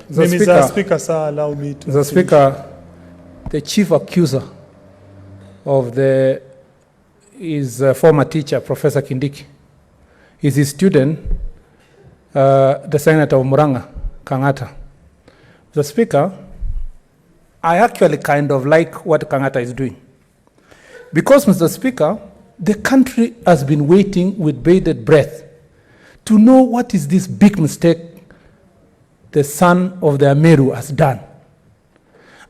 Mr. Speaker, sir, allow me to. Mr. Speaker, the chief accuser of his former teacher, Professor Kindiki, is his student, the Senator of Muranga, Kangata. Mr. Speaker, I actually kind of like what Kangata is doing. Because, Mr. Speaker, the country has been waiting with bated breath to know what is this big mistake the son of the Ameru has done.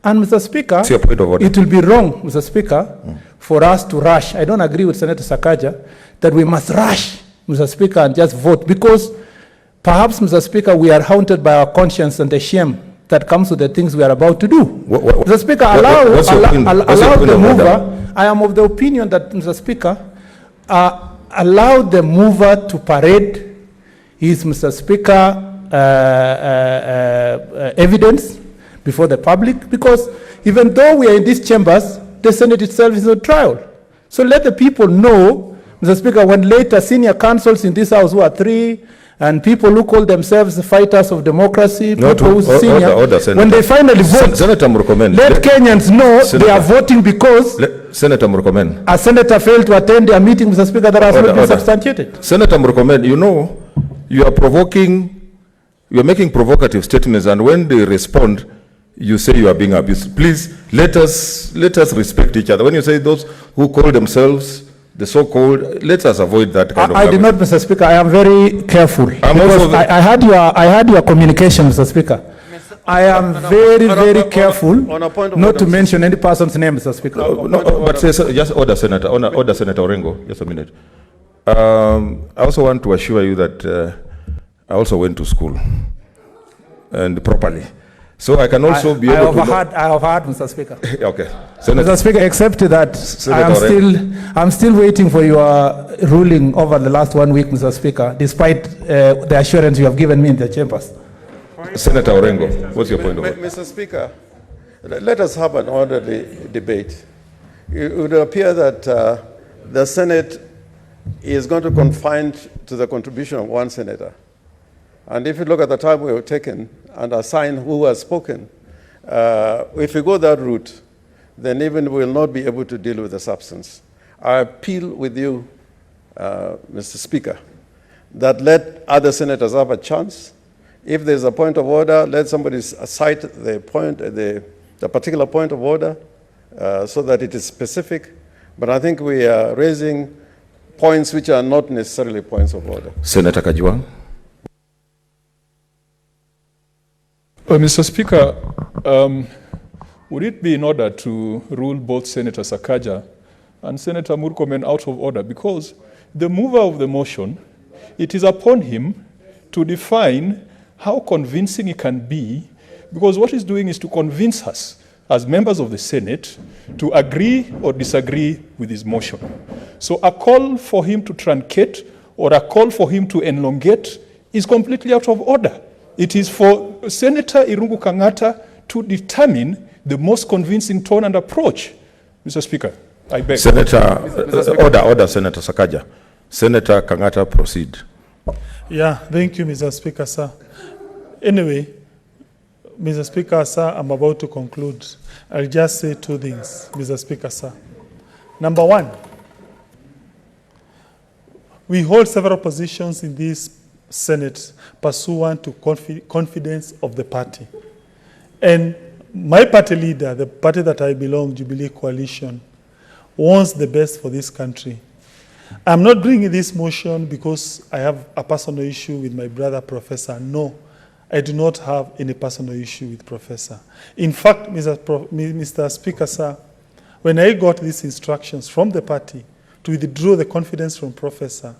And, Mr. Speaker, it will be wrong, Mr. Speaker, for us to rush. I don't agree with Senator Sakaja that we must rush, Mr. Speaker, and just vote, because perhaps, Mr. Speaker, we are haunted by our conscience and the shame that comes with the things we are about to do. Mr. Speaker, allow the mover. I am of the opinion that, Mr. Speaker, allow the mover to parade his, Mr. Speaker, evidence before the public, because even though we are in these chambers, the Senate itself is on trial. So let the people know, Mr. Speaker, when later senior counsels in this House who are 3, and people who call themselves fighters of democracy, people who senior, when they finally vote, Senator let Kenyans know they are voting because Senator Murkomen, a senator failed to attend a meeting, Mr. Speaker, that has not been substantiated. Senator Murkomen, you know, you are making provocative statements, and when they respond, you say you are being abused. Please, let us respect each other. When you say those who call themselves the so-called, let us avoid that kind of. I did not, Mr. Speaker. I am very careful. I had your communication, Mr. Speaker. I am very careful not to mention any person's name, Mr. Speaker. Just order, Senator. Order, Senator Orengo. Just a minute. I also want to assure you that I also went to school and properly. So I can also be able to... I have heard, Mr. Speaker. Okay. Senator, Mr. Speaker, except that I'm still waiting for your ruling over the last 1 week, Mr. Speaker, despite the assurance you have given me in the chambers. Senator Orengo, what's your point of view? Mr. Speaker, let us have an orderly debate. It would appear that the Senate is going to confine to the contribution of one senator. And if you look at the time we have taken and assign who has spoken, if we go that route, then even we will not be able to deal with the substance. I appeal with you, Mr. Speaker, that let other senators have a chance. If there's a point of order, let somebody cite the particular point of order so that it is specific. But I think we are raising points which are not necessarily points of order. Senator Kajwang. Mr. Speaker, would it be in order to rule both Senator Sakaja and Senator Murkomen out of order? Because the mover of the motion, it is upon him to define how convincing it can be, because what he's doing is to convince us as members of the Senate to agree or disagree with his motion. So a call for him to truncate or a call for him to elongate is completely out of order. It is for Senator Irungu Kangata to determine the most convincing tone and approach. Mr. Speaker, I beg. Senator, order, Senator Sakaja. Senator Kangata, proceed. Yeah, thank you, Mr. Speaker, sir. Anyway, Mr. Speaker, sir, I'm about to conclude. I'll just say 2 things, Mr. Speaker, sir. Number 1, we hold several positions in this Senate pursuant to confidence of the party. And my party leader, the party that I belong, Jubilee Coalition, wants the best for this country. I'm not bringing this motion because I have a personal issue with my brother, Professor. No, I do not have any personal issue with Professor. In fact, Mr. Speaker, sir, when I got these instructions from the party to withdraw the confidence from Professor,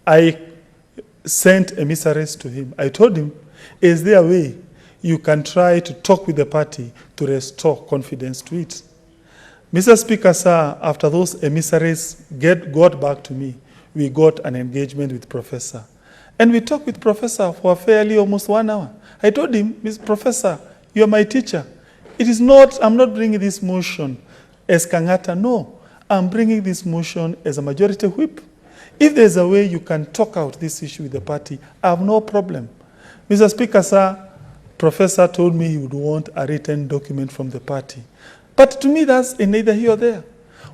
I sent emissaries to him. I told him, is there a way you can try to talk with the party to restore confidence to it? Mr. Speaker, sir, after those emissaries got back to me, we got an engagement with Professor. And we talked with Professor for fairly almost 1 hour. I told him, Mr. Professor, you are my teacher. It is not, I'm not bringing this motion as Kangata, no. I'm bringing this motion as a majority whip. If there's a way you can talk out this issue with the party, I have no problem. Mr. Speaker, sir, Professor told me he would want a written document from the party. But to me, that's neither here or there.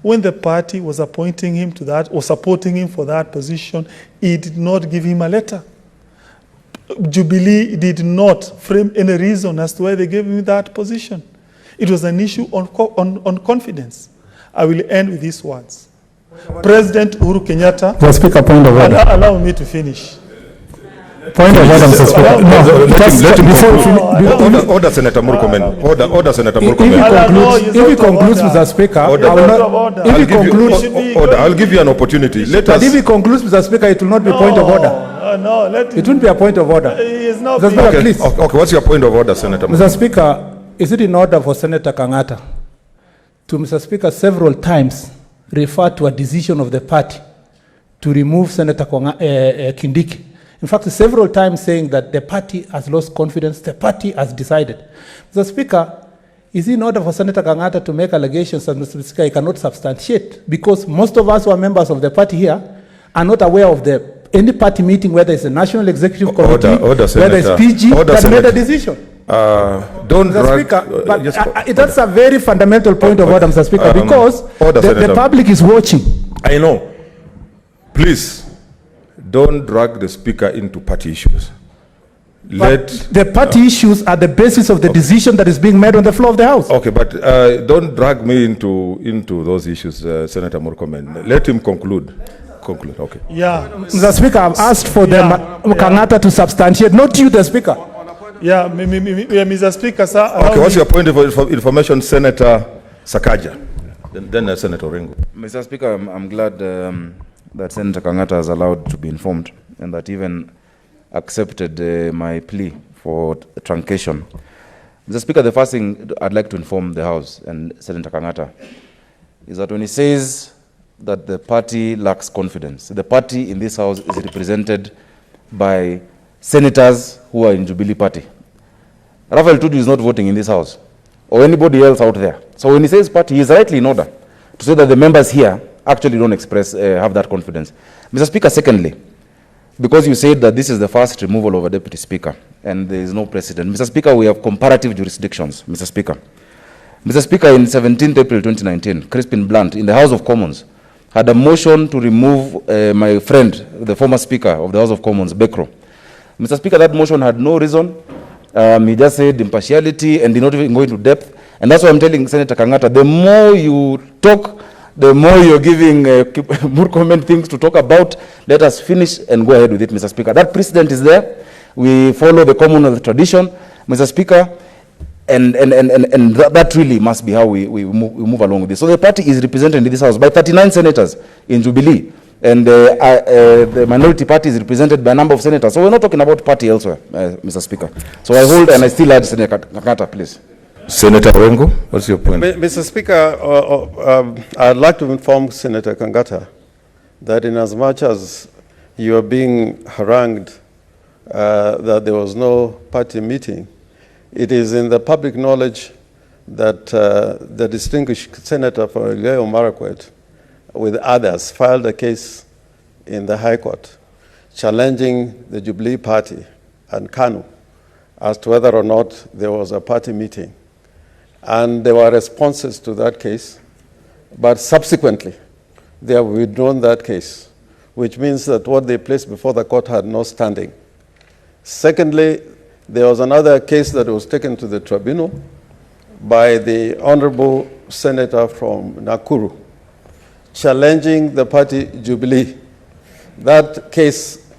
When the party was appointing him to that or supporting him for that position, he did not give him a letter. Jubilee did not frame any reason as to why they gave him that position. It was an issue on confidence. I will end with these words. President Uhuru Kenyatta, The Speaker, point of order. allow me to finish. Point of order, Mr. Speaker. Let him before order Senator Murkomen. Order Senator If he Murkomen. concludes, if he concludes, Mr. Speaker, I will not. If he concludes, Order. I'll give you an opportunity. Let but if us. he concludes, Mr. Speaker, it will not be point of order. No, let It won't be a point of order. He is not Mr. Speaker, Okay, please. okay, what's your point of order, Senator? Mr. Speaker, is it in order for Senator Kangata to, Mr. Speaker, several times refer to a decision of the party to remove Senator Kindiki? In fact, several times saying that the party has lost confidence, the party has decided. Mr. Speaker, is it in order for Senator Kangata to make allegations that Mr. Speaker he cannot substantiate? Because most of us who are members of the party here are not aware of any party meeting, whether it's a national executive committee, Order, whether it's Senator. PG, Order, that made Senator. a decision. Don't Mr. drag. Speaker, but yes, that's a very fundamental point of order, Mr. Speaker, because order, the Senator. public is watching. I know. Please, don't drag the speaker into party issues. But the party issues are the basis of the decision that is being made on the floor of the House. Okay, but don't drag me into those issues, Senator Murkomen. Let him conclude. Conclude. Okay. Yeah, Mr. Speaker, I've asked for Kangata to substantiate, not you, the Speaker. yeah, Mr. Speaker, sir. Okay, what's your point of information, Senator Sakaja? Then Senator Orengo. Mr. Speaker, I'm glad that Senator Kangata is allowed to be informed and that even accepted my plea for truncation. Mr. Speaker, the first thing I'd like to inform the House and Senator Kangata is that when he says that the party lacks confidence, the party in this House is represented by senators who are in Jubilee Party. Raphael Tudu is not voting in this House or anybody else out there. So when he says party, he is rightly in order to say that the members here actually don't have that confidence. Mr. Speaker, secondly, because you said that this is the first removal of a deputy speaker and there is no precedent. Mr. Speaker, we have comparative jurisdictions, Mr. Speaker. Mr. Speaker, in 17th April 2019, Crispin Blunt in the House of Commons had a motion to remove my friend, the former Speaker of the House of Commons, Bekro. Mr. Speaker, that motion had no reason. He just said impartiality and did not even go into depth. And that's why I'm telling Senator Kangata, the more you talk, the more you're giving Murkomen things to talk about. Let us finish and go ahead with it, Mr. Speaker. That precedent is there. We follow the Commonwealth tradition, Mr. Speaker, and that really must be how we move along with this. So the party is represented in this House by 39 senators in Jubilee, and the minority party is represented by a number of senators. So we're not talking about party elsewhere, Mr. Speaker. So I hold and I still urge Senator Kangata, please. Senator Orengo, what's your point? Mr. Speaker, I'd like to inform Senator Kangata that in as much as you are being harangued that there was no party meeting, it is in the public knowledge that the distinguished senator for Elgeyo Marakwet, with others, filed a case in the High Court challenging the Jubilee Party and KANU as to whether or not there was a party meeting. And there were responses to that case, but subsequently they have withdrawn that case, which means that what they placed before the court had no standing. Secondly, there was another case that was taken to the tribunal by the Honorable Senator from Nakuru, challenging the party Jubilee. That case,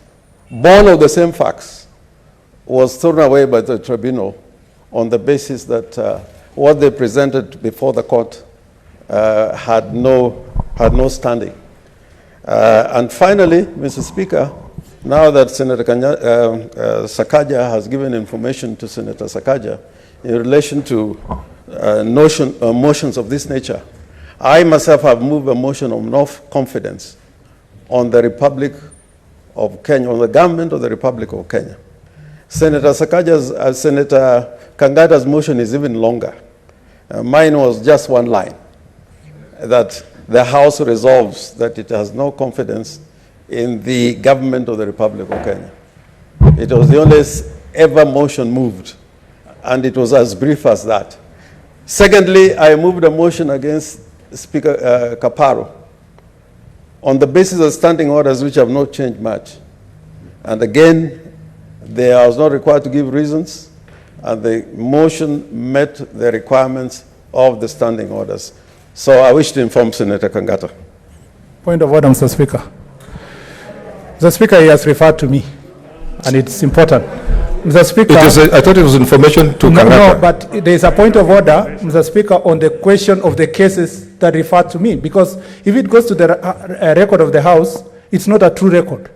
born of the same facts, was thrown away by the tribunal on the basis that what they presented before the court had no standing. And finally, Mr. Speaker, now that Senator Sakaja has given information to Senator Sakaja in relation to motions of this nature, I myself have moved a motion of no confidence on the Republic of Kenya, on the government of the Republic of Kenya. Senator Kangata's motion is even longer. Mine was just one line, that the House resolves that it has no confidence in the government of the Republic of Kenya. It was the only ever motion moved and it was as brief as that. Secondly, I moved a motion against Speaker Kaparo on the basis of standing orders which have not changed much. And again, I was not required to give reasons, and the motion met the requirements of the standing orders. So I wish to inform Senator Kangata. Point of order, Mr. Speaker. Mr. Speaker, he has referred to me, and it's important. Mr. Speaker, I thought it was information to no, Kangata. no, but there is a point of order, Mr. Speaker, on the question of the cases that refer to me, because if it goes to the record of the House, it's not a true record.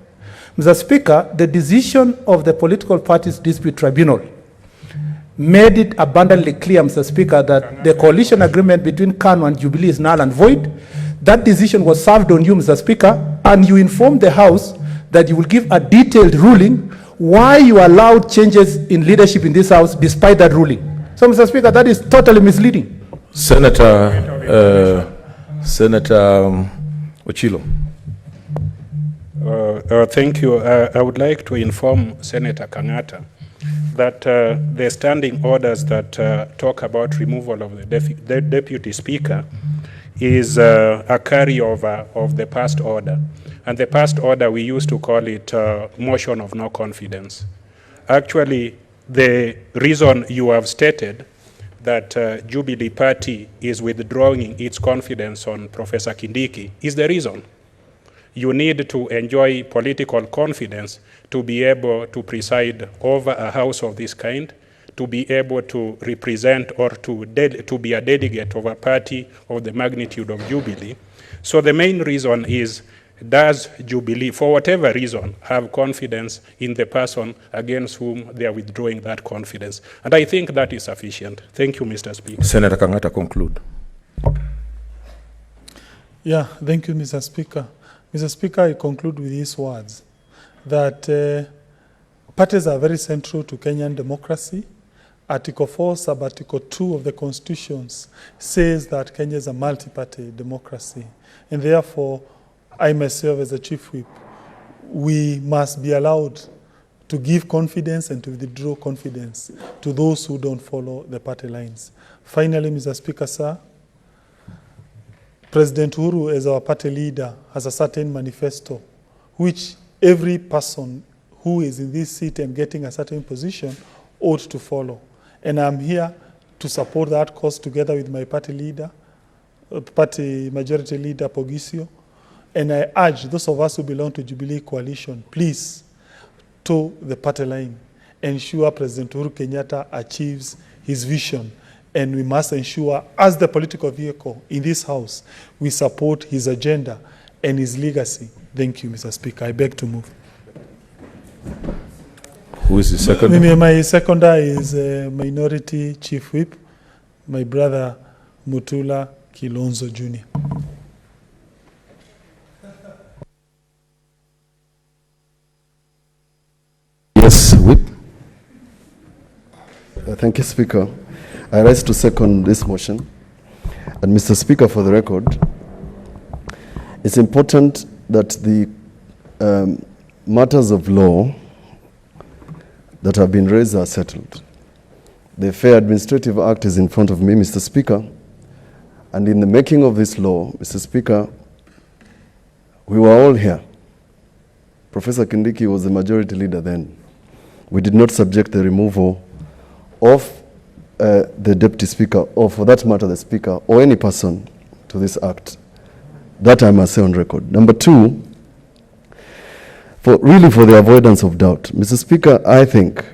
Mr. Speaker, the decision of the Political Parties Dispute Tribunal made it abundantly clear, Mr. Speaker, that the coalition agreement between KANU and Jubilee is null and void. That decision was served on you, Mr. Speaker, and you informed the House that you will give a detailed ruling why you allowed changes in leadership in this House despite that ruling. So, Mr. Speaker, that is totally misleading. Senator Ochilo. Thank you. I would like to inform Senator Kangata that the standing orders that talk about removal of the Deputy Speaker is a carryover of the past order. And the past order, we used to call it motion of no confidence. Actually, the reason you have stated that Jubilee Party is withdrawing its confidence on Professor Kindiki is the reason. You need to enjoy political confidence to be able to preside over a house of this kind, to be able to represent or to be a delegate of a party of the magnitude of Jubilee. So the main reason is, does Jubilee, for whatever reason, have confidence in the person against whom they are withdrawing that confidence? And I think that is sufficient. Thank you, Mr. Speaker. Senator Kangata, conclude. Yeah, thank you, Mr. Speaker. Mr. Speaker, I conclude with these words, that parties are very central to Kenyan democracy. Article 4, sub-article 2 of the Constitution says that Kenya is a multi-party democracy. And therefore, I myself, as a chief whip, we must be allowed to give confidence and to withdraw confidence to those who don't follow the party lines. Finally, Mr. Speaker, sir, President Uhuru, as our party leader, has a certain manifesto which every person who is in this seat and getting a certain position ought to follow. And I'm here to support that cause together with my party leader, party majority leader, Pogisio. And I urge those of us who belong to Jubilee Coalition, please, toe the party line, ensure President Uhuru Kenyatta achieves his vision. And we must ensure, as the political vehicle in this House, we support his agenda and his legacy. Thank you, Mr. Speaker. I beg to move. Who is the second? My seconder is Minority Chief Whip, my brother Mutula Kilonzo Jr. Yes, Whip. Thank you, Speaker. I rise to second this motion. And Mr. Speaker, for the record, it's important that the matters of law that have been raised are settled. The Fair Administrative Act is in front of me, Mr. Speaker. And in the making of this law, Mr. Speaker, we were all here. Professor Kindiki was the majority leader then. We did not subject the removal of the Deputy Speaker, or for that matter, the Speaker, or any person to this act. That I must say on record. Number two, for the avoidance of doubt, Mr. Speaker, I think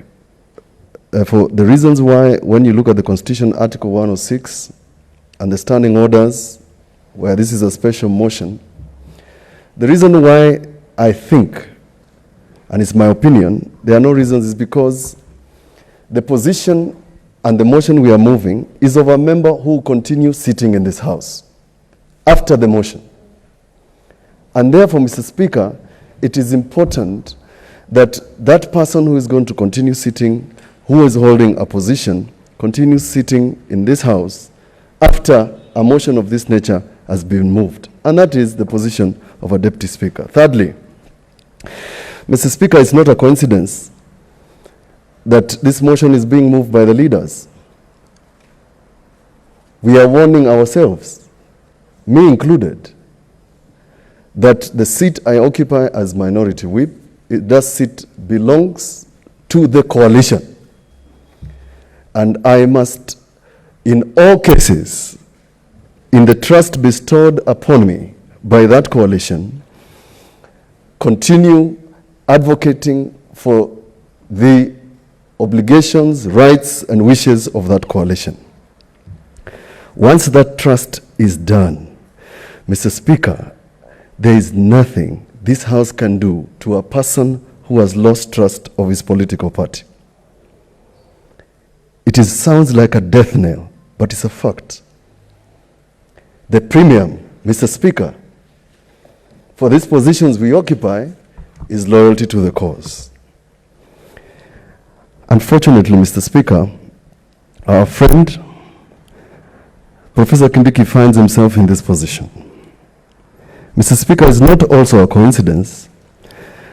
for the reasons why, when you look at the Constitution, Article 106, and the standing orders, where this is a special motion, the reason why I think, and it's my opinion, there are no reasons, is because the position and the motion we are moving is of a member who will continue sitting in this House after the motion. And therefore, Mr. Speaker, it is important that that person who is going to continue sitting, who is holding a position, continues sitting in this House after a motion of this nature has been moved. And that is the position of a Deputy Speaker. Thirdly, Mr. Speaker, it's not a coincidence that this motion is being moved by the leaders. We are warning ourselves, me included, that the seat I occupy as minority whip, that seat belongs to the coalition. And I must, in all cases, in the trust bestowed upon me by that coalition, continue advocating for the obligations, rights, and wishes of that coalition. Once that trust is done, Mr. Speaker, there is nothing this House can do to a person who has lost trust of his political party. It sounds like a death knell, but it's a fact. The premium, Mr. Speaker, for these positions we occupy is loyalty to the cause. Unfortunately, Mr. Speaker, our friend, Professor Kindiki, finds himself in this position. Mr. Speaker, it's not also a coincidence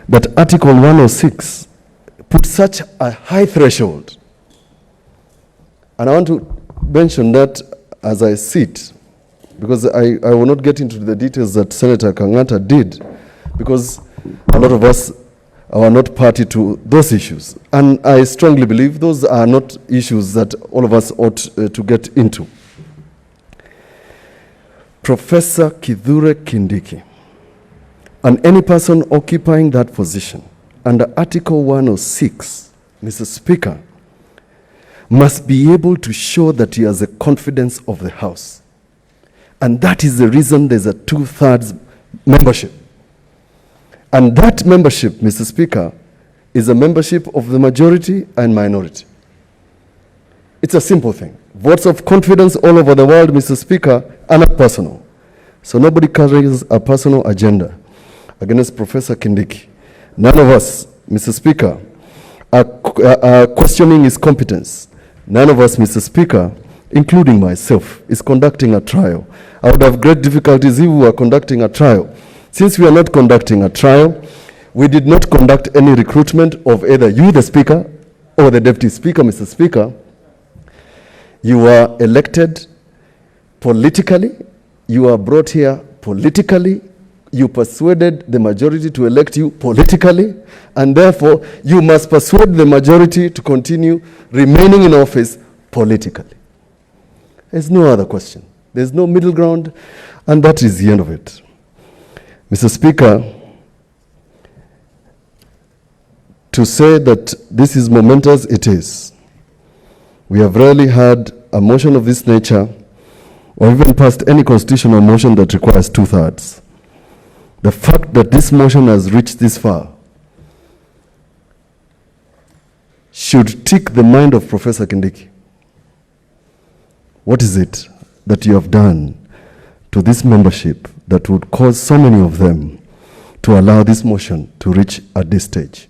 that Article 106 put such a high threshold. And I want to mention that as I sit, because I will not get into the details that Senator Kangata did, because a lot of us are not party to those issues. And I strongly believe those are not issues that all of us ought to get into. Professor Kithure Kindiki, and any person occupying that position under Article 106, Mr. Speaker, must be able to show that he has the confidence of the House. And that is the reason there's a 2/3 membership. And that membership, Mr. Speaker, is a membership of the majority and minority. It's a simple thing. Votes of confidence all over the world, Mr. Speaker, are not personal. So nobody carries a personal agenda against Professor Kindiki. None of us, Mr. Speaker, are questioning his competence. None of us, Mr. Speaker, including myself, is conducting a trial. I would have great difficulties if we were conducting a trial. Since we are not conducting a trial, we did not conduct any recruitment of either you, the Speaker, or the Deputy Speaker, Mr. Speaker. You were elected politically. You were brought here politically. You persuaded the majority to elect you politically, and therefore you must persuade the majority to continue remaining in office politically. There's no other question. There's no middle ground, and that is the end of it. Mr. Speaker, to say that this is momentous, it is. We have rarely had a motion of this nature or even passed any constitutional motion that requires 2/3. The fact that this motion has reached this far should tick the mind of Professor Kindiki. What is it that you have done to this membership that would cause so many of them to allow this motion to reach at this stage?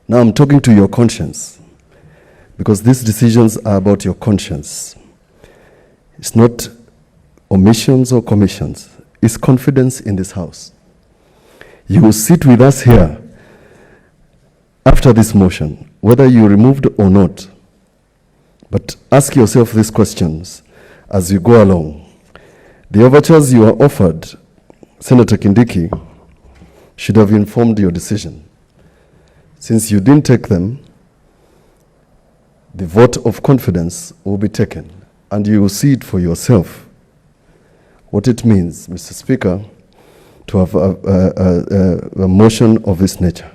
Now I'm talking to your conscience, because these decisions are about your conscience. It's not omissions or commissions. It's confidence in this House. You will sit with us here after this motion, whether you removed or not. But ask yourself these questions as you go along. The overtures you are offered, Senator Kindiki, should have informed your decision. Since you didn't take them, the vote of confidence will be taken, and you will see it for yourself what it means, Mr. Speaker, to have a motion of this nature.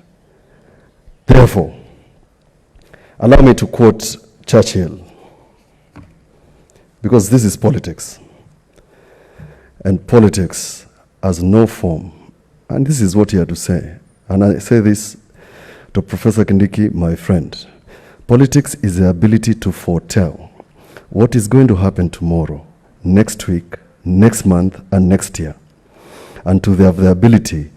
Therefore, allow me to quote Churchill, because this is politics. And politics has no form. And this is what he had to say. And I say this to Professor Kindiki, my friend. Politics is the ability to foretell what is going to happen tomorrow, next week, next month, and next year, and to have the ability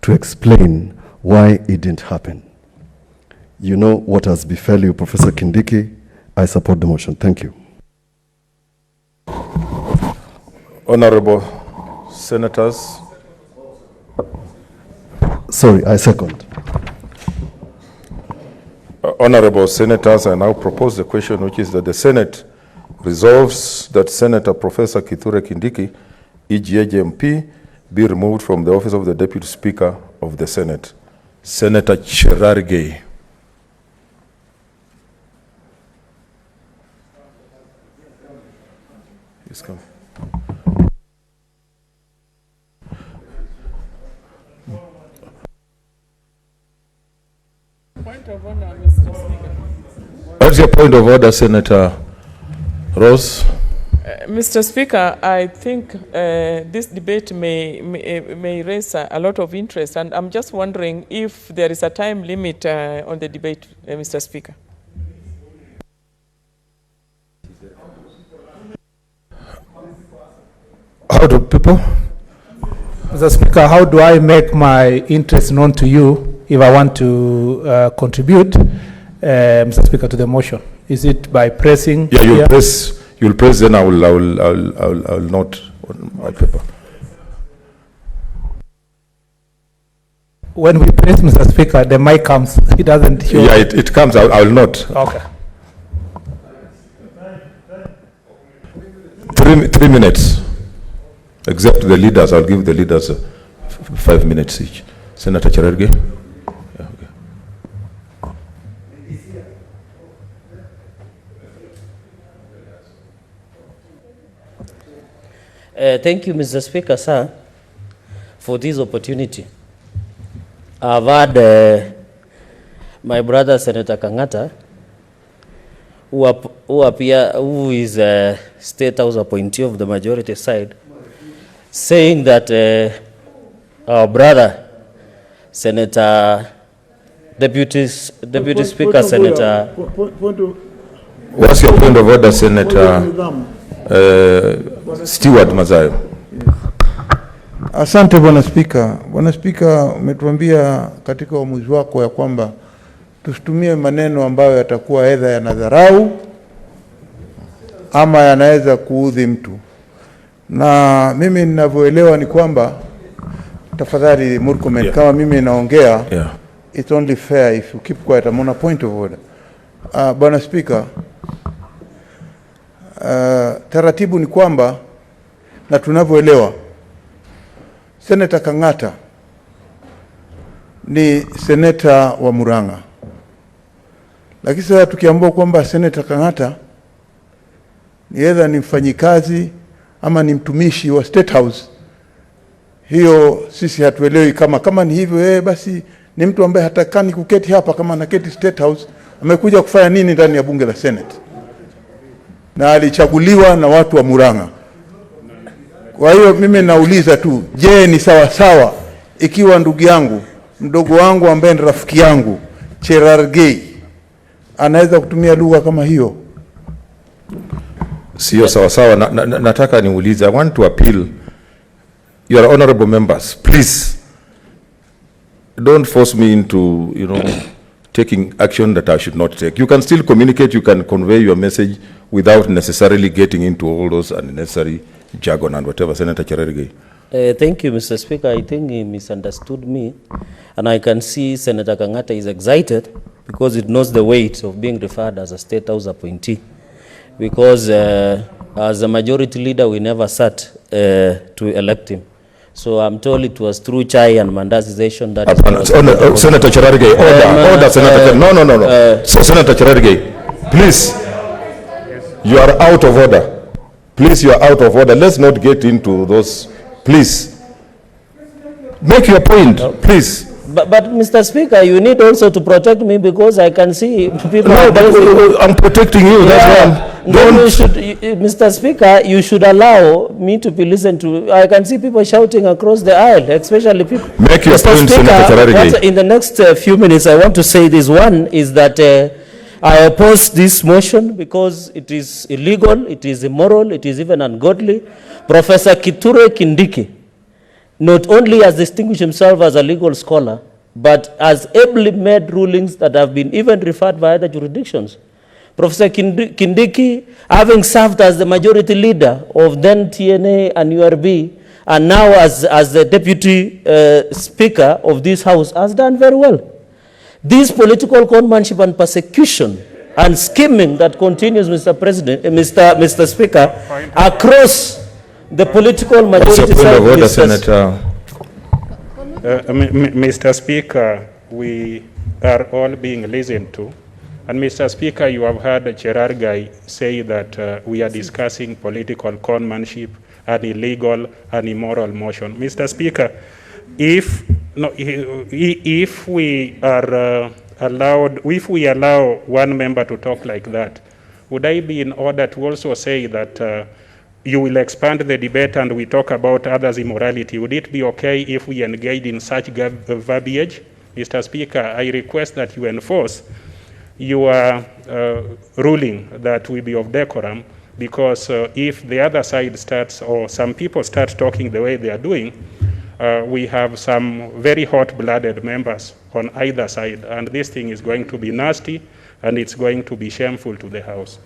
to explain why it didn't happen. You know what has befell you, Professor Kindiki. I support the motion. Thank you. Honorable Senators. Sorry, I second. Honorable Senators, I now propose the question, which is that the Senate resolves that Senator Professor Kithure Kindiki, EGH MP, be removed from the office of the Deputy Speaker of the Senate. Senator Cherargei. He's coming. What's your point of order, Senator Rose? Mr. Speaker, I think this debate may raise a lot of interest, and I'm just wondering if there is a time limit on the debate, Mr. Speaker. How do people? Mr. Speaker, how do I make my interest known to you if I want to contribute, Mr. Speaker, to the motion? Is it by pressing? Yeah, you'll here? press. You'll press. Then I will note on my paper. When we press, Mr. Speaker, the mic comes. It doesn't show. Yeah, it comes. I will note. Okay. 3 minutes. Except the leaders, I'll give the leaders 5 minutes each. Senator Cherargei. Yeah, okay. Thank you, Mr. Speaker, sir, for this opportunity. I've had my brother, Senator Kangata, who is a State House appointee of the majority side, saying that our brother, Senator, Deputy Speaker, Senator. What's your point of order, Senator Stewart Mazayo? Asante Bwana Spika. Bwana Spika, umetuambia katika uamuzi wako ya kwamba tusitumie maneno ambayo yatakuwa aidha yanadharau ama yanaweza kuudhi mtu. Na mimi ninavyoelewa ni kwamba, tafadhali Murkomen, kama mimi naongea, it's only fair if you keep quiet. I'm on a point of order. Bwana Spika, taratibu ni kwamba, na tunavyoelewa, Senator Kangata ni seneta wa Murang'a. Lakini sasa tukiambiwa kwamba Senator Kangata ni either ni mfanyikazi ama ni mtumishi wa State House, hiyo sisi hatuelewi. Kama ni hivyo, basi ni mtu ambaye hatakani kuketi hapa. Kama anaketi State House, amekuja kufanya nini ndani ya bunge la Senate? Na alichaguliwa na watu wa Murang'a. Kwa hiyo mimi nauliza tu, je, ni sawa sawa ikiwa ndugu yangu, mdogo wangu ambaye ni rafiki yangu, Cherargei, anaweza kutumia lugha kama hiyo? Sio sawa sawa. Nataka niulize, I want to appeal your honorable members, please don't force me into, taking action that I should not take. You can still communicate, you can convey your message without necessarily getting into all those unnecessary jargon and whatever. Senator Cherargei. Thank you, Mr. Speaker. I think he misunderstood me, and I can see Senator Kangata is excited because it knows the weight of being referred as a State House appointee. Because as a majority leader, we never sat to elect him. So I'm told it was through chai and mandazization that Senator Cherargei, order, Senator. No. Senator Cherargei, please, you are out of order. Please, you are out of order. Let's not get into those. Please, make your point, please. But Mr. Speaker, you need also to protect me because I can see people. No, but I'm protecting you. That's why. Mr. Speaker, you should allow me to be listened to. I can see people shouting across the aisle, especially people. Make your point, Senator Cherargei. In the next few minutes, I want to say this. One is that I oppose this motion because it is illegal, it is immoral, it is even ungodly. Professor Kithure Kindiki not only has distinguished himself as a legal scholar, but has ably made rulings that have been even referred by other jurisdictions. Professor Kindiki, having served as the majority leader of then TNA and URB, and now as the deputy speaker of this house, has done very well. This political conmanship and persecution and scheming that continues, Mr. Speaker, across the political majority What's your point of order, side, Senator? Mr. Speaker, we are all being listened to. And Mr. Speaker, you have heard Cherargai say that we are discussing political conmanship, an illegal and immoral motion. Mr. Speaker, if we are if we allow one member to talk like that, would I be in order to also say that you will expand the debate and we talk about others' immorality? Would it be okay if we engage in such verbiage? Mr. Speaker, I request that you enforce your ruling that will be of decorum, because if the other side starts, or some people start talking the way they are doing, we have some very hot-blooded members on either side, and this thing is going to be nasty, and it's going to be shameful to the House.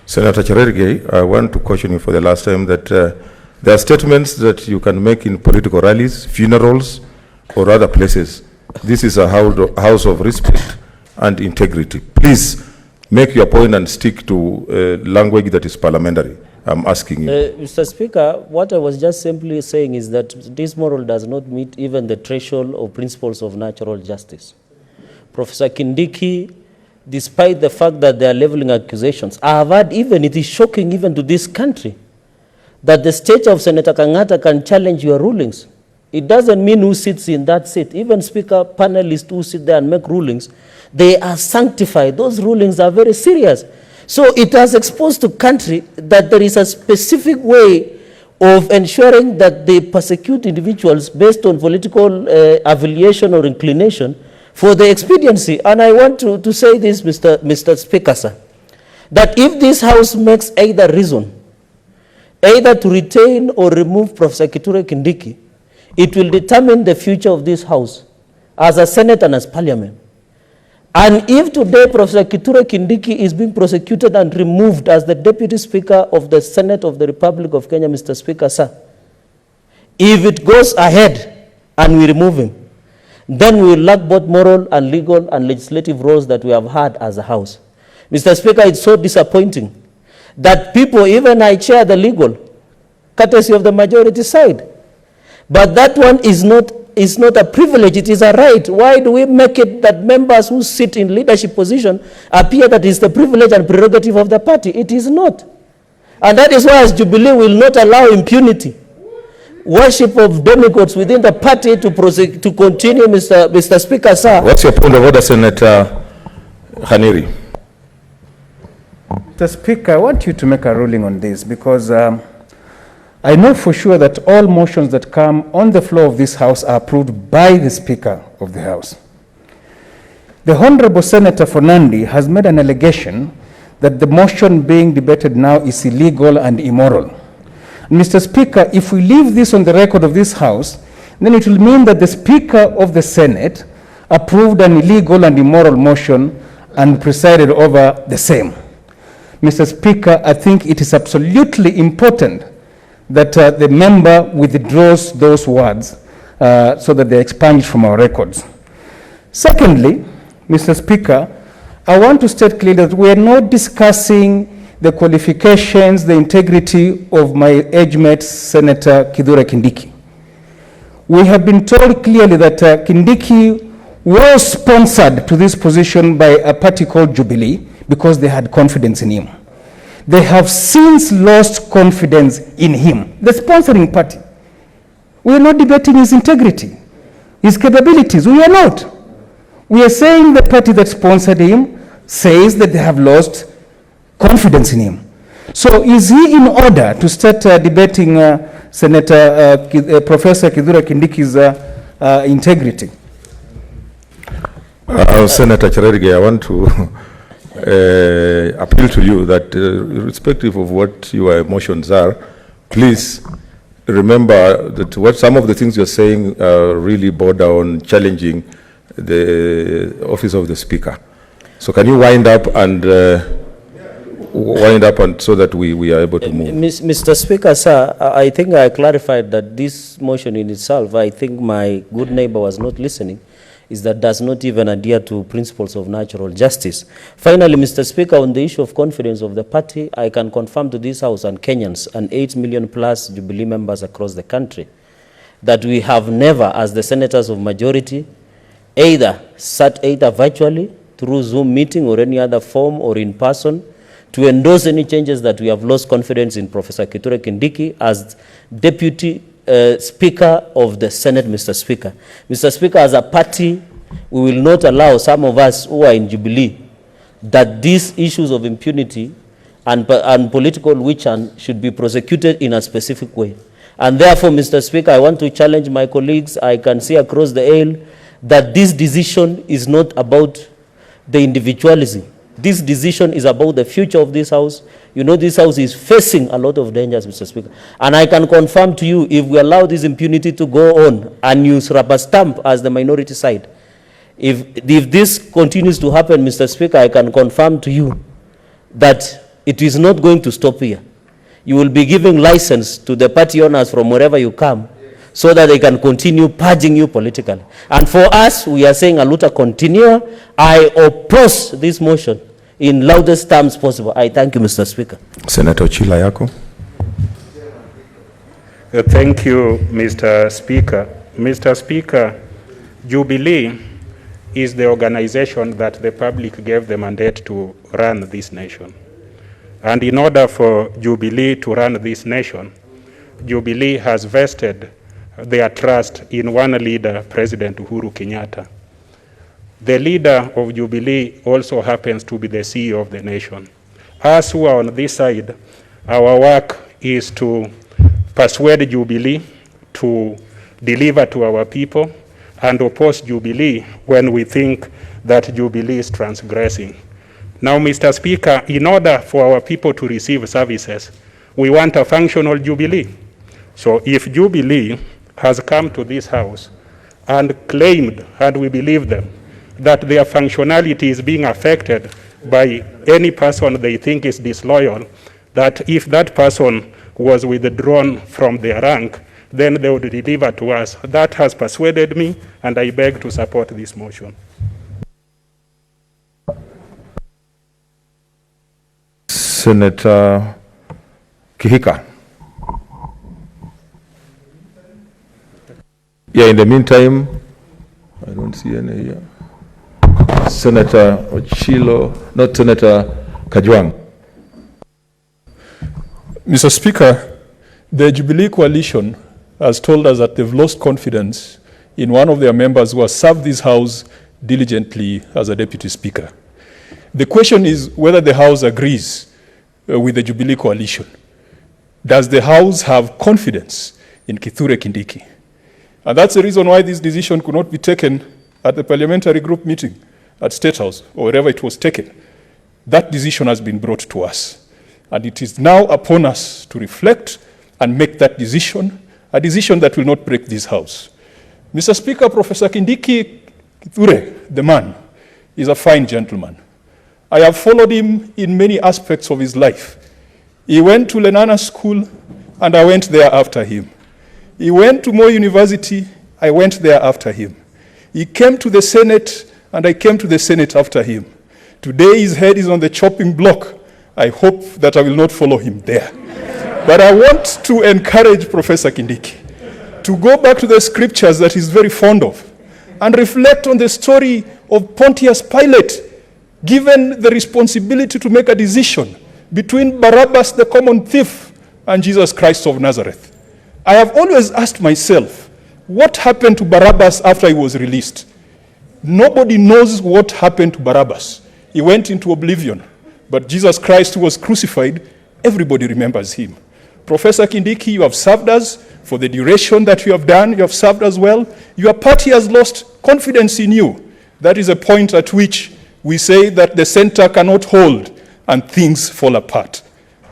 Senator Cherargai, I want to caution you for the last time that there are statements that you can make in political rallies, funerals, or other places. This is a house of respect and integrity. Please make your point and stick to language that is parliamentary. I'm asking you. Mr. Speaker, what I was just simply saying is that this moral does not meet even the threshold of principles of natural justice. Professor Kindiki, despite the fact that they are leveling accusations, I have heard even, it is shocking even to this country, that the state of Senator Kangata can challenge your rulings. It doesn't mean who sits in that seat. Even speaker panelists who sit there and make rulings, they are sanctified. Those rulings are very serious. So it has exposed to country that there is a specific way of ensuring that they persecute individuals based on political affiliation or inclination for the expediency. And I want to say this, Mr. Speaker, sir, that if this House makes either reason, either to retain or remove Professor Kithure Kindiki, it will determine the future of this House as a Senate and as Parliament. And if today Professor Kithure Kindiki is being prosecuted and removed as the Deputy Speaker of the Senate of the Republic of Kenya, Mr. Speaker, sir, if it goes ahead and we remove him, then we will lack both moral and legal and legislative roles that we have had as a House. Mr. Speaker, it's so disappointing that people, even I chair the legal, courtesy of the majority side, but that one is not a privilege, it is a right. Why do we make it that members who sit in leadership position appear that it's the privilege and prerogative of the party? It is not. And that is why as Jubilee will not allow impunity, worship of demigods within the party to continue, Mr. Speaker, sir. What's your point of order, Senator Khaniri? Mr. Speaker, I want you to make a ruling on this because I know for sure that all motions that come on the floor of this House are approved by the Speaker of the House. The Honorable Senator Fernandi has made an allegation that the motion being debated now is illegal and immoral. Mr. Speaker, if we leave this on the record of this House, then it will mean that the Speaker of the Senate approved an illegal and immoral motion and presided over the same. Mr. Speaker, I think it is absolutely important that the member withdraws those words so that they're expunged from our records. Secondly, Mr. Speaker, I want to state clearly that we are not discussing the qualifications, the integrity of my age mate, Senator Kithure Kindiki. We have been told clearly that Kindiki was sponsored to this position by a party called Jubilee because they had confidence in him. They have since lost confidence in him, the sponsoring party. We are not debating his integrity, his capabilities. We are not. We are saying the party that sponsored him says that they have lost confidence in him. So is he in order to start debating Professor Kithure Kindiki's integrity? Senator Cherargai, I want to appeal to you that irrespective of what your emotions are, please remember that what some of the things you're saying really border on challenging the office of the Speaker. So can you wind up and so that we are able to move? Mr. Speaker, sir, I think I clarified that this motion in itself, I think my good neighbor was not listening. is that does not even adhere to principles of natural justice. Finally, Mr. Speaker, on the issue of confidence of the party, I can confirm to this House and Kenyans and 8 million plus Jubilee members across the country that we have never, as the senators of majority, either sat either virtually through Zoom meeting or any other form or in person to endorse any changes that we have lost confidence in Professor Kithure Kindiki as Deputy Speaker of the Senate, Mr. Speaker. Mr. Speaker, as a party, we will not allow some of us who are in Jubilee that these issues of impunity and political witch hunt should be prosecuted in a specific way. And therefore, Mr. Speaker, I want to challenge my colleagues. I can see across the aisle that this decision is not about the individualism. This decision is about the future of this House. You know, this House is facing a lot of dangers, Mr. Speaker. And I can confirm to you, if we allow this impunity to go on and use rubber stamp as the minority side, if this continues to happen, Mr. Speaker, I can confirm to you that it is not going to stop here. You will be giving license to the party owners from wherever you come so that they can continue purging you politically. And for us, we are saying a luta continua. I oppose this motion in loudest terms possible. I thank you, Mr. Speaker. Senator Ochila yako. Thank you, Mr. Speaker. Mr. Speaker, Jubilee is the organization that the public gave the mandate to run this nation. And in order for Jubilee to run this nation, Jubilee has vested their trust in one leader, President Uhuru Kenyatta. The leader of Jubilee also happens to be the CEO of the nation. Us who are on this side, our work is to persuade Jubilee to deliver to our people and oppose Jubilee when we think that Jubilee is transgressing. Now, Mr. Speaker, in order for our people to receive services, we want a functional Jubilee. So if Jubilee has come to this House and claimed, and we believe them, that their functionality is being affected by any person they think is disloyal, that if that person was withdrawn from their rank, then they would deliver to us. That has persuaded me, and I beg to support this motion. Senator Kihika. Yeah, in the meantime, I don't see any here. Senator Ochilo, not Senator Kajwang. Mr. Speaker, the Jubilee Coalition has told us that they've lost confidence in one of their members who has served this House diligently as a Deputy Speaker. The question is whether the House agrees with the Jubilee Coalition. Does the House have confidence in Kithure Kindiki? And that's the reason why this decision could not be taken at the parliamentary group meeting at State House or wherever it was taken. That decision has been brought to us. And it is now upon us to reflect and make that decision, a decision that will not break this House. Mr. Speaker, Professor Kindiki Kithure, the man, is a fine gentleman. I have followed him in many aspects of his life. He went to Lenana School, and I went there after him. He went to Moi University, I went there after him. He came to the Senate, and I came to the Senate after him. Today his head is on the chopping block. I hope that I will not follow him there. But I want to encourage Professor Kindiki to go back to the scriptures that he's very fond of and reflect on the story of Pontius Pilate, given the responsibility to make a decision between Barabbas, the common thief, and Jesus Christ of Nazareth. I have always asked myself, what happened to Barabbas after he was released? Nobody knows what happened to Barabbas. He went into oblivion. But Jesus Christ, who was crucified, everybody remembers him. Professor Kindiki, you have served us for the duration that you have done. You have served us well. Your party has lost confidence in you. That is a point at which we say that the center cannot hold and things fall apart.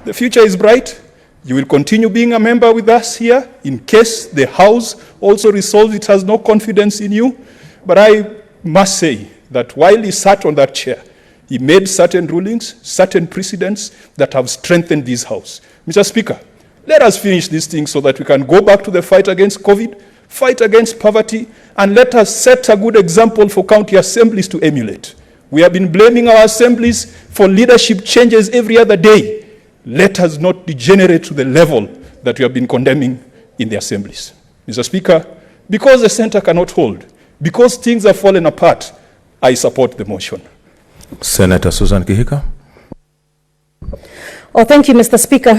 The future is bright. You will continue being a member with us here in case the House also resolves it has no confidence in you. But I must say that while he sat on that chair, he made certain rulings, certain precedents that have strengthened this House. Mr. Speaker, let us finish this thing so that we can go back to the fight against COVID fight against poverty, and let us set a good example for county assemblies to emulate. We have been blaming our assemblies for leadership changes every other day. Let us not degenerate to the level that we have been condemning in the assemblies. Mr. Speaker, because the center cannot hold, because things have fallen apart, I support the motion. Senator Susan Kihika. Oh, thank you, Mr. Speaker.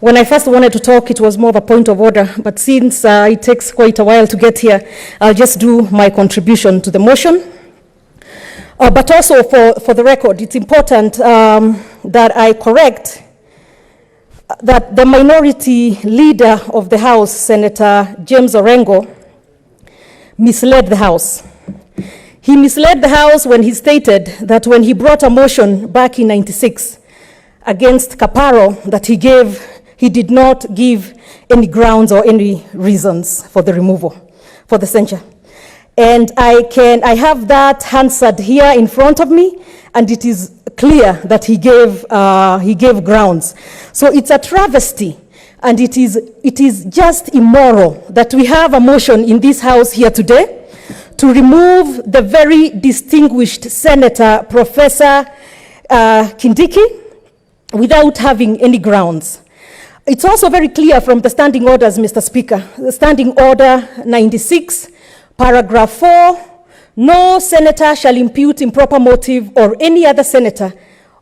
When I first wanted to talk, it was more of a point of order, but since it takes quite a while to get here, I'll just do my contribution to the motion. But also for the record, it's important that I correct that the minority leader of the House, Senator James Orengo, misled the House. He misled the House when he stated that when he brought a motion back in '96 against Kaparo, that he did not give any grounds or any reasons for the removal, for the censure. And I have that answered here in front of me, and it is clear that he gave grounds. So it's a travesty, and it is just immoral that we have a motion in this House here today to remove the very distinguished Senator, Professor Kindiki, without having any grounds. It's also very clear from the standing orders, Mr. Speaker. The Standing Order 96, Paragraph 4, no senator shall impute improper motive or any other senator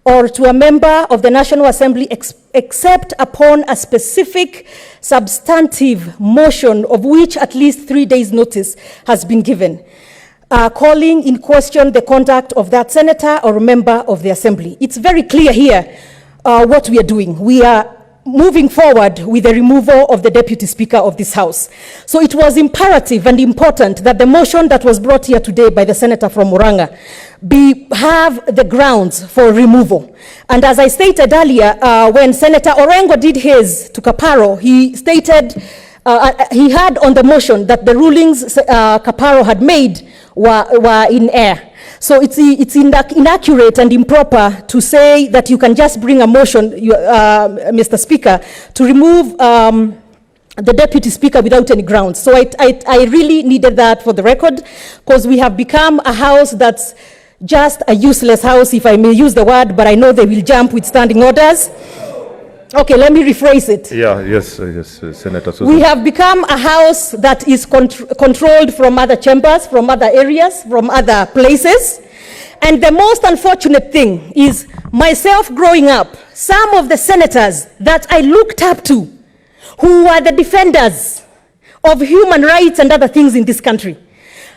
or to a member of the National Assembly except upon a specific substantive motion of which at least 3 days' notice has been given, calling in question the conduct of that senator or member of the Assembly. It's very clear here what we are doing. We are moving forward with the removal of the Deputy Speaker of this House. So it was imperative and important that the motion that was brought here today by the Senator from Murang'a have the grounds for removal. And as I stated earlier, when Senator Orengo did his to Kaparo, he stated, he had on the motion that the rulings Kaparo had made were in error. So it's inaccurate and improper to say that you can just bring a motion, Mr. Speaker, to remove the Deputy Speaker without any grounds. So I really needed that for the record, because we have become a House that's just a useless House, if I may use the word, but I know they will jump with standing orders. Okay, let me rephrase it. Yes, Senator Susan. We have become a House that is controlled from other chambers, from other areas, from other places. And the most unfortunate thing is, myself growing up, some of the senators that I looked up to, who were the defenders of human rights and other things in this country,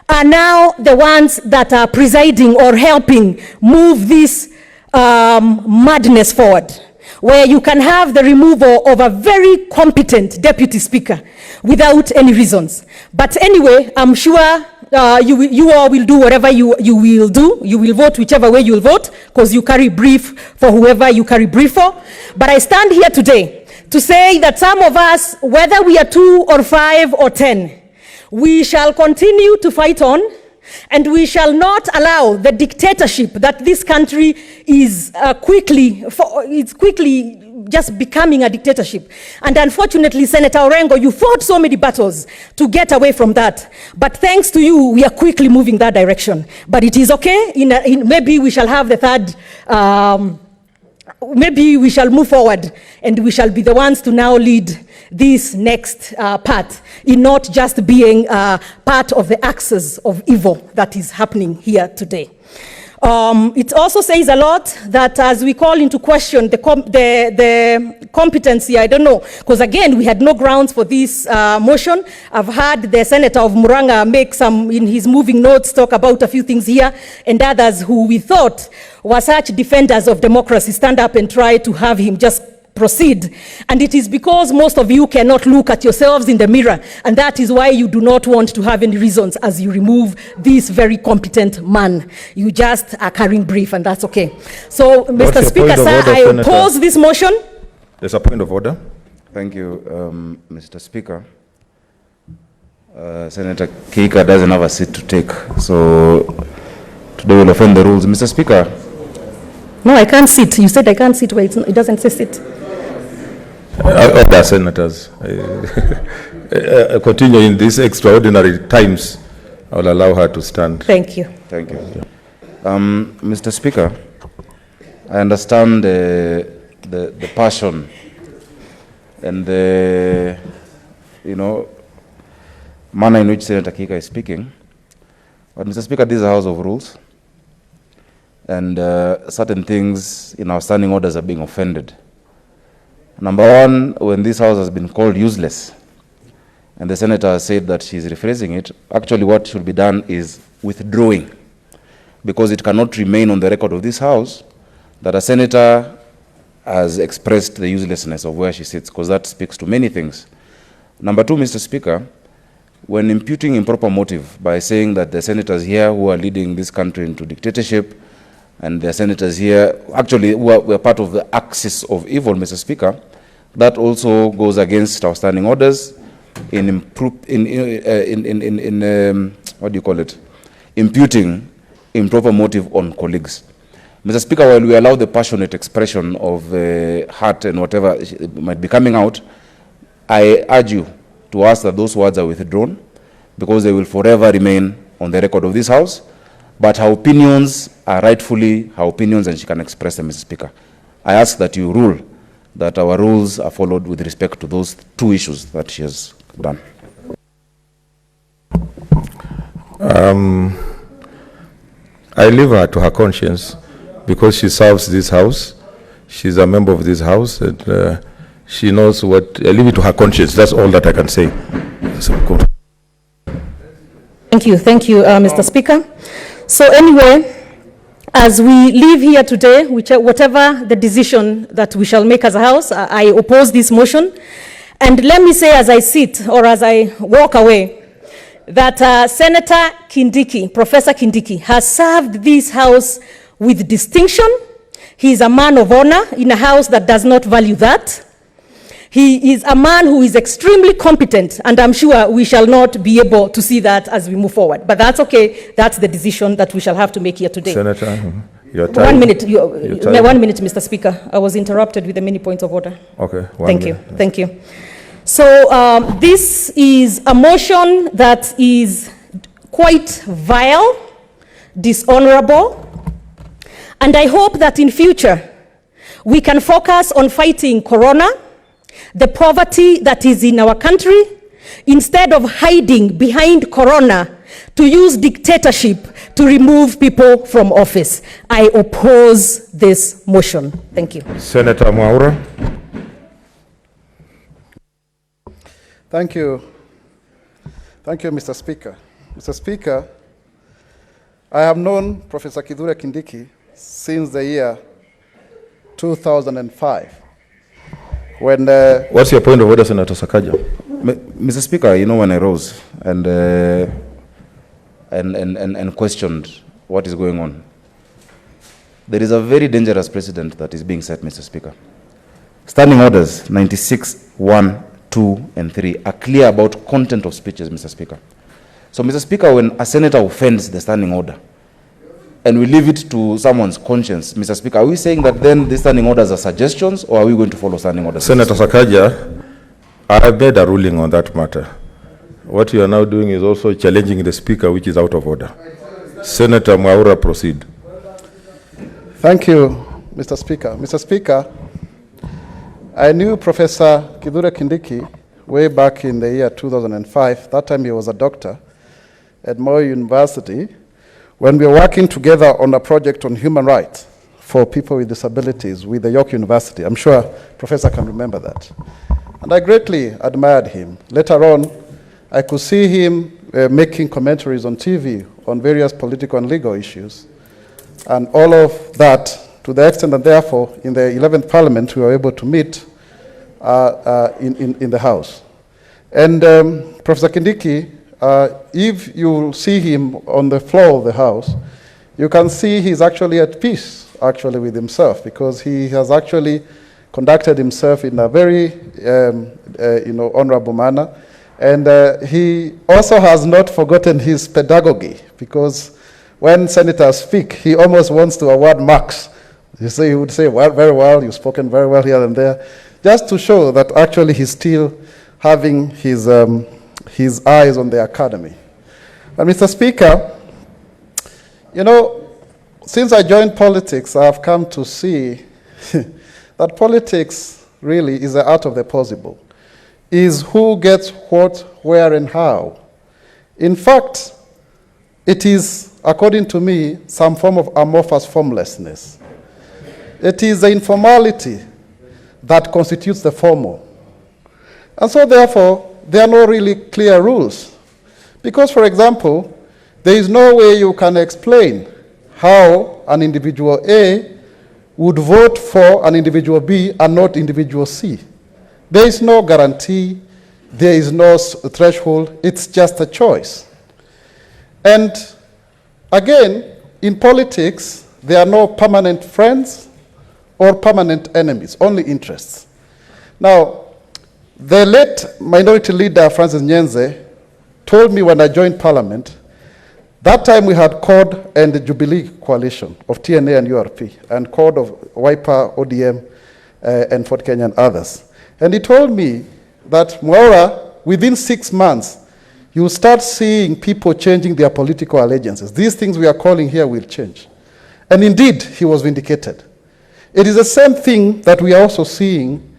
are now the ones that are presiding or helping move this madness forward, where you can have the removal of a very competent Deputy Speaker without any reasons. But anyway, I'm sure you all will do whatever you will do. You will vote whichever way you will vote, because you carry brief for whoever you carry brief for. But I stand here today to say that some of us, whether we are 2 or 5 or 10, we shall continue to fight on, and we shall not allow the dictatorship that this country is quickly just becoming a dictatorship. And unfortunately, Senator Orengo, you fought so many battles to get away from that. But thanks to you, we are quickly moving that direction. But it is okay. Maybe we shall have the third, maybe we shall move forward, and we shall be the ones to now lead this next part, in not just being part of the axis of evil that is happening here today. It also says a lot that as we call into question the competency, I don't know, because again, we had no grounds for this motion. I've heard the Senator of Murang'a make some, in his moving notes, talk about a few things here, and others who we thought were such defenders of democracy stand up and try to have him just proceed. And it is because most of you cannot look at yourselves in the mirror, and that is why you do not want to have any reasons as you remove this very competent man. You just are carrying brief, and that's okay. So, Mr. Speaker, sir, I oppose this motion. There's a point of order. Thank you, Mr. Speaker. Senator Kihika doesn't have a seat to take, so today we'll offend the rules. Mr. Speaker. No, I can't sit. You said I can't sit where it doesn't say sit. Other senators. continue in these extraordinary times, I will allow her to stand. Thank you. Thank you. Mr. Speaker, I understand the passion and the, manner in which Senator Kika is speaking. But Mr. Speaker, this is a house of rules, and certain things in our standing orders are being offended. Number one, when this house has been called useless, and the senator has said that she's rephrasing it, actually what should be done is withdrawing, because it cannot remain on the record of this house that a senator has expressed the uselessness of where she sits, because that speaks to many things. Number two, Mr. Speaker, when imputing improper motive by saying that the senators here who are leading this country into dictatorship, and the senators here actually were part of the axis of evil, Mr. Speaker, that also goes against our standing orders in imputing improper motive on colleagues. Mr. Speaker, while we allow the passionate expression of heart and whatever might be coming out, I urge you to ask that those words are withdrawn, because they will forever remain on the record of this house. But her opinions are rightfully her opinions, and she can express them, Mr. Speaker. I ask that you rule that our rules are followed with respect to those two issues that she has done. I leave her to her conscience, because she serves this house. She's a member of this house, and she knows what. I leave it to her conscience. That's all that I can say. Thank you, Mr. Speaker. So anyway, as we leave here today, whatever the decision that we shall make as a house, I oppose this motion. And let me say, as I sit or as I walk away, that Senator Kindiki, Professor Kindiki, has served this house with distinction. He is a man of honor in a house that does not value that. He is a man who is extremely competent, and I'm sure we shall not be able to see that as we move forward. But that's okay. That's the decision that we shall have to make here today. Senator, your time. 1 minute. 1 minute, Mr. Speaker. I was interrupted with the many points of order. Okay. Thank you. Thank you. So this is a motion that is quite vile, dishonorable, and I hope that in future we can focus on fighting corona, the poverty that is in our country, instead of hiding behind corona to use dictatorship to remove people from office. I oppose this motion. Thank you. Senator Mwaura. Thank you. Thank you, Mr. Speaker. Mr. Speaker, I have known Professor Kithure Kindiki since the year 2005. When what's your point of order, Senator Sakaja? Mr. Speaker, when I rose and questioned what is going on, there is a very dangerous precedent that is being set, Mr. Speaker. Standing orders 96, 1, 2, and 3 are clear about content of speeches, Mr. Speaker. So, Mr. Speaker, when a senator offends the standing order, and we leave it to someone's conscience, Mr. Speaker, are we saying that then these standing orders are suggestions, or are we going to follow standing orders? Senator Sakaja, I have made a ruling on that matter. What you are now doing is also challenging the Speaker, which is out of order. Senator Mwaura, proceed. Thank you, Mr. Speaker. Mr. Speaker, I knew Professor Kithure Kindiki way back in the year 2005. That time he was a doctor at Moi University, when we were working together on a project on human rights for people with disabilities with the York University. I'm sure Professor can remember that. And I greatly admired him. Later on, I could see him making commentaries on TV on various political and legal issues. And all of that, to the extent that therefore, in the 11th Parliament, we were able to meet in the House. And Professor Kindiki, if you see him on the floor of the House, you can see he's actually at peace, actually, with himself, because he has actually conducted himself in a very, honorable manner. And he also has not forgotten his pedagogy, because when senators speak, he almost wants to award marks. He would say, well, very well, you've spoken very well here and there, just to show that actually he still having his eyes on the academy. And Mr. Speaker, you know, since I joined politics, I have come to see that politics really is the art of the possible, is who gets what, where, and how. In fact, it is, according to me, some form of amorphous formlessness. It is the informality that constitutes the formal. And so therefore, there are no really clear rules. Because, for example, there is no way you can explain how an individual A would vote for an individual B and not individual C. There is no guarantee, there is no threshold, it's just a choice. And again, in politics, there are no permanent friends or permanent enemies, only interests. Now, the late minority leader, Francis Nyenze, told me when I joined Parliament, that time we had CORD and the Jubilee coalition of TNA and URP, and CORD of Wiper, ODM, and Fort Kenya and others. And he told me that, Mwaura, within 6 months, you'll start seeing people changing their political allegiances. These things we are calling here will change. And indeed, he was vindicated. It is the same thing that we are also seeing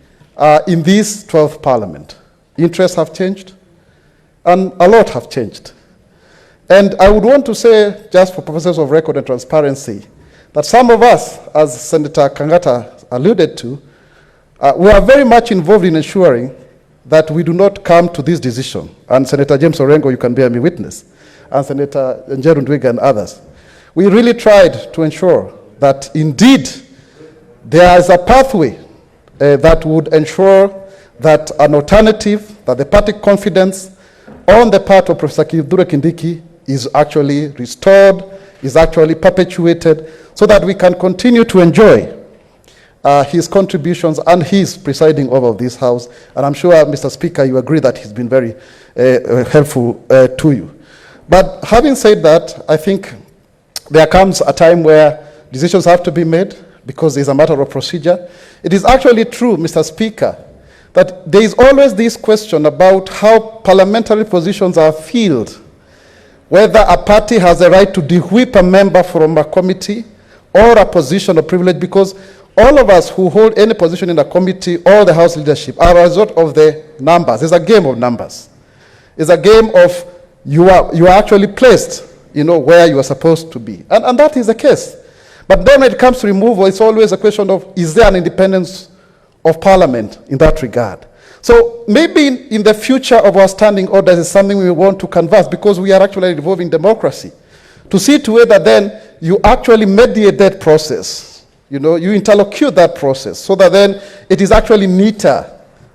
in this 12th Parliament. Interests have changed, and a lot have changed. And I would want to say, just for purposes of record and transparency, that some of us, as Senator Kangata alluded to, we are very much involved in ensuring that we do not come to this decision. And Senator James Orengo, you can bear me witness, and Senator Njeru Ndwiga and others. We really tried to ensure that indeed there is a pathway that would ensure that an alternative, that the party confidence on the part of Professor Kithure Kindiki is actually restored, is actually perpetuated, so that we can continue to enjoy his contributions and his presiding over this House. And I'm sure, Mr. Speaker, you agree that he's been very helpful to you. But having said that, I think there comes a time where decisions have to be made because it's a matter of procedure. It is actually true, Mr. Speaker, that there is always this question about how parliamentary positions are filled, whether a party has a right to de-whip a member from a committee or a position of privilege, because all of us who hold any position in a committee or the House leadership are a result of the numbers. It's a game of numbers. It's a game of you are actually placed, where you are supposed to be. And that is the case. But then when it comes to removal, it's always a question of, is there an independence of Parliament in that regard? So maybe in the future of our standing orders is something we want to canvass, because we are actually evolving democracy, to see to it that then you actually mediate that process. You interlocute that process, so that then it is actually neater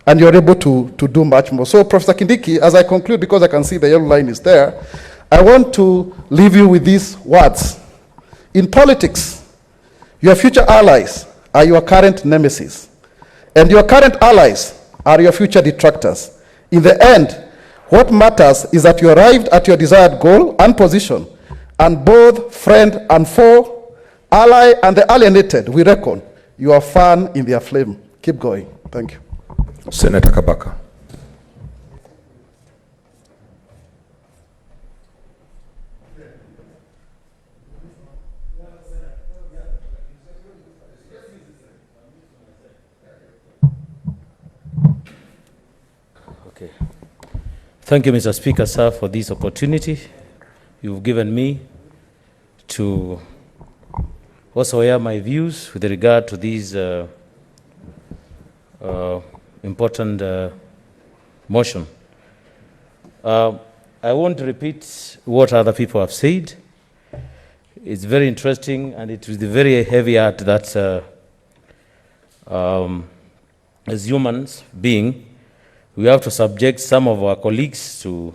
and you're able to do much more. So Professor Kindiki, as I conclude, because I can see the yellow line is there, I want to leave you with these words. In politics, your future allies are your current nemesis, and your current allies are your future detractors. In the end, what matters is that you arrived at your desired goal and position, and both friend and foe, ally and the alienated, we reckon you are fan in their flame. Keep going. Thank you. Senator Kabaka. Thank you, Mr. Speaker, sir, for this opportunity you've given me to also air my views with regard to this important motion. I won't repeat what other people have said. It's very interesting, and it is the very heavy heart that as humans being, we have to subject some of our colleagues to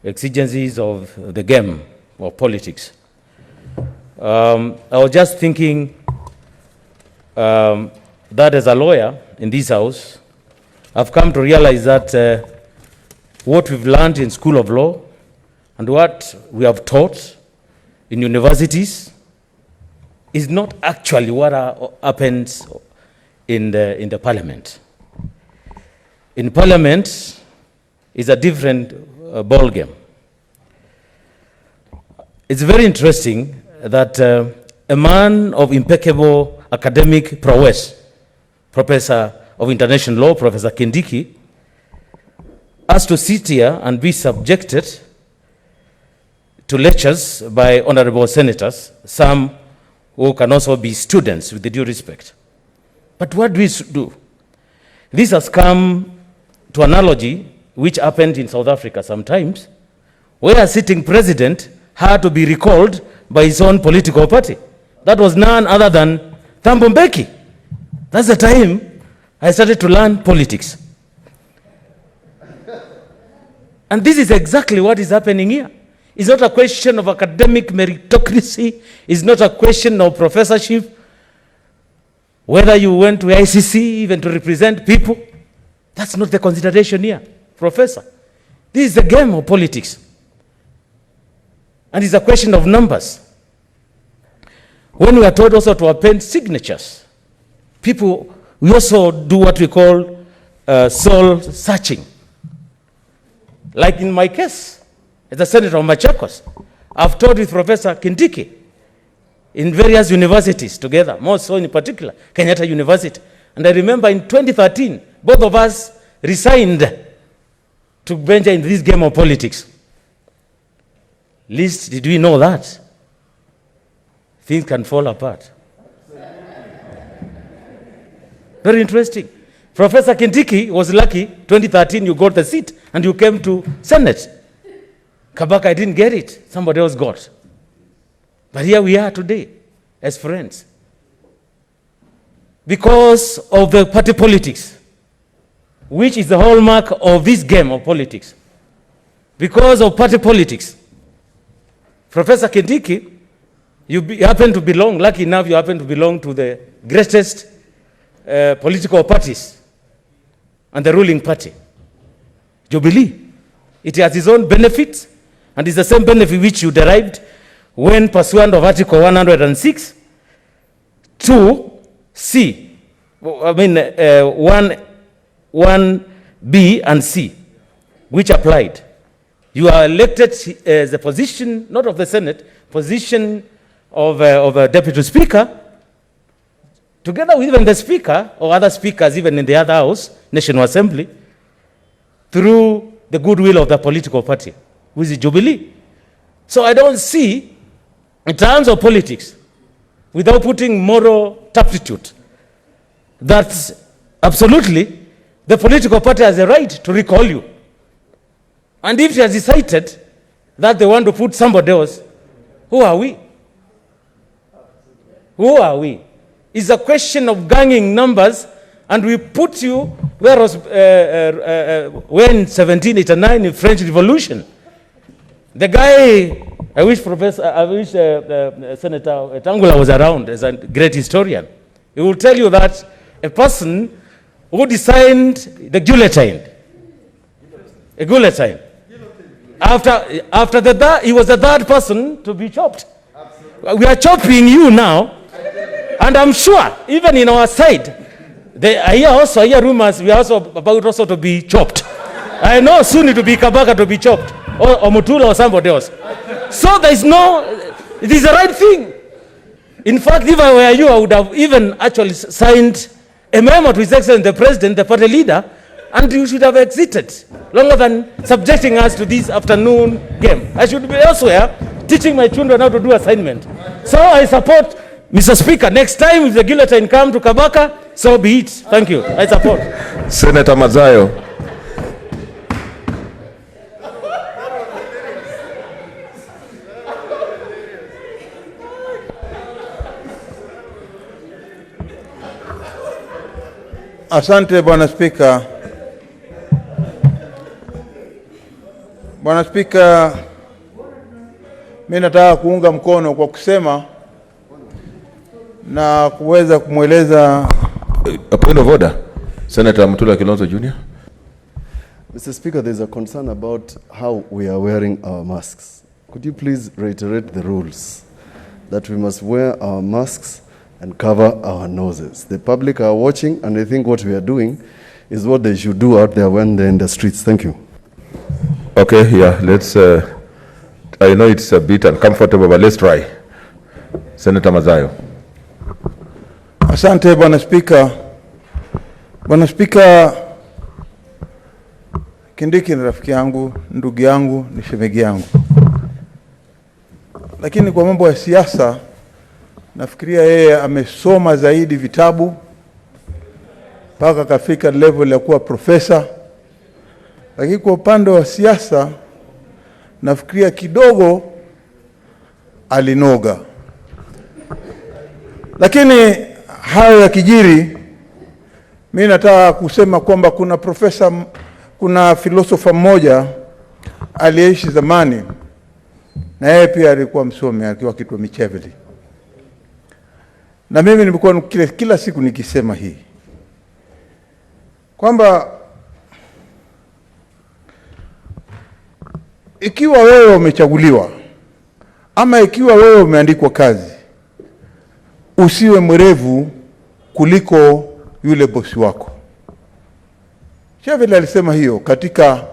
exigencies of the game of politics. I was just thinking that as a lawyer in this house, I've come to realize that what we've learned in school of law and what we have taught in universities is not actually what happens in the parliament. In Parliament is a different ball game. It's very interesting that a man of impeccable academic prowess, Professor of International Law, Professor Kindiki, has to sit here and be subjected to lectures by honorable senators, some who can also be students, with the due respect. But what do we do? This has come to analogy which happened in South Africa sometimes, where a sitting president had to be recalled by his own political party. That was none other than Thabo Mbeki. That's the time I started to learn politics. And this is exactly what is happening here. It's not a question of academic meritocracy. It's not a question of professorship. Whether you went to ICC even to represent people, that's not the consideration here, Professor. This is a game of politics. And it's a question of numbers. When we are told also to append signatures, people, we also do what we call soul searching. Like in my case, as a senator of Machakos, I've taught with Professor Kindiki in various universities together, more so in particular, Kenyatta University. And I remember in 2013, both of us resigned to venture in this game of politics. Least did we know that things can fall apart. Very interesting. Professor Kindiki was lucky, 2013 you got the seat and you came to Senate. Kabaka, I didn't get it, somebody else got. But here we are today as friends. Because of the party politics, which is the hallmark of this game of politics. Because of party politics, Professor Kindiki, you happen to belong, lucky enough, you happen to belong to the greatest political parties and the ruling party, Jubilee. It has its own benefits, and it's the same benefit which you derived when pursuant of Article 106 to C, I mean 1B and C, which applied. You are elected as a position, not of the Senate, position of a deputy speaker, together with even the speaker or other speakers, even in the other house, National Assembly, through the goodwill of the political party, which is Jubilee. So I don't see, in terms of politics, without putting moral turpitude, that absolutely the political party has a right to recall you. And if it has decided that they want to put somebody else, who are we? Who are we? It's a question of ganging numbers, and we put you where was when 1789 in French Revolution. The guy, I wish Senator Tangula was around as a great historian. He will tell you that a person who designed the guillotine, a guillotine, after he was the third person to be chopped. Absolutely. We are chopping you now, and I'm sure even in our side, I hear rumors we are also about also to be chopped. I know soon it will be Kabaka to be chopped, or Mutula or somebody else. So there is it is the right thing. In fact, if I were you, I would have even actually signed a memo to His Excellency the President, the party leader, and you should have exited longer than subjecting us to this afternoon game. I should be elsewhere teaching my children how to do assignment. So I support Mr. Speaker. Next time if the guillotine come to Kabaka, so be it. Thank you. I support. Senator Mazayo. Asante Bwana Spika. Bwana Spika, mimi nataka kuunga mkono kwa kusema na kuweza kumweleza. A point of order. Senator Mutula Kilonzo Jr. Mr. Speaker, there's a concern about how we are wearing our masks. Could you please reiterate the rules that we must wear our masks and cover our noses? The public are watching, and I think what we are doing is what they should do out there when they're in the streets. Thank you. Okay, yeah, let's, I know it's a bit uncomfortable, but let's try. Senator Mazayo. Asante Bwana Spika. Bwana Spika, Kindiki ni rafiki yangu, ndugu yangu, ni shemegi yangu. Lakini kwa mambo ya siasa, nafikiria yeye amesoma zaidi vitabu mpaka kafika level ya kuwa profesa. Lakini kwa upande wa siasa, nafikiria kidogo alinoga. Lakini hayo ya kijiri, mimi nataka kusema kwamba kuna filosofa mmoja aliyeishi zamani, na yeye pia alikuwa msomi, akiwa Kithure Micheveli. Na mimi nimekuwa kila siku nikisema hii kwamba ikiwa wewe umechaguliwa ama ikiwa wewe umeandikwa kazi, usiwe mwerevu kuliko yule bosi wako. Micheveli alisema hiyo katika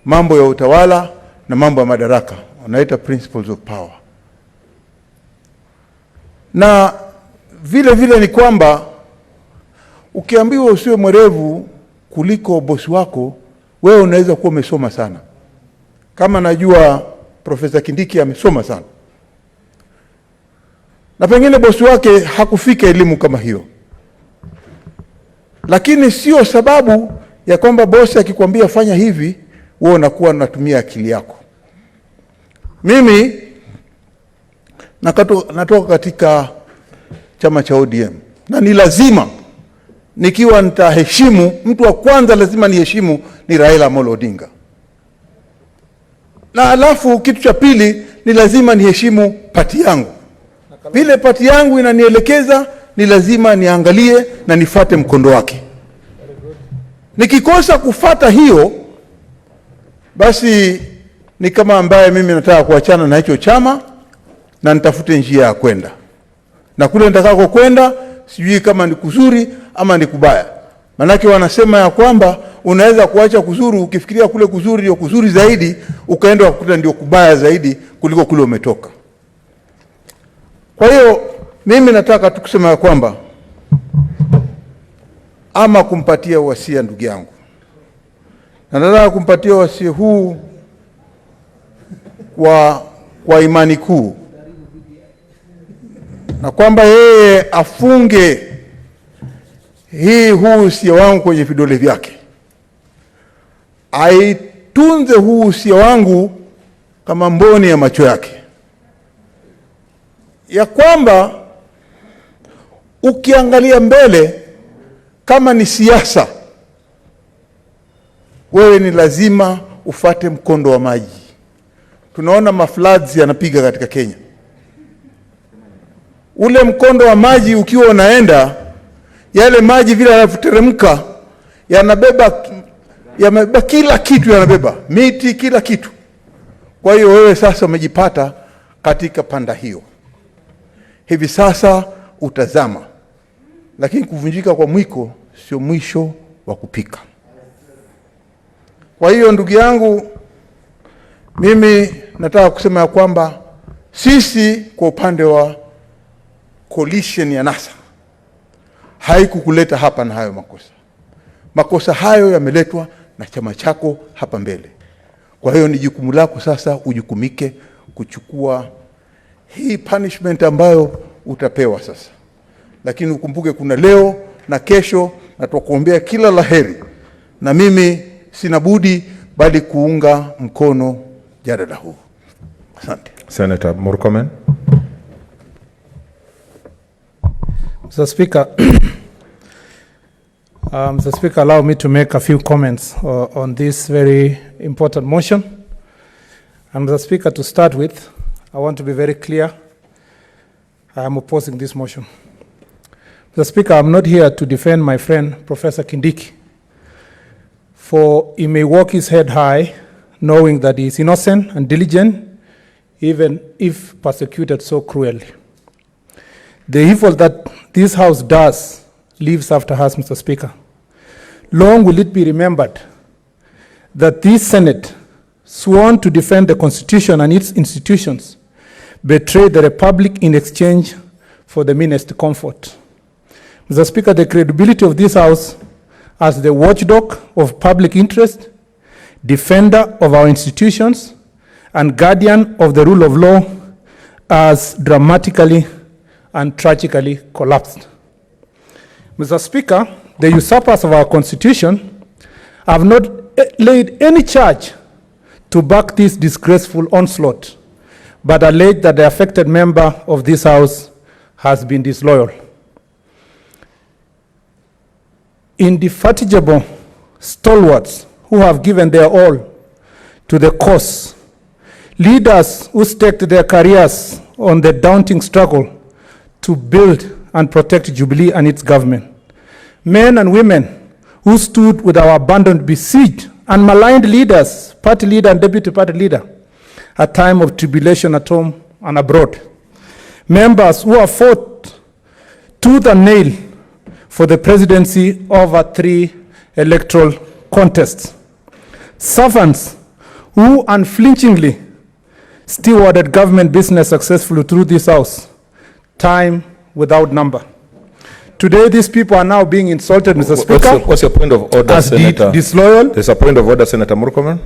mambo ya utawala na mambo ya madaraka, wanaita principles of power. Na vile vile ni kwamba ukiambiwa usiwe mwerevu kuliko bosi wako, wewe unaweza kuwa umesoma sana. Kama najua Profesa Kindiki amesoma sana, na pengine bosi wake hakufika elimu kama hiyo, lakini sio sababu ya kwamba bosi akikwambia fanya hivi, wewe unakuwa unatumia akili yako. Mimi natoka katika chama cha ODM, na ni lazima nikiwa nitaheshimu, mtu wa kwanza lazima niheshimu ni Raila Amolo Odinga. Na alafu kitu cha pili ni lazima niheshimu pati yangu. Vile pati yangu inanielekeza, ni lazima niangalie na nifate mkondo wake. Nikikosa kufata hiyo, basi ni kama ambaye mimi nataka kuachana na hicho chama na nitafute njia ya kwenda. Na kule nitakako kwenda, sijui kama ni kuzuri ama ni kubaya. Manake wanasema ya kwamba unaweza kuacha kuzuri ukifikiria kule kuzuri ndio kuzuri zaidi, ukaenda kukuta ndio kubaya zaidi kuliko kule umetoka. Kwa hiyo mimi nataka tukusema ya kwamba ama kumpatia wasia ndugu yangu. Na nataka kumpatia wasia huu kwa imani kuu, na kwamba yeye afunge huu usia wangu kwenye vidole vyake, aitunze huu usia wangu kama mboni ya macho yake, ya kwamba ukiangalia mbele kama ni siasa, wewe ni lazima ufate mkondo wa maji. Tunaona mafloods yanapiga katika Kenya. Ule mkondo wa maji ukiwa unaenda, yale maji vile yanateremka yanabeba kila kitu, yanabeba miti, kila kitu. Kwa hiyo wewe sasa umejipata katika panda hiyo. Hivi sasa utazama, lakini kuvunjika kwa mwiko sio mwisho wa kupika. Kwa hiyo ndugu yangu, mimi nataka kusema ya kwamba sisi kwa upande wa coalition ya NASA haikukuleta hapa na hayo makosa. Makosa hayo yameletwa na chama chako hapa mbele. Kwa hiyo ni jukumu lako sasa ujukumike kuchukua hii punishment ambayo utapewa sasa. Lakini ukumbuke kuna leo na kesho, na tukuombea kila laheri. Na mimi sina budi bali kuunga mkono jadala huu. Asante. Senator Murkomen. Mr. Speaker, Mr. Speaker, allow me to make a few comments on this very important motion. And Mr. Speaker, to start with, I want to be very clear. I am opposing this motion. Mr. Speaker, I'm not here to defend my friend, Professor Kindiki, for he may walk his head high, knowing that he is innocent and diligent, even if persecuted so cruelly. The evil that this House does lives after us, Mr. Speaker. long will it be remembered that this Senate, sworn to defend the Constitution and its institutions, betrayed the Republic in exchange for the meanest comfort. Mr. Speaker, the credibility of this House as the watchdog of public interest, defender of our institutions, and guardian of the rule of law has dramatically and tragically collapsed. Mr. Speaker, the usurpers of our Constitution have not laid any charge to back this disgraceful onslaught, but allege that the affected member of this House has been disloyal. Indefatigable stalwarts who have given their all to the cause, leaders who staked their careers on the daunting struggle to build and protect Jubilee and its government, men and women who stood with our abandoned, besieged, and maligned leaders, party leader and deputy party leader, a time of tribulation at home and abroad, members who have fought tooth and nail for the presidency over 3 electoral contests, servants who unflinchingly stewarded government business successfully through this House, time without number. Today, these people are now being insulted, Mr. Speaker. What's your point of order, as Senator? Disloyal. There's a point of order, Senator Murkomen.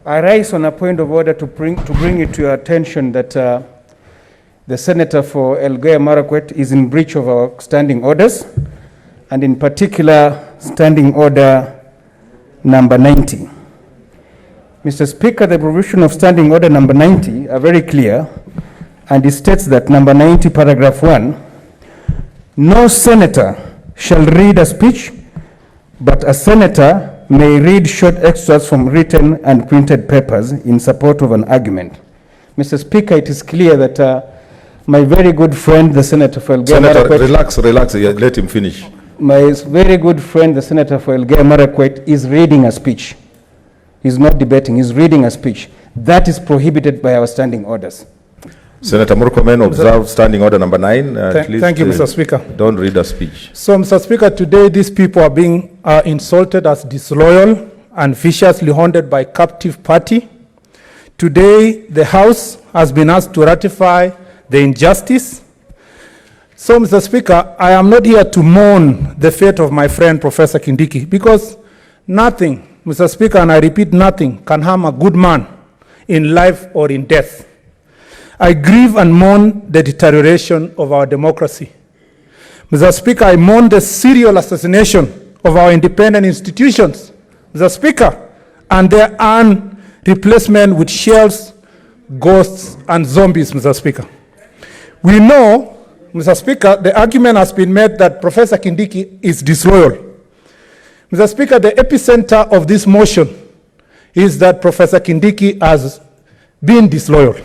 I rise on a point of order to bring it to your attention that the senator for Elgeyo Marakwet is in breach of our standing orders, and in particular, standing order number 90. Mr. Speaker, the provision of standing order number 90 are very clear, and it states that number 90, paragraph 1, no senator shall read a speech, but a senator may read short extracts from written and printed papers in support of an argument. Mr. Speaker, it is clear that my very good friend, the senator for Elgeyo Marakwet... Relax, let him finish. My very good friend, the senator for Elgeyo Marakwet, is reading a speech. He's not debating, he's reading a speech. That is prohibited by our standing orders. Senator Murkomen, observe standing order number 9. Thank you, Mr. Speaker. Don't read a speech. So, Mr. Speaker, today these people are being insulted as disloyal and viciously haunted by captive party. Today, the House has been asked to ratify the injustice. So, Mr. Speaker, I am not here to mourn the fate of my friend, Professor Kindiki, because nothing, Mr. Speaker, and I repeat, nothing can harm a good man in life or in death. I grieve and mourn the deterioration of our democracy. Mr. Speaker, I mourn the serial assassination of our independent institutions, Mr. Speaker, and their replacement with shells, ghosts, and zombies, Mr. Speaker. We know, Mr. Speaker, the argument has been made that Professor Kindiki is disloyal. Mr. Speaker, the epicenter of this motion is that Professor Kindiki has been disloyal.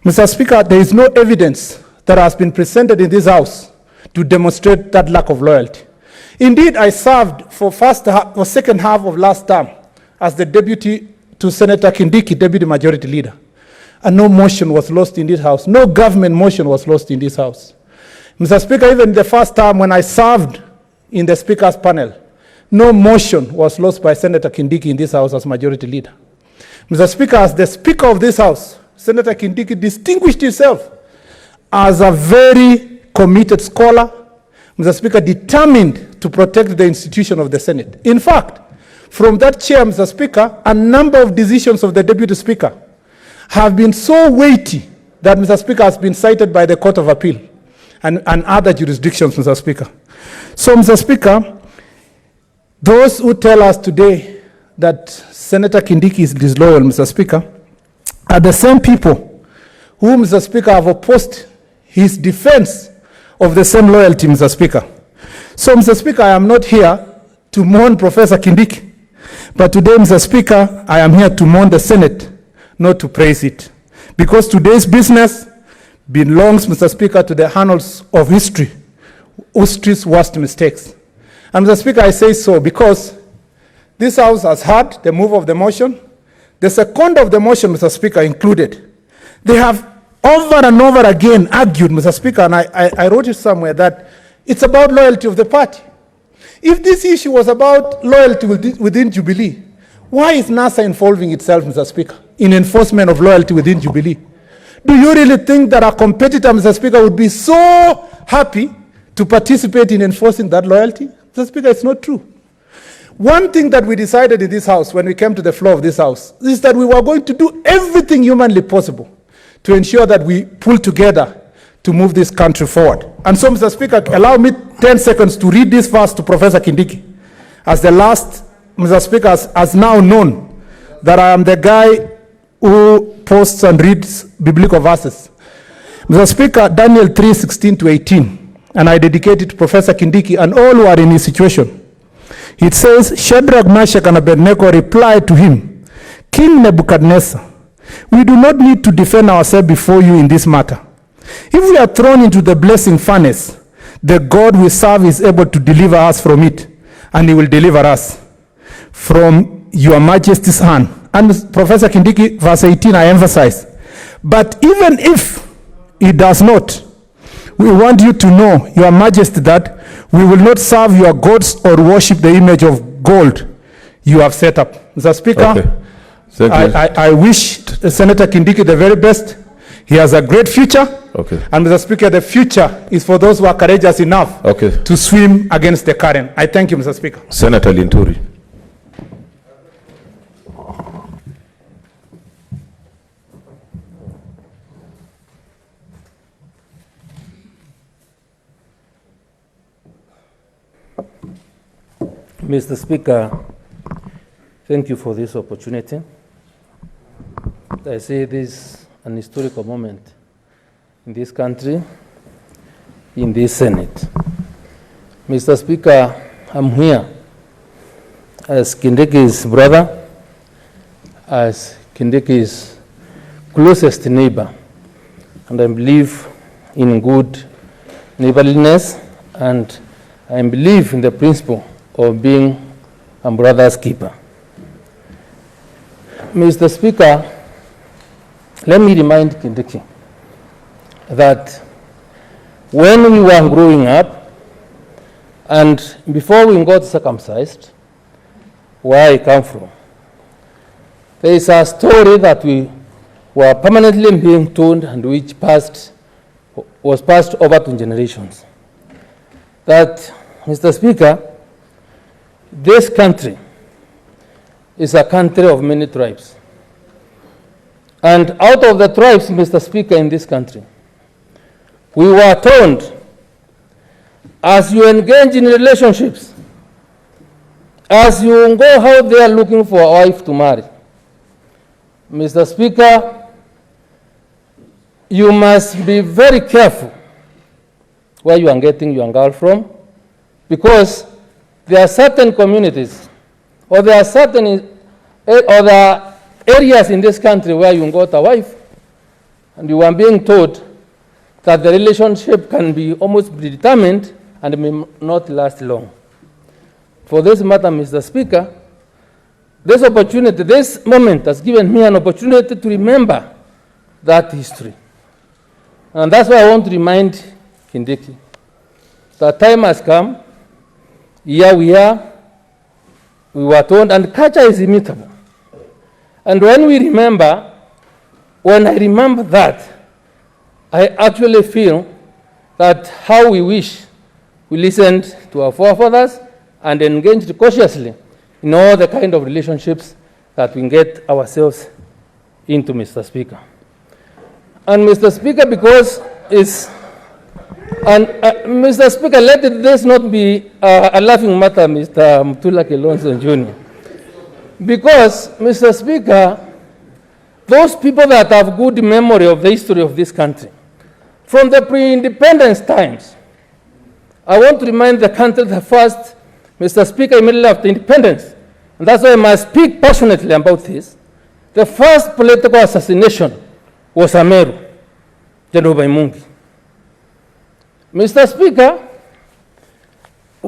Mr. Speaker, there is no evidence that has been presented in this House to demonstrate that lack of loyalty. Indeed, I served for second half of last term as the deputy to Senator Kindiki, deputy majority leader. And no motion was lost in this House. No government motion was lost in this House. Mr. Speaker, even the first time when I served in the Speaker's panel, no motion was lost by Senator Kindiki in this House as majority leader. Mr. Speaker, as the Speaker of this House, Senator Kindiki distinguished himself as a very committed scholar, Mr. Speaker, determined to protect the institution of the Senate. In fact, from that chair, Mr. Speaker, a number of decisions of the Deputy Speaker have been so weighty that, Mr. Speaker, has been cited by the Court of Appeal and other jurisdictions, Mr. Speaker. So, Mr. Speaker, those who tell us today that Senator Kindiki is disloyal, Mr. Speaker, are the same people who, Mr. Speaker, have opposed his defense of the same loyalty, Mr. Speaker. So, Mr. Speaker, I am not here to mourn Professor Kindiki, but today, Mr. Speaker, I am here to mourn the Senate, not to praise it. Because today's business belongs, Mr. Speaker, to the annals of history's worst mistakes. And, Mr. Speaker, I say so because this House has heard the move of the motion. The second of the motion, Mr. Speaker, included. They have over and over again argued, Mr. Speaker, and I wrote it somewhere, that It's about loyalty of the party. If this issue was about loyalty within Jubilee, why is NASA involving itself, Mr. Speaker, in enforcement of loyalty within Jubilee? Do you really think that our competitor, Mr. Speaker, would be so happy to participate in enforcing that loyalty? Mr. Speaker, it's not true. One thing that we decided in this House, when we came to the floor of this House, is that we were going to do everything humanly possible to ensure that we pull together to move this country forward. And so, Mr. Speaker, allow me 10 seconds to read this verse to Professor Kindiki. As the last, Mr. Speaker, has now known that I am the guy who posts and reads biblical verses. Mr. Speaker, Daniel 3:16 to 18, and I dedicate it to Professor Kindiki and all who are in his situation. It says, Shadrach, Meshach, and Abednego replied to him, King Nebuchadnezzar, we do not need to defend ourselves before you in this matter. If we are thrown into the blazing furnace, the God we serve is able to deliver us from it, and he will deliver us from your majesty's hand. And Professor Kindiki, verse 18, I emphasize. But even if he does not, we want you to know, your majesty, that we will not serve your gods or worship the image of gold you have set up. Mr. Speaker, okay. I wish Senator Kindiki the very best. He has a great future. Okay. And Mr. Speaker, the future is for those who are courageous enough to swim against the current. I thank you, Mr. Speaker. Senator Linturi. Mr. Speaker, thank you for this opportunity. I say this is an historical moment in this country, in this Senate. Mr. Speaker, I'm here as Kindiki's brother, as Kindiki's closest neighbor, and I believe in good neighborliness, and I believe in the principle of being a brother's keeper. Mr. Speaker, let me remind Kindiki that when we were growing up and before we got circumcised, where I come from, there is a story that we were permanently being told and which was passed over to generations. That, Mr. Speaker, this country is a country of many tribes. And out of the tribes, Mr. Speaker, in this country, we were told, as you engage in relationships, as you go out there looking for a wife to marry, Mr. Speaker, you must be very careful where you are getting your girl from, because there are certain communities or there are certain other areas in this country where you got a wife and you are being told that the relationship can be almost predetermined and may not last long. For this matter, Mr. Speaker, this opportunity, this moment has given me an opportunity to remember that history. And that's why I want to remind Kindiki that time has come. Here we are, we were told, and culture is immutable. And when I remember that, I actually feel that how we wish we listened to our forefathers and engaged cautiously in all the kind of relationships that we get ourselves into, Mr. Speaker. And Mr. Speaker, because it's And Mr. Speaker, let this not be a laughing matter, Mr. Mutula Kilonzo Jr. Because, Mr. Speaker, those people that have good memory of the history of this country, from the pre-independence times, I want to remind the country that first, Mr. Speaker, immediately after independence, and that's why I must speak passionately about this, the first political assassination was Ameru, General Baimungi. Mr. Speaker,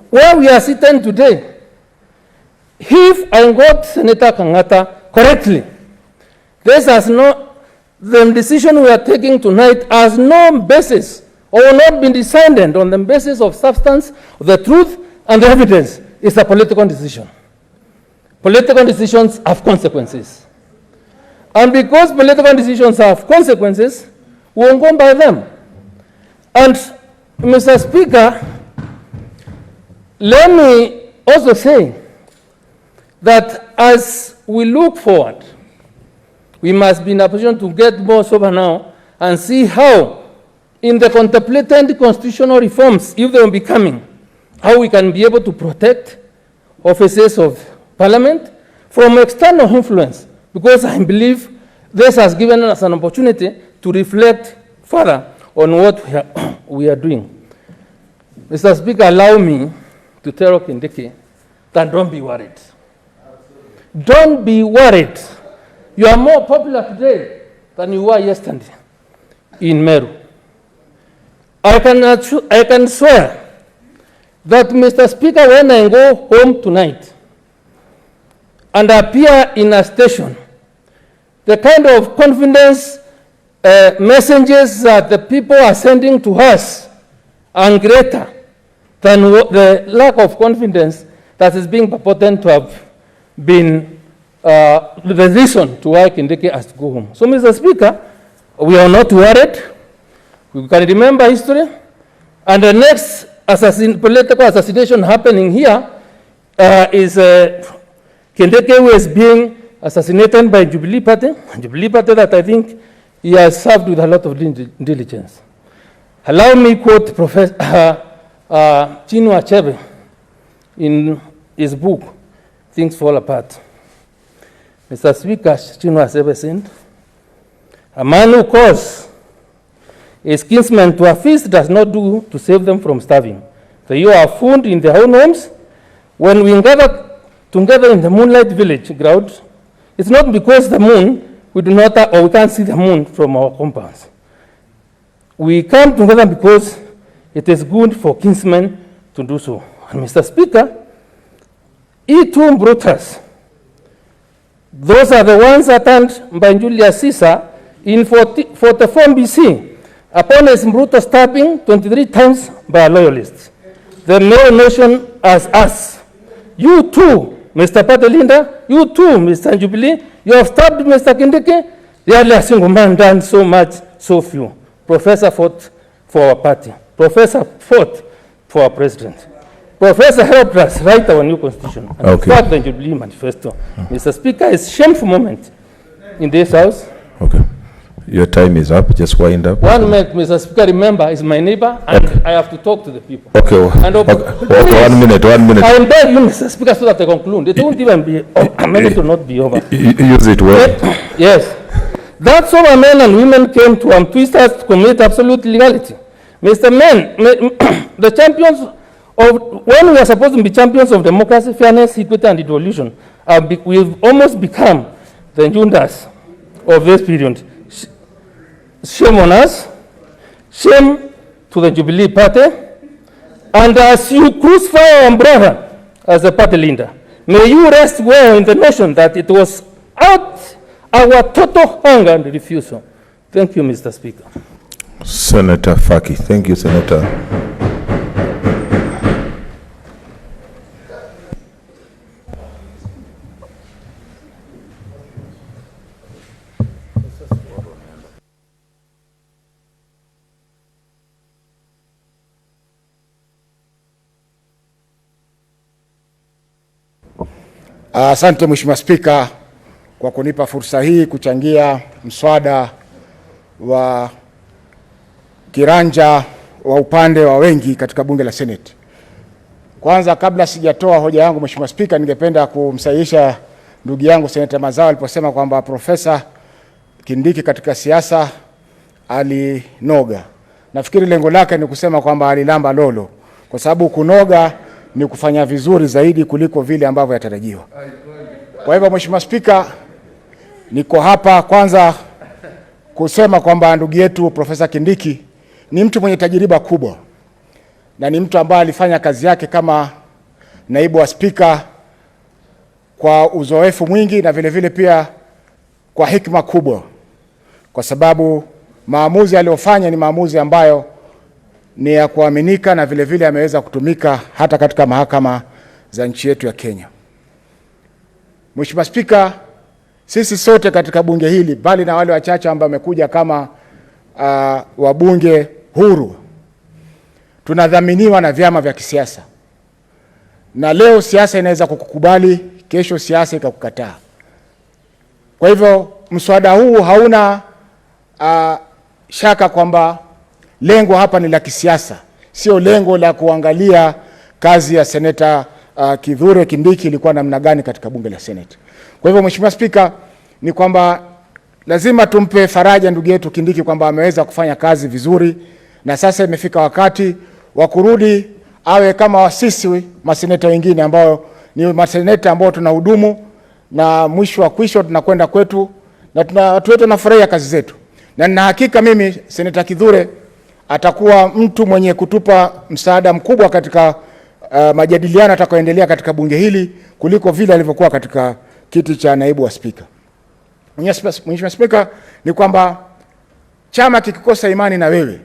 where we are sitting today, if I got Senator Kangata correctly, this has no, the decision we are taking tonight has no basis or will not be decided on the basis of substance, the truth, and the evidence is a political decision. Political decisions have consequences. And because political decisions have consequences, we won't go by them. And Mr. Speaker, let me also say that as we look forward, we must be in a position to get more sober now and see how, in the contemplated constitutional reforms, if they will be coming, how we can be able to protect offices of parliament from external influence, because I believe this has given us an opportunity to reflect further on what we are doing. Mr. Speaker, allow me to tell Kindiki that don't be worried. Don't be worried. You are more popular today than you were yesterday in Meru. I can swear that, Mr. Speaker, when I go home tonight and appear in a station, the kind of confidence messages that the people are sending to us are greater than the lack of confidence that is being purported to have been the reason to why Kindiki has to go home. So, Mr. Speaker, we are not worried. We can remember history. And the next political assassination happening here is Kindiki, who is being assassinated by Jubilee Party. Jubilee Party that I think he has served with a lot of diligence. Allow me quote Professor Chinua Achebe in his book, Things Fall Apart. Mr. Speaker, Chinua Achebe said, "A man who calls his kinsmen to a feast does not do to save them from starving. They are food in their own homes. When we gather together in the moonlight village ground, it's not because the moon, we do not, or we can't see the moon from our compounds. We come together because it is good for kinsmen to do so." And Mr. Speaker, he too brought us. Those are the ones that turned by Julius Caesar in 44 BC upon his brutal stabbing 23 times by a loyalist. The male nation as us. You too, Mr. Party leader, you too, Mr. Jubilee, you have stabbed Mr. Kindiki. Rarely a single man done so much, so few. Professor fought for our party. Professor fought for our president. Professor helped us write our new constitution. And Okay. in fact, the Jubilee Manifesto. Mr. Speaker, it's a shameful moment in this house. Okay. Your time is up. Just wind up. 1 minute, Mr. Speaker, remember, is my neighbor, and Okay. I have to talk to the people. Okay. And Okay. Okay. 1 minute. 1 minute. I beg you, Mr. Speaker, so that I conclude. It won't even be, a minute will not be over. Use it well. Yes. That's how our men and women came to untwist us to commit absolute legality. Mr. Men, the champions of, when we are supposed to be champions of democracy, fairness, equity, and devolution, we've almost become the Jundas of this period. Shame on us, shame to the Jubilee Party, and as you crucify our brother as a party leader, may you rest well in the notion that it was out our total hunger and refusal. Thank you, Mr. Speaker. Senator Faki. Thank you, Senator. Asante Mheshimiwa Spika kwa kunipa fursa hii kuchangia mswada wa kiranja wa upande wa wengi katika bunge la Senate. Kwanza, kabla sijatoa hoja yangu Mheshimiwa Spika, ningependa kumsahihisha ndugu yangu Senator Mazao aliposema kwamba Profesa Kindiki katika siasa alinoga. Nafikiri lengo lake ni kusema kwamba alilamba lolo, kwa sababu kunoga ni kufanya vizuri zaidi kuliko vile ambavyo yatarajiwa. Kwa hivyo Mheshimiwa Spika, niko hapa kwanza kusema kwamba ndugu yetu Profesa Kindiki ni mtu mwenye tajiriba kubwa na ni mtu ambaye alifanya kazi yake kama naibu wa spika kwa uzoefu mwingi na vile vile pia kwa hikma kubwa, kwa sababu maamuzi aliyofanya ni maamuzi ambayo ni ya kuaminika na vile vile ameweza kutumika hata katika mahakama za nchi yetu ya Kenya. Mheshimiwa Spika, sisi sote katika bunge hili, bali na wale wachache ambao wamekuja kama wabunge huru, tunadhaminiwa na vyama vya kisiasa. Na leo siasa inaweza kukukubali, kesho siasa ikakukataa. Kwa hivyo mswada huu hauna shaka kwamba lengo hapa ni la kisiasa, sio lengo la kuangalia kazi ya Seneta Kithure Kindiki ilikuwa namna gani katika bunge la Senate. Kwa hivyo Mheshimiwa Spika, ni kwamba lazima tumpe faraja ndugu yetu Kindiki kwamba ameweza kufanya kazi vizuri, na sasa imefika wakati wa kurudi awe kama wasisi maseneta wengine ambao ni maseneta ambao tunahudumu, na mwisho wa kwisho tunakwenda kwetu na watu wetu wanafurahia kazi zetu. Na nina hakika mimi Seneta Kithure atakuwa mtu mwenye kutupa msaada mkubwa katika majadiliano atakayoendelea katika bunge hili kuliko vile alivyokuwa katika kiti cha naibu wa spika. Mheshimiwa Spika, ni kwamba chama kikikosa imani na wewe,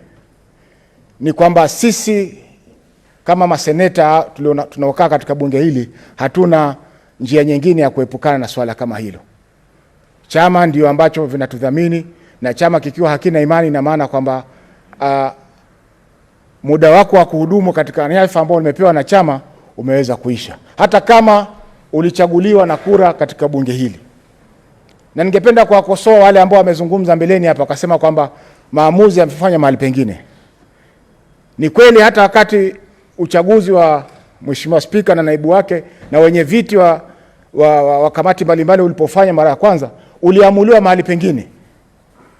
ni kwamba sisi kama maseneta tunaokaa katika bunge hili hatuna njia nyingine ya kuepukana na swala kama hilo. Chama ndio ambacho vinatudhamini, na chama kikiwa hakina imani, na maana kwamba muda wako wa kuhudumu katika nyadhifa ambao umepewa na chama umeweza kuisha, hata kama ulichaguliwa na kura katika bunge hili. Na ningependa kuwakosoa wale ambao wamezungumza mbeleni hapa wakasema kwamba maamuzi yamefanywa mahali pengine. Ni kweli hata wakati uchaguzi wa Mheshimiwa Spika na naibu wake na wenye viti wa kamati mbalimbali ulipofanya mara ya kwanza, uliamuliwa mahali pengine.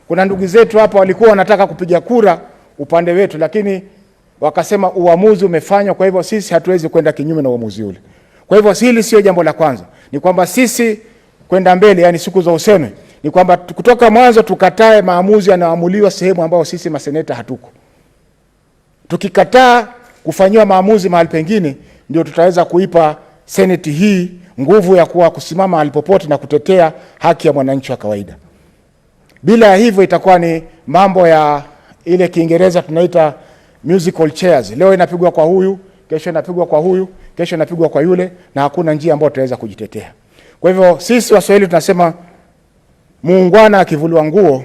Kuna ndugu zetu hapa walikuwa wanataka kupiga kura upande wetu, lakini wakasema uamuzi umefanywa, kwa hivyo sisi hatuwezi kwenda kinyume na uamuzi ule. Kwa hivyo hili sio jambo la kwanza. Ni kwamba sisi kwenda mbele, yani siku za useme, ni kwamba kutoka mwanzo tukatae maamuzi yanaamuliwa sehemu ambao sisi maseneta hatuko. Tukikataa kufanywa maamuzi mahali pengine, ndio tutaweza kuipa seneti hii nguvu ya kusimama alipopote na kutetea haki ya mwananchi wa kawaida. Bila hivyo itakuwa ni mambo ya ile Kiingereza tunaita musical chairs. Leo inapigwa kwa huyu, kesho inapigwa kwa huyu, kesho inapigwa kwa yule, na hakuna njia ambayo tutaweza kujitetea. Kwa hivyo sisi Waswahili tunasema muungwana akivuliwa nguo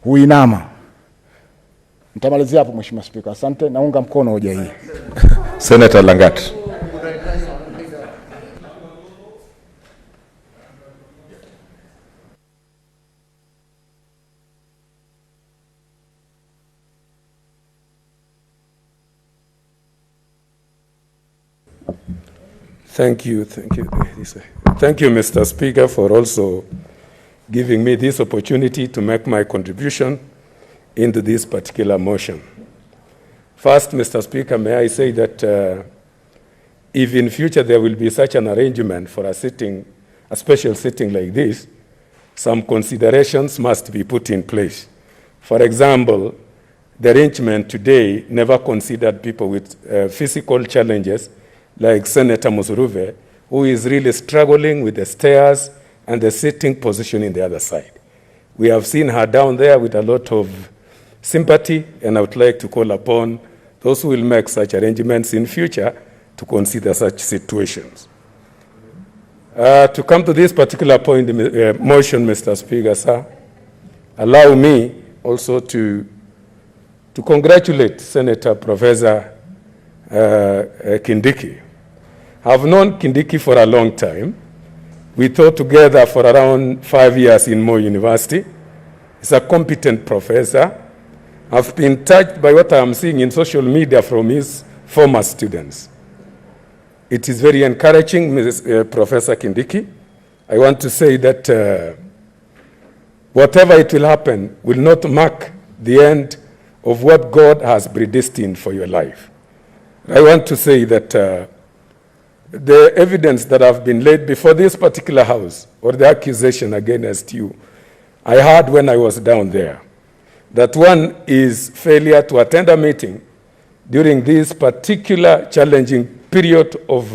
huinama. Nitamalizia hapo Mheshimiwa Spika. Asante, naunga mkono hoja hii. Senator Langat. Thank you, Mr. Speaker, for also giving me this opportunity to make my contribution into this particular motion. First, Mr. Speaker, may I say that if in future there will be such an arrangement for a special sitting like this, some considerations must be put in place. For example, the arrangement today never considered people with physical challenges like Senator Musuruve, who is really struggling with the stairs and the sitting position in the other side. We have seen her down there with a lot of sympathy, and I would like to call upon those who will make such arrangements in future to consider such situations. To come to this particular point, motion, Mr. Speaker, sir, allow me also to congratulate Senator Professor Kindiki. I've known Kindiki for a long time. We taught together for around 5 years in Moi University. He's a competent professor. I've been touched by what I'm seeing in social media from his former students. It is very encouraging, Professor Kindiki. I want to say that whatever it will happen will not mark the end of what God has predestined for your life. I want to say that the evidence that have been laid before this particular house, or the accusation against you, I heard when I was down there, that one is failure to attend a meeting during this particular challenging period of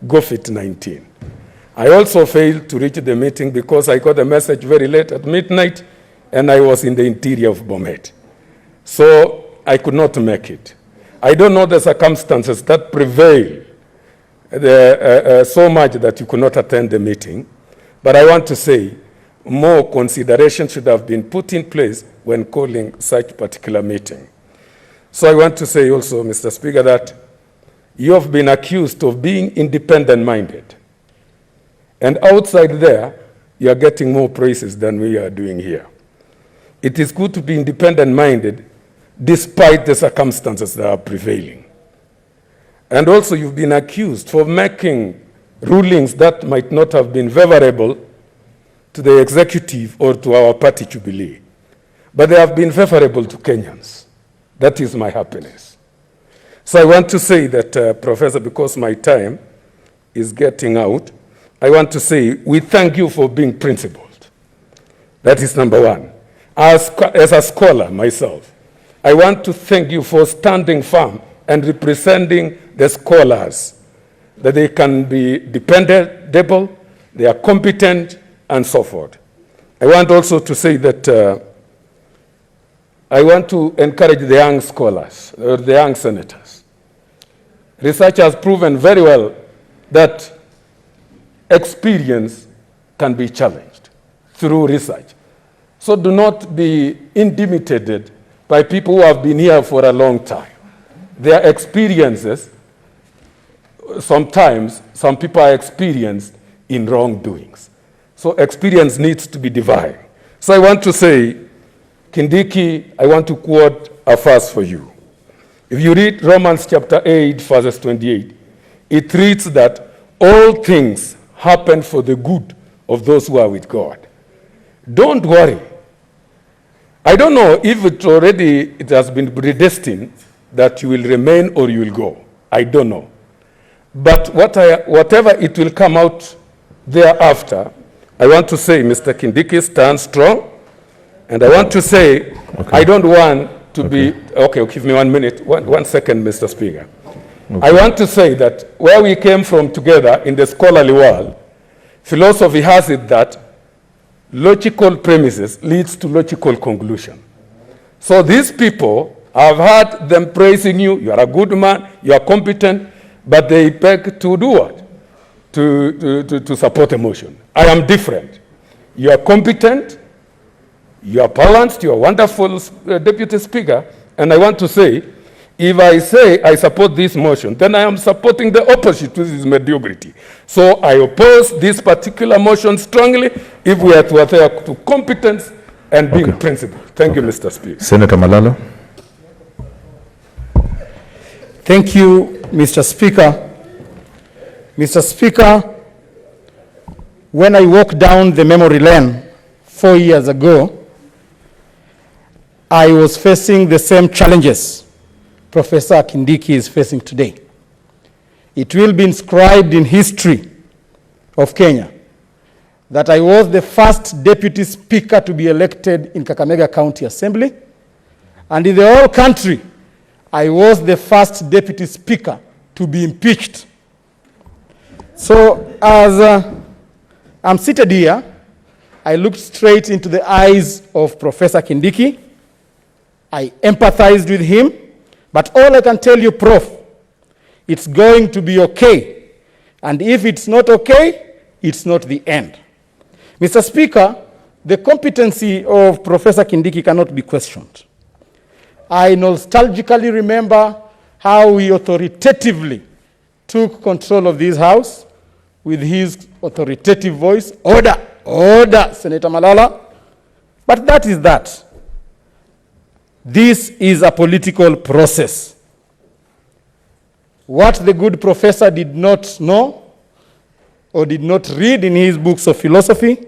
COVID-19. I also failed to reach the meeting because I got a message very late at midnight, and I was in the interior of Bomet. So I could not make it. I don't know the circumstances that prevail so much that you could not attend the meeting, but I want to say more consideration should have been put in place when calling such particular meeting. So I want to say also, Mr. Speaker, that you have been accused of being independent-minded. And outside there, you are getting more praises than we are doing here. It is good to be independent-minded despite the circumstances that are prevailing. And also you've been accused for making rulings that might not have been favorable to the executive or to our party Jubilee. But they have been favorable to Kenyans. That is my happiness. So I want to say that, Professor, because my time is getting out, I want to say we thank you for being principled. That is number one. As a scholar myself, I want to thank you for standing firm and representing the scholars, that they can be dependable, they are competent, and so forth. I want also to say that I want to encourage the young scholars, or the young senators. Research has proven very well that experience can be challenged through research. So do not be intimidated by people who have been here for a long time. Their experiences, sometimes some people are experienced in wrongdoings. So experience needs to be divine. So I want to say, Kindiki, I want to quote a verse for you. If you read Romans chapter 8, verses 28, it reads that all things happen for the good of those who are with God. Don't worry. I don't know if it has been predestined that you will remain or you will go. I don't know. But whatever it will come out thereafter, I want to say, Mr. Kindiki, stand strong. And I want to say, I don't want to be, give me 1 minute, one second, Mr. Speaker. I want to say that where we came from together in the scholarly world, philosophy has it that logical premises leads to logical conclusion. So these people, I've heard them praising you, you are a good man, you are competent, but they beg to do what? To support a motion. I am different. You are competent, you are balanced, you are wonderful Deputy Speaker, and I want to say, if I say I support this motion, then I am supporting the opposite, which is mediocrity. So I oppose this particular motion strongly if we are to adhere to competence and being principled. Thank you, Mr. Speaker. Senator Malala. Thank you, Mr. Speaker. Mr. Speaker, when I walked down the memory lane 4 years ago, I was facing the same challenges Professor Kindiki is facing today. It will be inscribed in history of Kenya that I was the first deputy speaker to be elected in Kakamega County Assembly, and in the whole country, I was the first deputy speaker to be impeached. So as I'm seated here, I looked straight into the eyes of Professor Kindiki. I empathized with him, but all I can tell you, Prof, it's going to be okay. And if it's not okay, it's not the end. Mr. Speaker, the competency of Professor Kindiki cannot be questioned. I nostalgically remember how he authoritatively took control of this House with his authoritative voice. Order, order, Senator Malala. But that is that. This is a political process. What the good professor did not know or did not read in his books of philosophy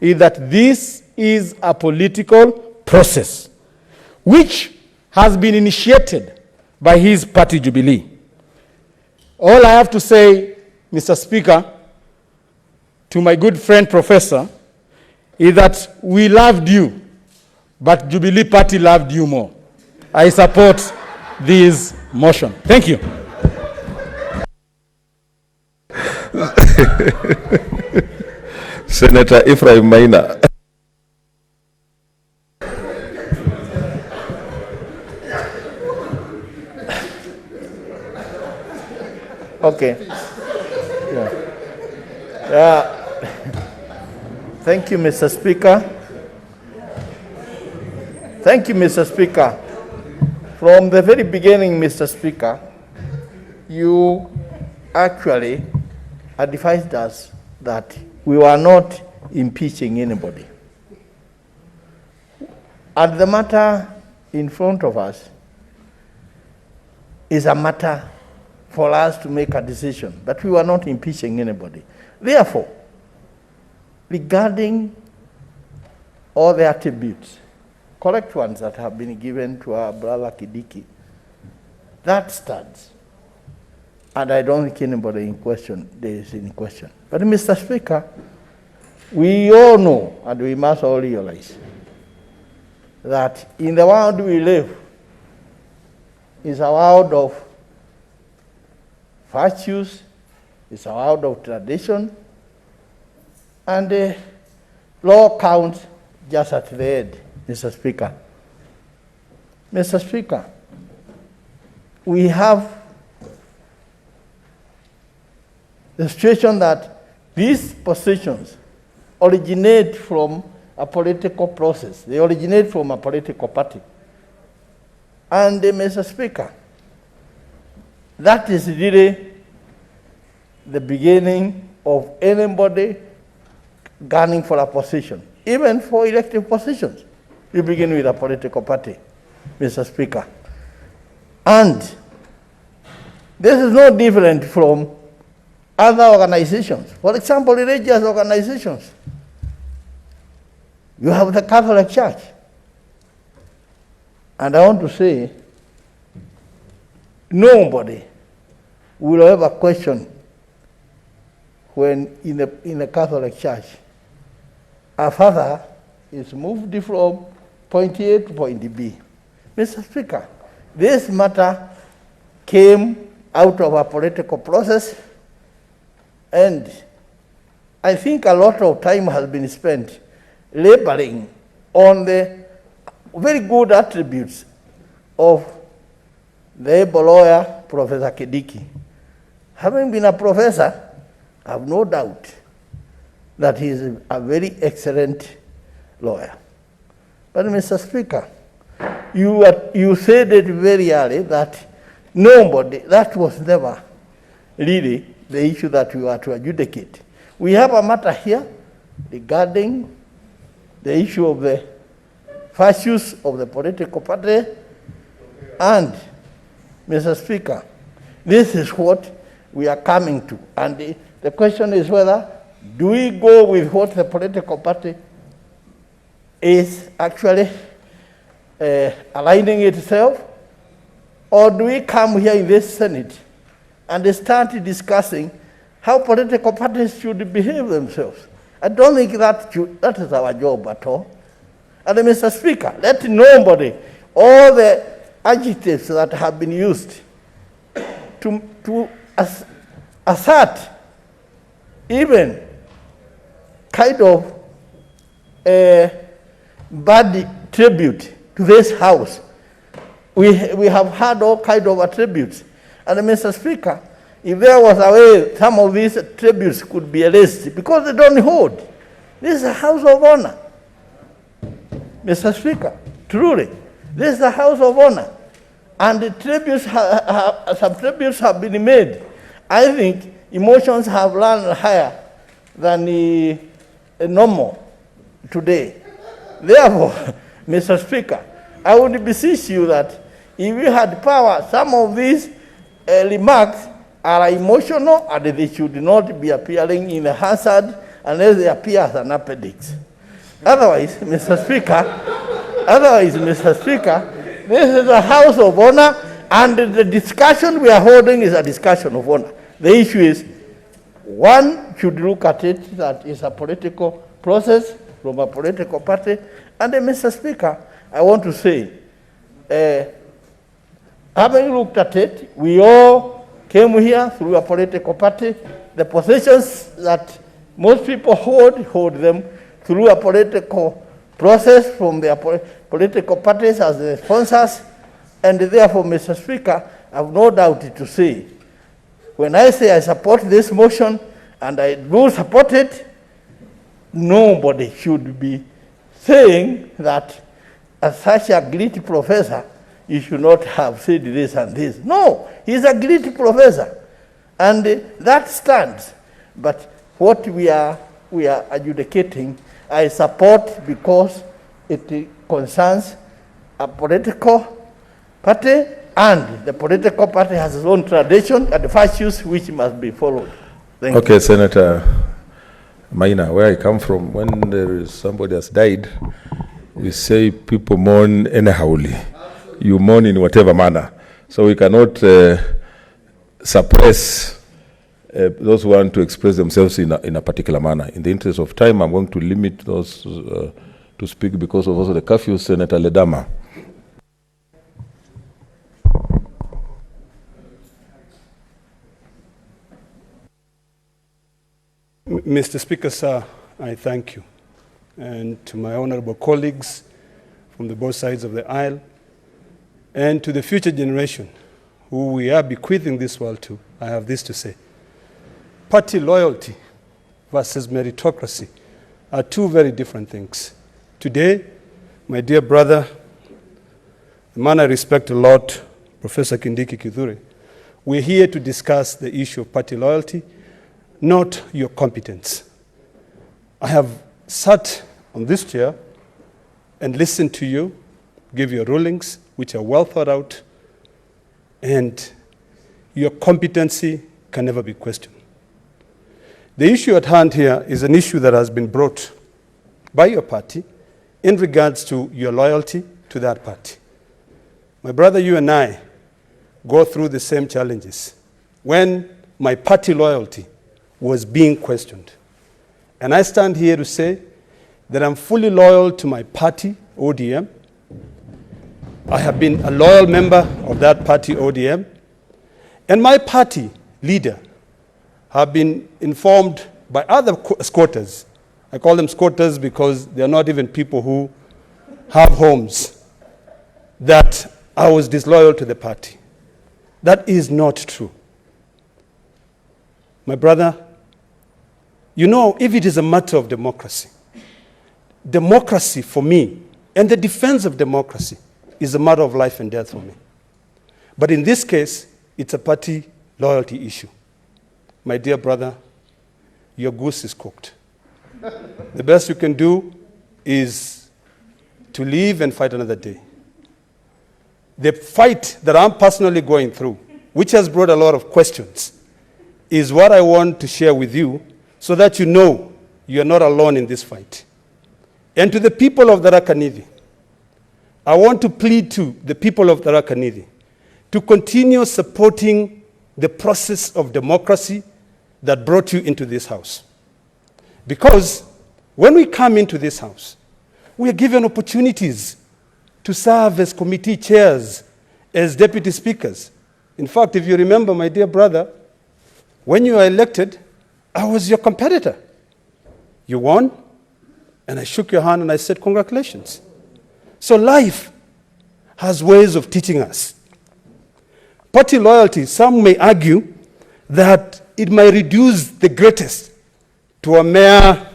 is that this is a political process which has been initiated by his party Jubilee. All I have to say, Mr. Speaker, to my good friend Professor, is that we loved you, but Jubilee Party loved you more. I support this motion. Thank you. Senator Ephraim Maina. Okay. Yeah. Thank you, Mr. Speaker. Thank you, Mr. Speaker. From the very beginning, Mr. Speaker, you actually advised us that we were not impeaching anybody. And the matter in front of us is a matter for us to make a decision, but we were not impeaching anybody. Therefore, regarding all the attributes, correct ones that have been given to our brother Kindiki, that stands. And I don't think anybody in question, there is any question. But Mr. Speaker, we all know, and we must all realize, that in the world we live is a world of virtues, it's a world of tradition, and the law counts just at the end, Mr. Speaker. Mr. Speaker, we have the situation that these positions originate from a political process. They originate from a political party. And Mr. Speaker, that is really the beginning of anybody gunning for a position, even for elective positions. You begin with a political party, Mr. Speaker. And this is no different from other organizations. For example, religious organizations. You have the Catholic Church. And I want to say, nobody will ever question when in the Catholic Church, a father is moved from point A to point B. Mr. Speaker, this matter came out of a political process, and I think a lot of time has been spent laboring on the very good attributes of the able lawyer, Professor Kindiki. Having been a professor, I have no doubt that he is a very excellent lawyer. But Mr. Speaker, you said it very early that nobody, that was never really the issue that we were to adjudicate. We have a matter here regarding the issue of the virtues of the political party, and Mr. Speaker, this is what we are coming to. And the question is whether do we go with what the political party is actually aligning itself, or do we come here in this Senate and start discussing how political parties should behave themselves? I don't think that is our job at all. And Mr. Speaker, let nobody, all the adjectives that have been used to assert even kind of a bad tribute to this House. We have had all kind of attributes. And Mr. Speaker, if there was a way some of these tributes could be erased, because they don't hold. This is a house of honor. Mr. Speaker, truly, this is a house of honor. And the tributes some tributes have been made. I think emotions have run higher than normal today. Therefore, Mr. Speaker, I would beseech you that if you had power, some of these remarks are emotional and they should not be appearing in the hazard unless they appear as an appendix. Otherwise, Mr. Speaker, this is a house of honor, and the discussion we are holding is a discussion of honor. The issue is, one should look at it that is a political process from a political party. And then, Mr. Speaker, I want to say, having looked at it, we all came here through a political party. The positions that most people hold them through a political process from their political parties as the sponsors. And therefore, Mr. Speaker, I have no doubt to say, when I say I support this motion, and I do support it, nobody should be saying that as such a great professor, you should not have said this and this. No, he's a great professor, and that stands. But what we are adjudicating, I support because it concerns a political party, and the political party has its own tradition and virtues which must be followed. Thank you. Okay, Senator Maina, where I come from, when there is somebody has died, we say people mourn anyhowly. You mourn in whatever manner. So we cannot suppress those who want to express themselves in a particular manner. In the interest of time, I'm going to limit those to speak because of also the curfew. Senator Ledama. Mr. Speaker, sir, I thank you. And to my honorable colleagues from the both sides of the aisle, and to the future generation who we are bequeathing this world to, I have this to say. Party loyalty versus meritocracy are two very different things. Today, my dear brother, the man I respect a lot, Professor Kindiki Kithure, we're here to discuss the issue of party loyalty, not your competence. I have sat on this chair and listened to you, give your rulings, which are well thought out, and your competency can never be questioned. The issue at hand here is an issue that has been brought by your party in regards to your loyalty to that party. My brother, you and I go through the same challenges when my party loyalty was being questioned. And I stand here to say that I'm fully loyal to my party, ODM. I have been a loyal member of that party, ODM. And my party leader have been informed by other squatters. I call them squatters because they are not even people who have homes, that I was disloyal to the party. That is not true. My brother, you know, if it is a matter of democracy, democracy for me, and the defense of democracy, is a matter of life and death for me. But in this case, it's a party loyalty issue. My dear brother, your goose is cooked. The best you can do is to leave and fight another day. The fight that I'm personally going through, which has brought a lot of questions, is what I want to share with you so that you know you are not alone in this fight. And to the people of Tharaka Nithi, I want to plead to the people of Tharaka Nithi to continue supporting the process of democracy that brought you into this house. Because when we come into this house, we are given opportunities to serve as committee chairs, as deputy speakers. In fact, if you remember, my dear brother, when you were elected, I was your competitor. You won, and I shook your hand and I said, congratulations. So life has ways of teaching us. Party loyalty, some may argue that it might reduce the greatest to a mere,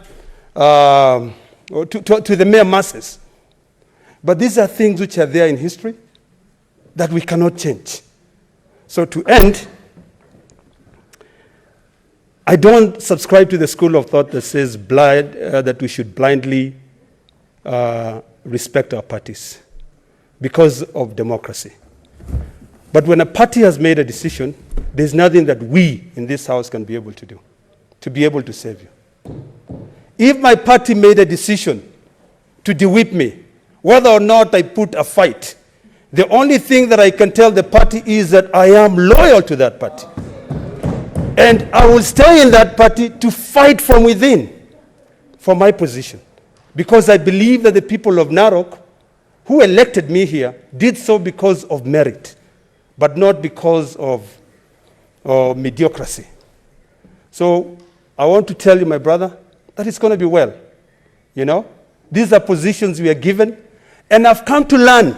to the mere masses. But these are things which are there in history that we cannot change. So to end, I don't subscribe to the school of thought that says that we should blindly respect our parties because of democracy. But when a party has made a decision, there's nothing that we in this house can be able to do to be able to save you. If my party made a decision to de-whip me, whether or not I put a fight, the only thing that I can tell the party is that I am loyal to that party. And I will stay in that party to fight from within for my position. Because I believe that the people of Narok who elected me here did so because of merit, but not because of mediocrity. So I want to tell you, my brother, that it's going to be well. You know, these are positions we are given, and I've come to learn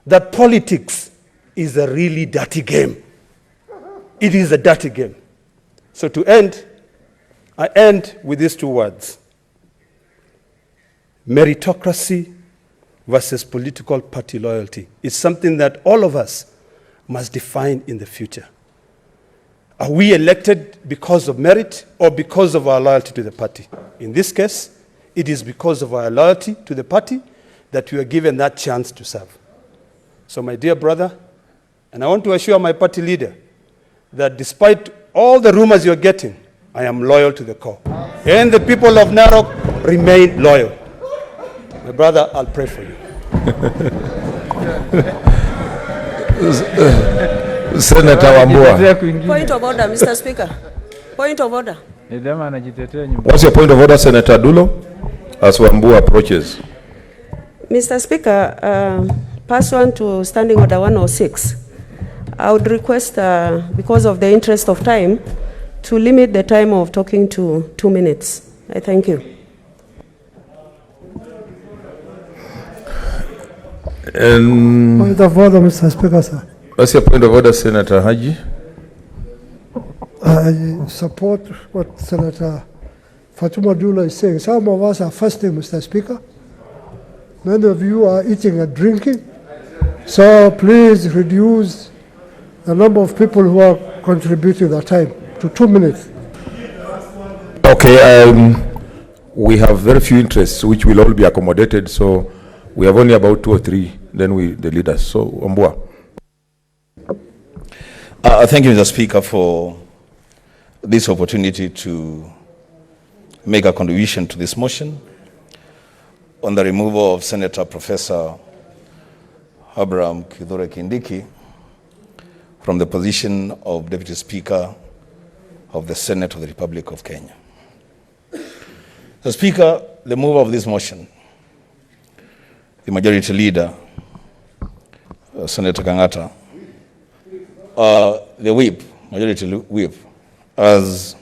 that politics is a really dirty game. It is a dirty game. So to end, I end with these two words: meritocracy versus political party loyalty. It's something that all of us must define in the future. Are we elected because of merit or because of our loyalty to the party? In this case, it is because of our loyalty to the party that we are given that chance to serve. So my dear brother, and I want to assure my party leader that despite all the rumors you're getting, I am loyal to the core. And the people of Narok remain loyal. My brother, I'll pray for you. Senator Wambua. Point of order, Mr. Speaker. Point of order. What's your point of order, Senator Dulo, as Wambua approaches? Mr. Speaker, pursuant to Standing Order 106, I would request, because of the interest of time, to limit the time of talking to 2 minutes. I thank you. Point of order, Mr. Speaker, sir. What's your point of order, Senator Haji? I support what Senator Fatuma Dula is saying. Some of us are fasting, Mr. Speaker. Many of you are eating and drinking. So please reduce the number of people who are contributing their time to 2 minutes. Okay, we have very few interests which will all be accommodated, so we have only about 2 or 3, then the leaders. So, Wambua. Thank you, Mr. Speaker, for this opportunity to make a contribution to this motion on the removal of Senator Professor Abraham Kithure Kindiki from the position of Deputy Speaker of the Senate of the Republic of Kenya. The Speaker, the mover of this motion, the Majority Leader, Senator Kangata, the Whip, Majority Whip, has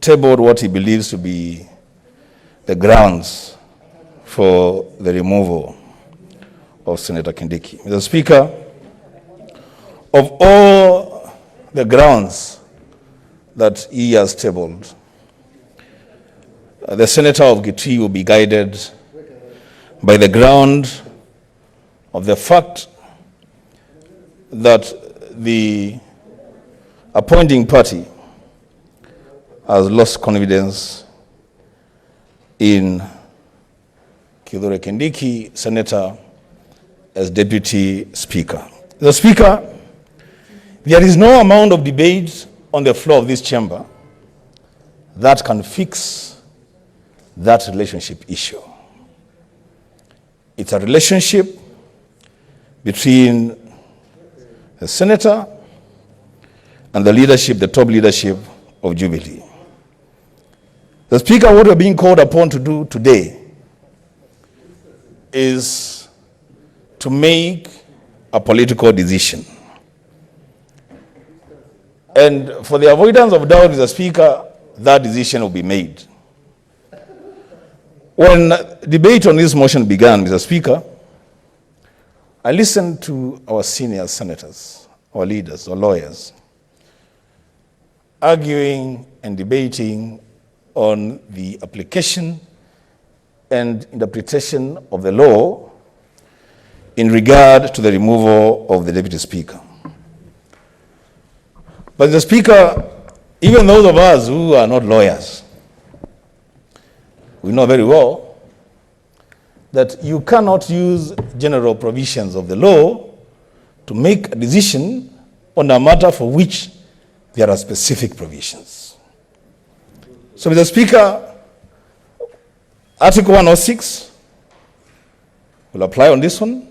tabled what he believes to be the grounds for the removal of Senator Kindiki. Mr. Speaker, of all the grounds that he has tabled, the Senator of Kithure will be guided by the ground of the fact that the appointing party has lost confidence in Kithure Kindiki, Senator, as Deputy Speaker. The Speaker, there is no amount of debate on the floor of this chamber that can fix that relationship issue. It's a relationship between the Senator and the leadership, the top leadership of Jubilee. The Speaker, what we're being called upon to do today is to make a political decision. And for the avoidance of doubt, Mr. Speaker, that decision will be made. When debate on this motion began, Mr. Speaker, I listened to our senior senators, our leaders, our lawyers, arguing and debating on the application and interpretation of the law in regard to the removal of the Deputy Speaker. But the Speaker, even those of us who are not lawyers, we know very well that you cannot use general provisions of the law to make a decision on a matter for which there are specific provisions. So, Mr. Speaker, Article 106 will apply on this one.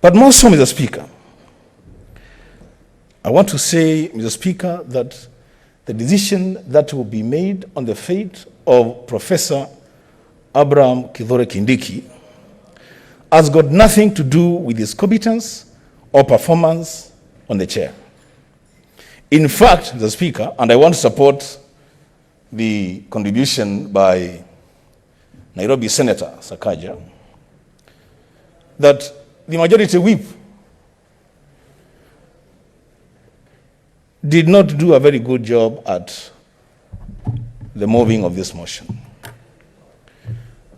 But more so, Mr. Speaker, I want to say, Mr. Speaker, that the decision that will be made on the fate of Professor Abraham Kithure Kindiki has got nothing to do with his competence or performance on the chair. In fact, Mr. Speaker, and I want to support the contribution by Nairobi Senator Sakaja, that the Majority Whip did not do a very good job at the moving of this motion.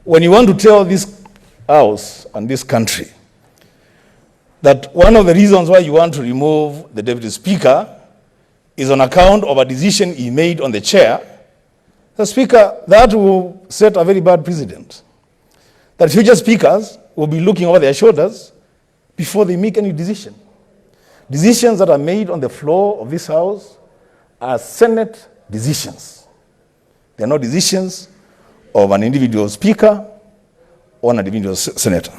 When you want to tell this House and this country that one of the reasons why you want to remove the Deputy Speaker is on account of a decision he made on the chair, the Speaker, that will set a very bad precedent. That future speakers will be looking over their shoulders before they make any decision. Decisions that are made on the floor of this House are Senate decisions. They are not decisions of an individual speaker or an individual senator.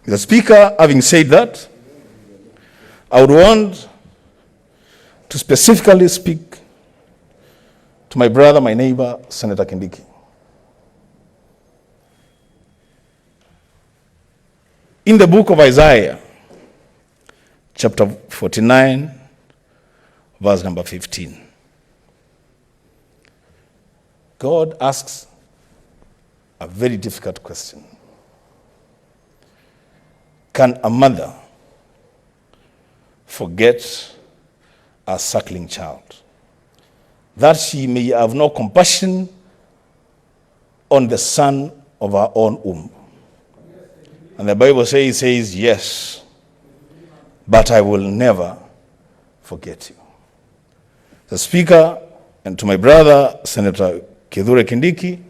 The Speaker, having said that, I would want to specifically speak to my brother, my neighbor, Senator Kindiki. In the book of Isaiah, chapter 49, verse number 15, God asks a very difficult question. Can a mother forget a suckling child, that she may have no compassion on the son of her own womb? And the Bible says, yes, but I will never forget you. The Speaker, and to my brother, Senator Kithure Kindiki,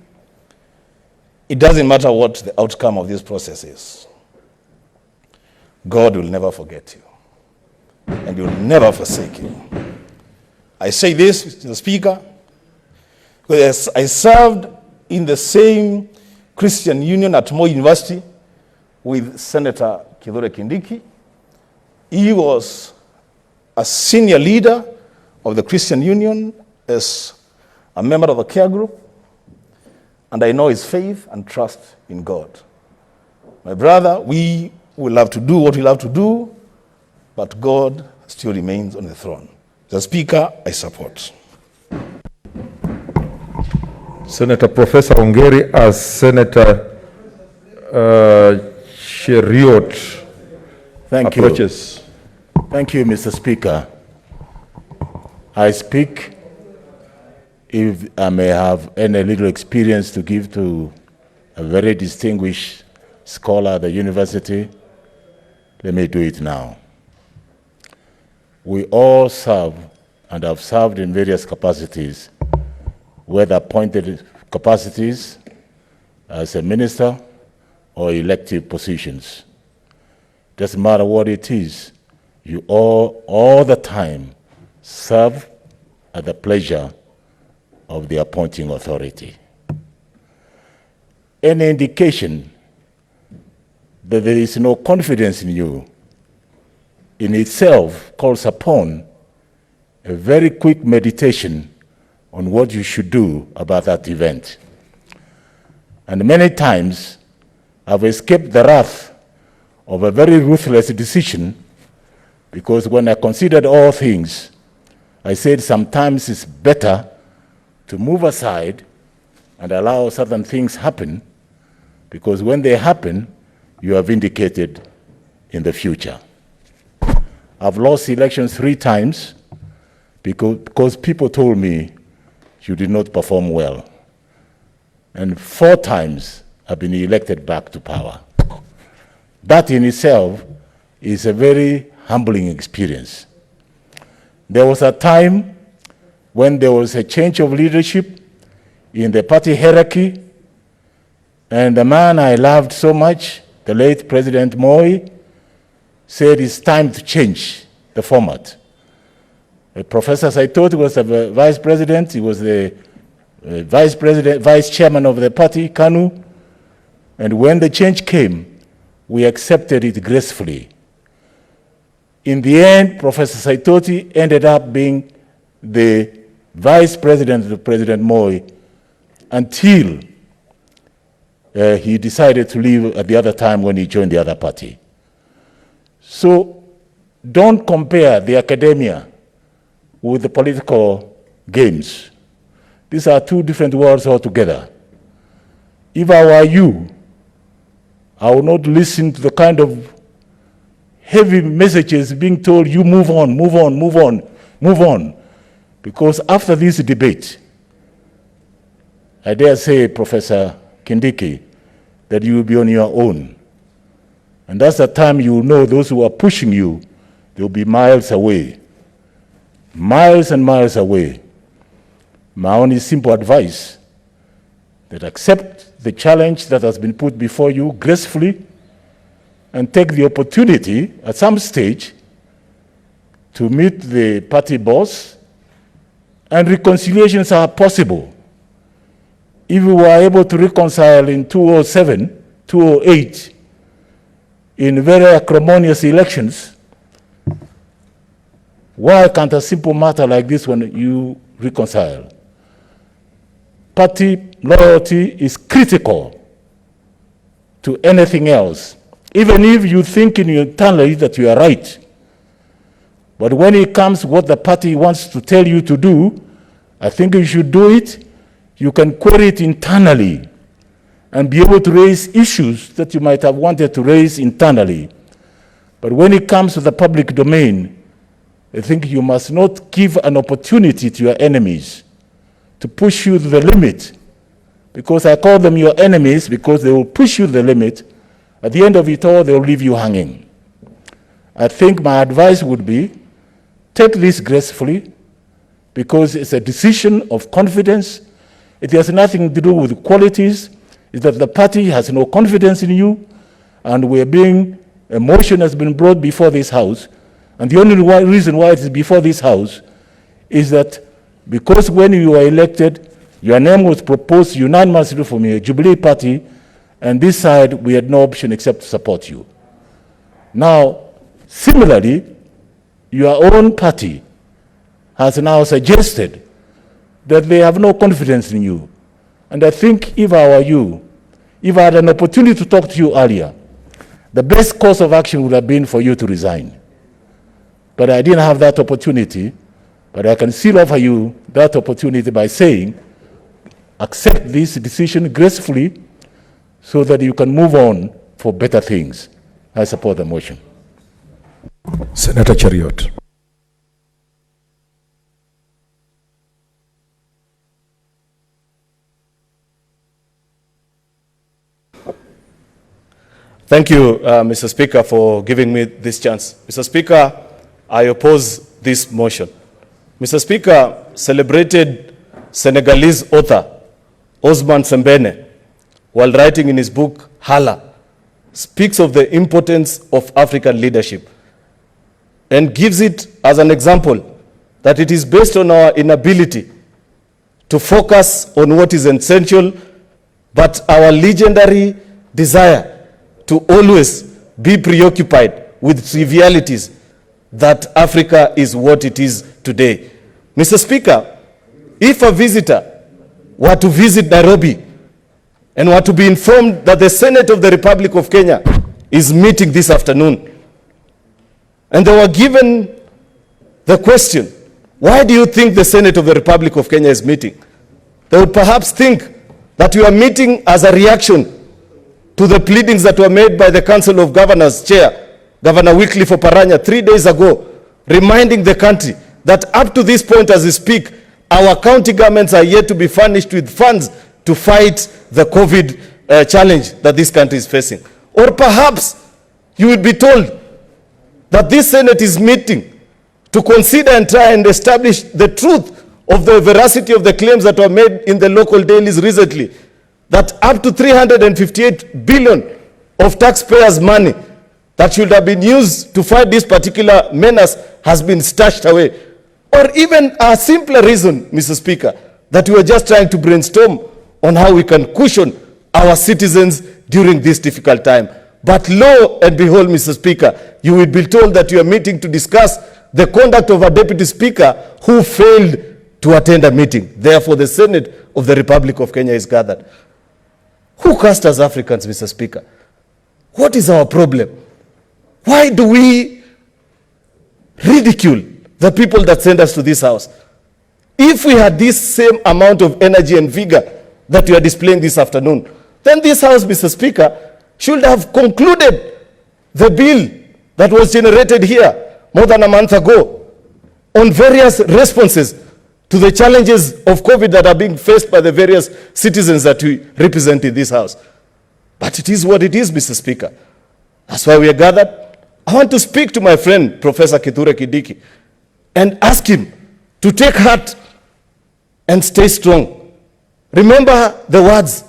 it doesn't matter what the outcome of this process is. God will never forget you, and he will never forsake you. I say this, Mr. Speaker, because I served in the same Christian Union at Moi University with Senator Kithure Kindiki. He was a senior leader of the Christian Union as a member of the care group, and I know his faith and trust in God. My brother, we will have to do what we'll have to do, but God still remains on the throne. The Speaker, I support. Senator Professor Ongeri as Senator Cheriot approaches. Thank you, Mr. Speaker. I speak, if I may have any little experience to give to a very distinguished scholar at the university, let me do it now. We all serve and have served in various capacities, whether appointed capacities as a minister or elective positions. Doesn't matter what it is, you all the time serve at the pleasure of the appointing authority. Any indication that there is no confidence in you in itself calls upon a very quick meditation on what you should do about that event. And many times I've escaped the wrath of a very ruthless decision, because when I considered all things, I said sometimes it's better to move aside and allow certain things happen, because when they happen, you are vindicated in the future. I've lost elections 3 times because people told me you did not perform well. And 4 times I've been elected back to power. That in itself is a very humbling experience. There was a time when there was a change of leadership in the party hierarchy, and the man I loved so much, the late President Moi, said it's time to change the format. Professor Saitoti was the vice president. He was the vice chairman of the party, KANU. And when the change came, we accepted it gracefully. In the end, Professor Saitoti ended up being the vice president of President Moi until he decided to leave at the other time when he joined the other party. So don't compare the academia with the political games. These are 2 different worlds altogether. If I were you, I would not listen to the kind of heavy messages being told, you move on, move on, move on, move on. Because after this debate, I dare say, Professor Kindiki, that you will be on your own. And that's the time you will know those who are pushing you, they'll be miles away. Miles and miles away. My only simple advice, that accept the challenge that has been put before you gracefully, and take the opportunity at some stage to meet the party boss, and reconciliations are possible. If we were able to reconcile in 2007, 2008, in very acrimonious elections, why can't a simple matter like this one you reconcile? Party loyalty is critical to anything else, even if you think internally that you are right. But when it comes what the party wants to tell you to do, I think you should do it. You can query it internally and be able to raise issues that you might have wanted to raise internally. But when it comes to the public domain, I think you must not give an opportunity to your enemies to push you to the limit, because I call them your enemies because they will push you to the limit. At the end of it all, they will leave you hanging. I think my advice would be, take this gracefully, because it's a decision of confidence. It has nothing to do with qualities. It's that the party has no confidence in you, and a motion has been brought before this House. And the only reason why it is before this House is that because when you were elected, your name was proposed unanimously from your Jubilee Party, and this side, we had no option except to support you. Now, similarly, your own party has now suggested that they have no confidence in you. And I think if I were you, if I had an opportunity to talk to you earlier, the best course of action would have been for you to resign. But I didn't have that opportunity, but I can still offer you that opportunity by saying, accept this decision gracefully so that you can move on for better things. I support the motion. Senator Chariot. Thank you, Mr. Speaker, for giving me this chance. Mr. Speaker, I oppose this motion. Mr. Speaker, celebrated Senegalese author Osman Sembene, while writing in his book, Hala, speaks of the importance of African leadership and gives it as an example that it is based on our inability to focus on what is essential, but our legendary desire to always be preoccupied with trivialities, that Africa is what it is today. Mr. Speaker, if a visitor were to visit Nairobi and were to be informed that the Senate of the Republic of Kenya is meeting this afternoon, and they were given the question, why do you think the Senate of the Republic of Kenya is meeting? They would perhaps think that we are meeting as a reaction to the pleadings that were made by the Council of Governors Chair, Governor Wycliffe Oparanya, 3 days ago, reminding the country that up to this point as we speak, our county governments are yet to be furnished with funds to fight the COVID challenge that this country is facing. Or perhaps you would be told that this Senate is meeting to consider and try and establish the truth of the veracity of the claims that were made in the local dailies recently, that up to 358 billion of taxpayers' money that should have been used to fight this particular menace has been stashed away. Or even a simpler reason, Mr. Speaker, that we are just trying to brainstorm on how we can cushion our citizens during this difficult time. But lo and behold, Mr. Speaker, you will be told that you are meeting to discuss the conduct of a deputy speaker who failed to attend a meeting. Therefore, the Senate of the Republic of Kenya is gathered. Who cast us Africans, Mr. Speaker? What is our problem? Why do we ridicule the people that send us to this house? If we had this same amount of energy and vigor that you are displaying this afternoon, then this house, Mr. Speaker, should have concluded the bill that was generated here more than a month ago on various responses to the challenges of COVID that are being faced by the various citizens that we represent in this house. But it is what it is, Mr. Speaker. That's why we are gathered. I want to speak to my friend, Professor Kithure Kindiki, and ask him to take heart and stay strong. Remember the words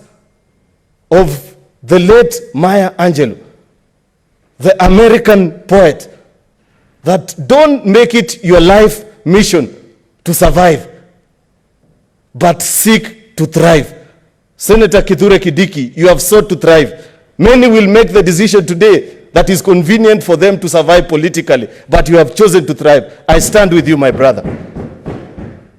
of the late Maya Angelou, the American poet, that don't make it your life mission to survive, but seek to thrive. Senator Kithure Kindiki, you have sought to thrive. Many will make the decision today that is convenient for them to survive politically, but you have chosen to thrive. I stand with you, my brother.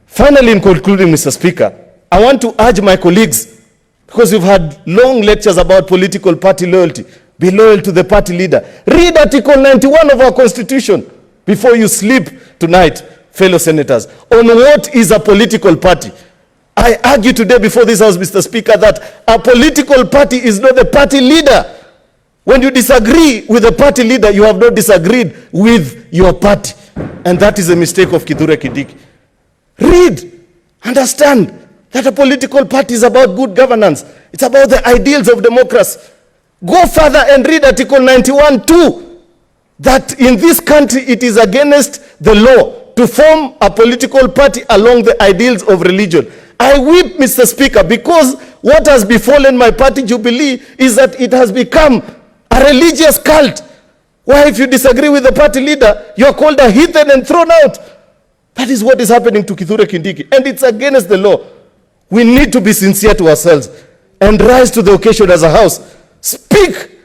Finally, in concluding, Mr. Speaker, I want to urge my colleagues, because we've had long lectures about political party loyalty. Be loyal to the party leader. Read Article 91 of our Constitution before you sleep tonight, fellow senators, on what is a political party. I argue today before this House, Mr. Speaker, that a political party is not the party leader. When you disagree with the party leader, you have not disagreed with your party. And that is a mistake of Kithure Kindiki. Read, understand that a political party is about good governance. It's about the ideals of democracy. Go further and read Article 91 too, that in this country it is against the law to form a political party along the ideals of religion. I weep, Mr. Speaker, because what has befallen my party, Jubilee, is that it has become a religious cult, where if you disagree with the party leader, you are called a heathen and thrown out. That is what is happening to Kithure Kindiki, and it's against the law. We need to be sincere to ourselves and rise to the occasion as a house. Speak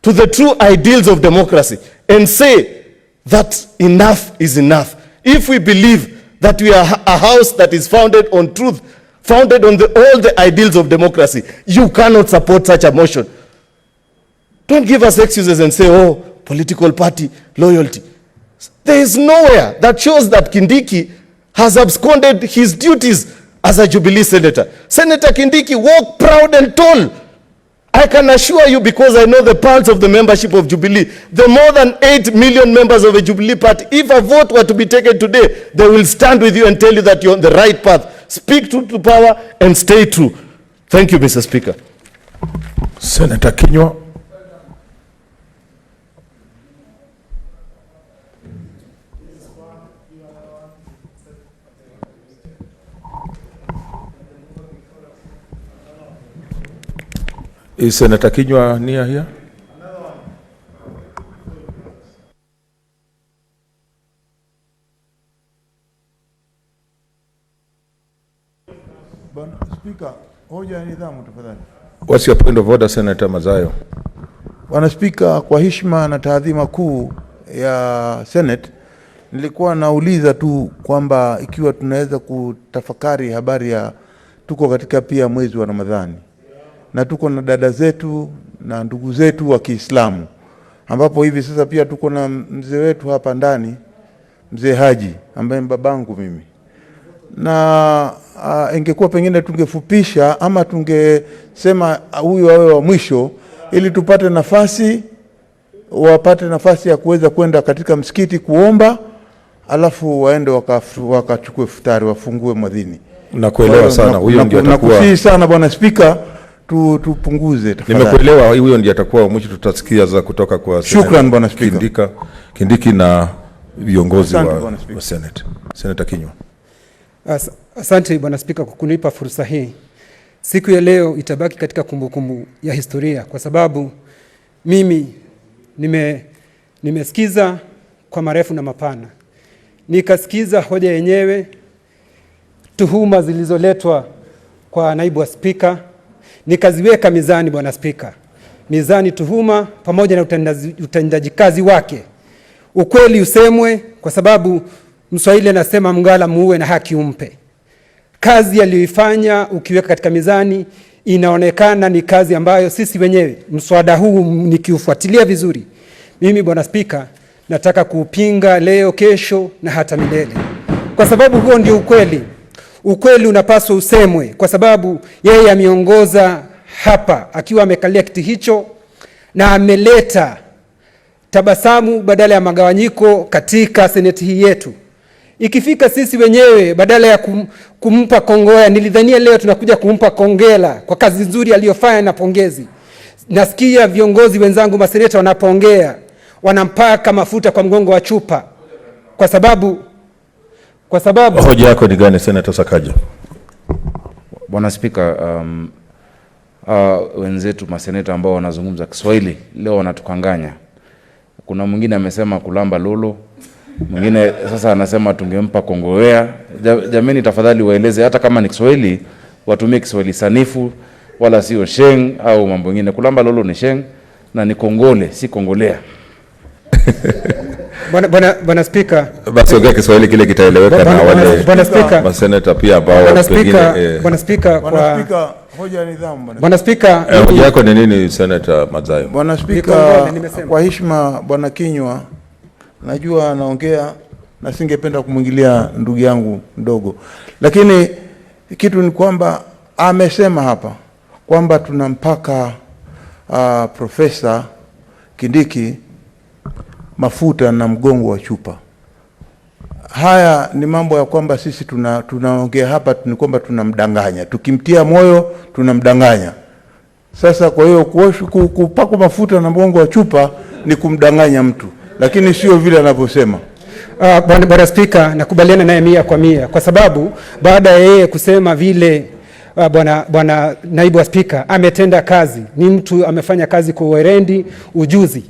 to the true ideals of democracy and say that enough is enough. If we believe that we are a house that is founded on truth, founded on all the ideals of democracy, you cannot support such a motion. Don't give us excuses and say, oh, political party loyalty. There is nowhere that shows that Kindiki has absconded his duties as a Jubilee senator. Senator Kindiki, walk proud and tall. I can assure you, because I know the pulse of the membership of Jubilee, the more than 8 million members of a Jubilee party, if a vote were to be taken today, they will stand with you and tell you that you're on the right path. Speak truth to power and stay true. Thank you, Mr. Speaker. Senator Kithure. Is Senator Kithure near here? Bwana Spika, hoja ya nidhamu tafadhali. What's your point of order, Senator Mazayo? Bwana Spika, kwa heshima na taadhima kuu ya Senate, nilikuwa nauliza tu kwamba ikiwa tunaweza kutafakari habari ya tuko katika pia mwezi wa Ramadhani, na tuko na dada zetu na ndugu zetu wa Kiislamu, ambapo hivi sasa pia tuko na mzee wetu hapa ndani, mzee Haji, ambaye babangu mimi. Na ingekuwa pengine tungefupisha ama tungesema huyu awe wa mwisho, ili tupate nafasi, wapate nafasi ya kuweza kwenda katika msikiti kuomba, alafu waende wakachukue futari, wafungue mwadhini. Nakuelewa sana, huyo ndiye atakuwa. Nakusihi sana Bwana Spika, tupunguze tafadhali. Nimekuelewa, huyo ndiye atakuwa mwisho, tutasikia za kutoka kwa Shukran Bwana Spika. Kindiki na viongozi wa Senate. Senator Kithure. Asante Bwana Spika kwa kunipa fursa hii. Siku ya leo itabaki katika kumbukumbu ya historia, kwa sababu mimi nimesikiza kwa marefu na mapana. Nikasikiza hoja yenyewe, tuhuma zilizoletwa kwa naibu wa spika, nikaziweka mizani Bwana Spika. Mizani tuhuma pamoja na utendaji kazi wake. Ukweli usemwe, kwa sababu Mswahili anasema mngala muue na haki umpe. Kazi aliyoifanya ukiweka katika mizani inaonekana ni kazi ambayo sisi wenyewe, mswada huu nikiufuatilia vizuri, mimi Bwana Spika nataka kuupinga leo, kesho na hata milele. Kwa sababu huo ndio ukweli. Ukweli unapaswa usemwe, kwa sababu yeye ameongoza hapa akiwa amekalia kiti hicho, na ameleta tabasamu badala ya magawanyiko katika seneti hii yetu. Ikifika sisi wenyewe badala ya kumpa kongoya, nilidhania leo tunakuja kumpa kongela kwa kazi nzuri aliyofanya na pongezi. Nasikia viongozi wenzangu maseneta wanapoongea wanampaka mafuta kwa mgongo wa chupa kwa sababu hoja yako ni gani, Senator Sakaja? Bwana Spika, wenzetu maseneta ambao wanazungumza Kiswahili leo wanatukanganya. Kuna mwingine amesema kulamba lolo, mwingine sasa anasema tungempa kongowea. Jameni, tafadhali waeleze, hata kama ni Kiswahili watumie Kiswahili sanifu, wala sio sheng au mambo mengine. Kulamba lolo ni sheng na ni kongole, si kongolea. Bwana Spika, basi ongea Kiswahili kile kitaeleweka na wale maseneta pia ambao pengine. Bwana Spika, hoja ni nidhamu. Bwana Spika, hoja yako ni nini, Senator Madzayo? Bwana Spika, kwa heshima Bwana Kinywa, najua anaongea na singependa kumwingilia ndugu yangu mdogo, lakini kitu ni kwamba amesema hapa kwamba tunampaka Profesa Kindiki mafuta na mgongo wa chupa. Haya ni mambo ya kwamba sisi tunaongea hapa ni kwamba tunamdanganya. Tukimtia moyo tunamdanganya. Sasa kwa hiyo kupaka mafuta na mgongo wa chupa ni kumdanganya mtu, lakini sio vile anavyosema. Bwana Spika, nakubaliana naye 100% kwa sababu baada ya yeye kusema vile bwana naibu wa spika ametenda kazi, ni mtu amefanya kazi kwa uwerendi, ujuzi.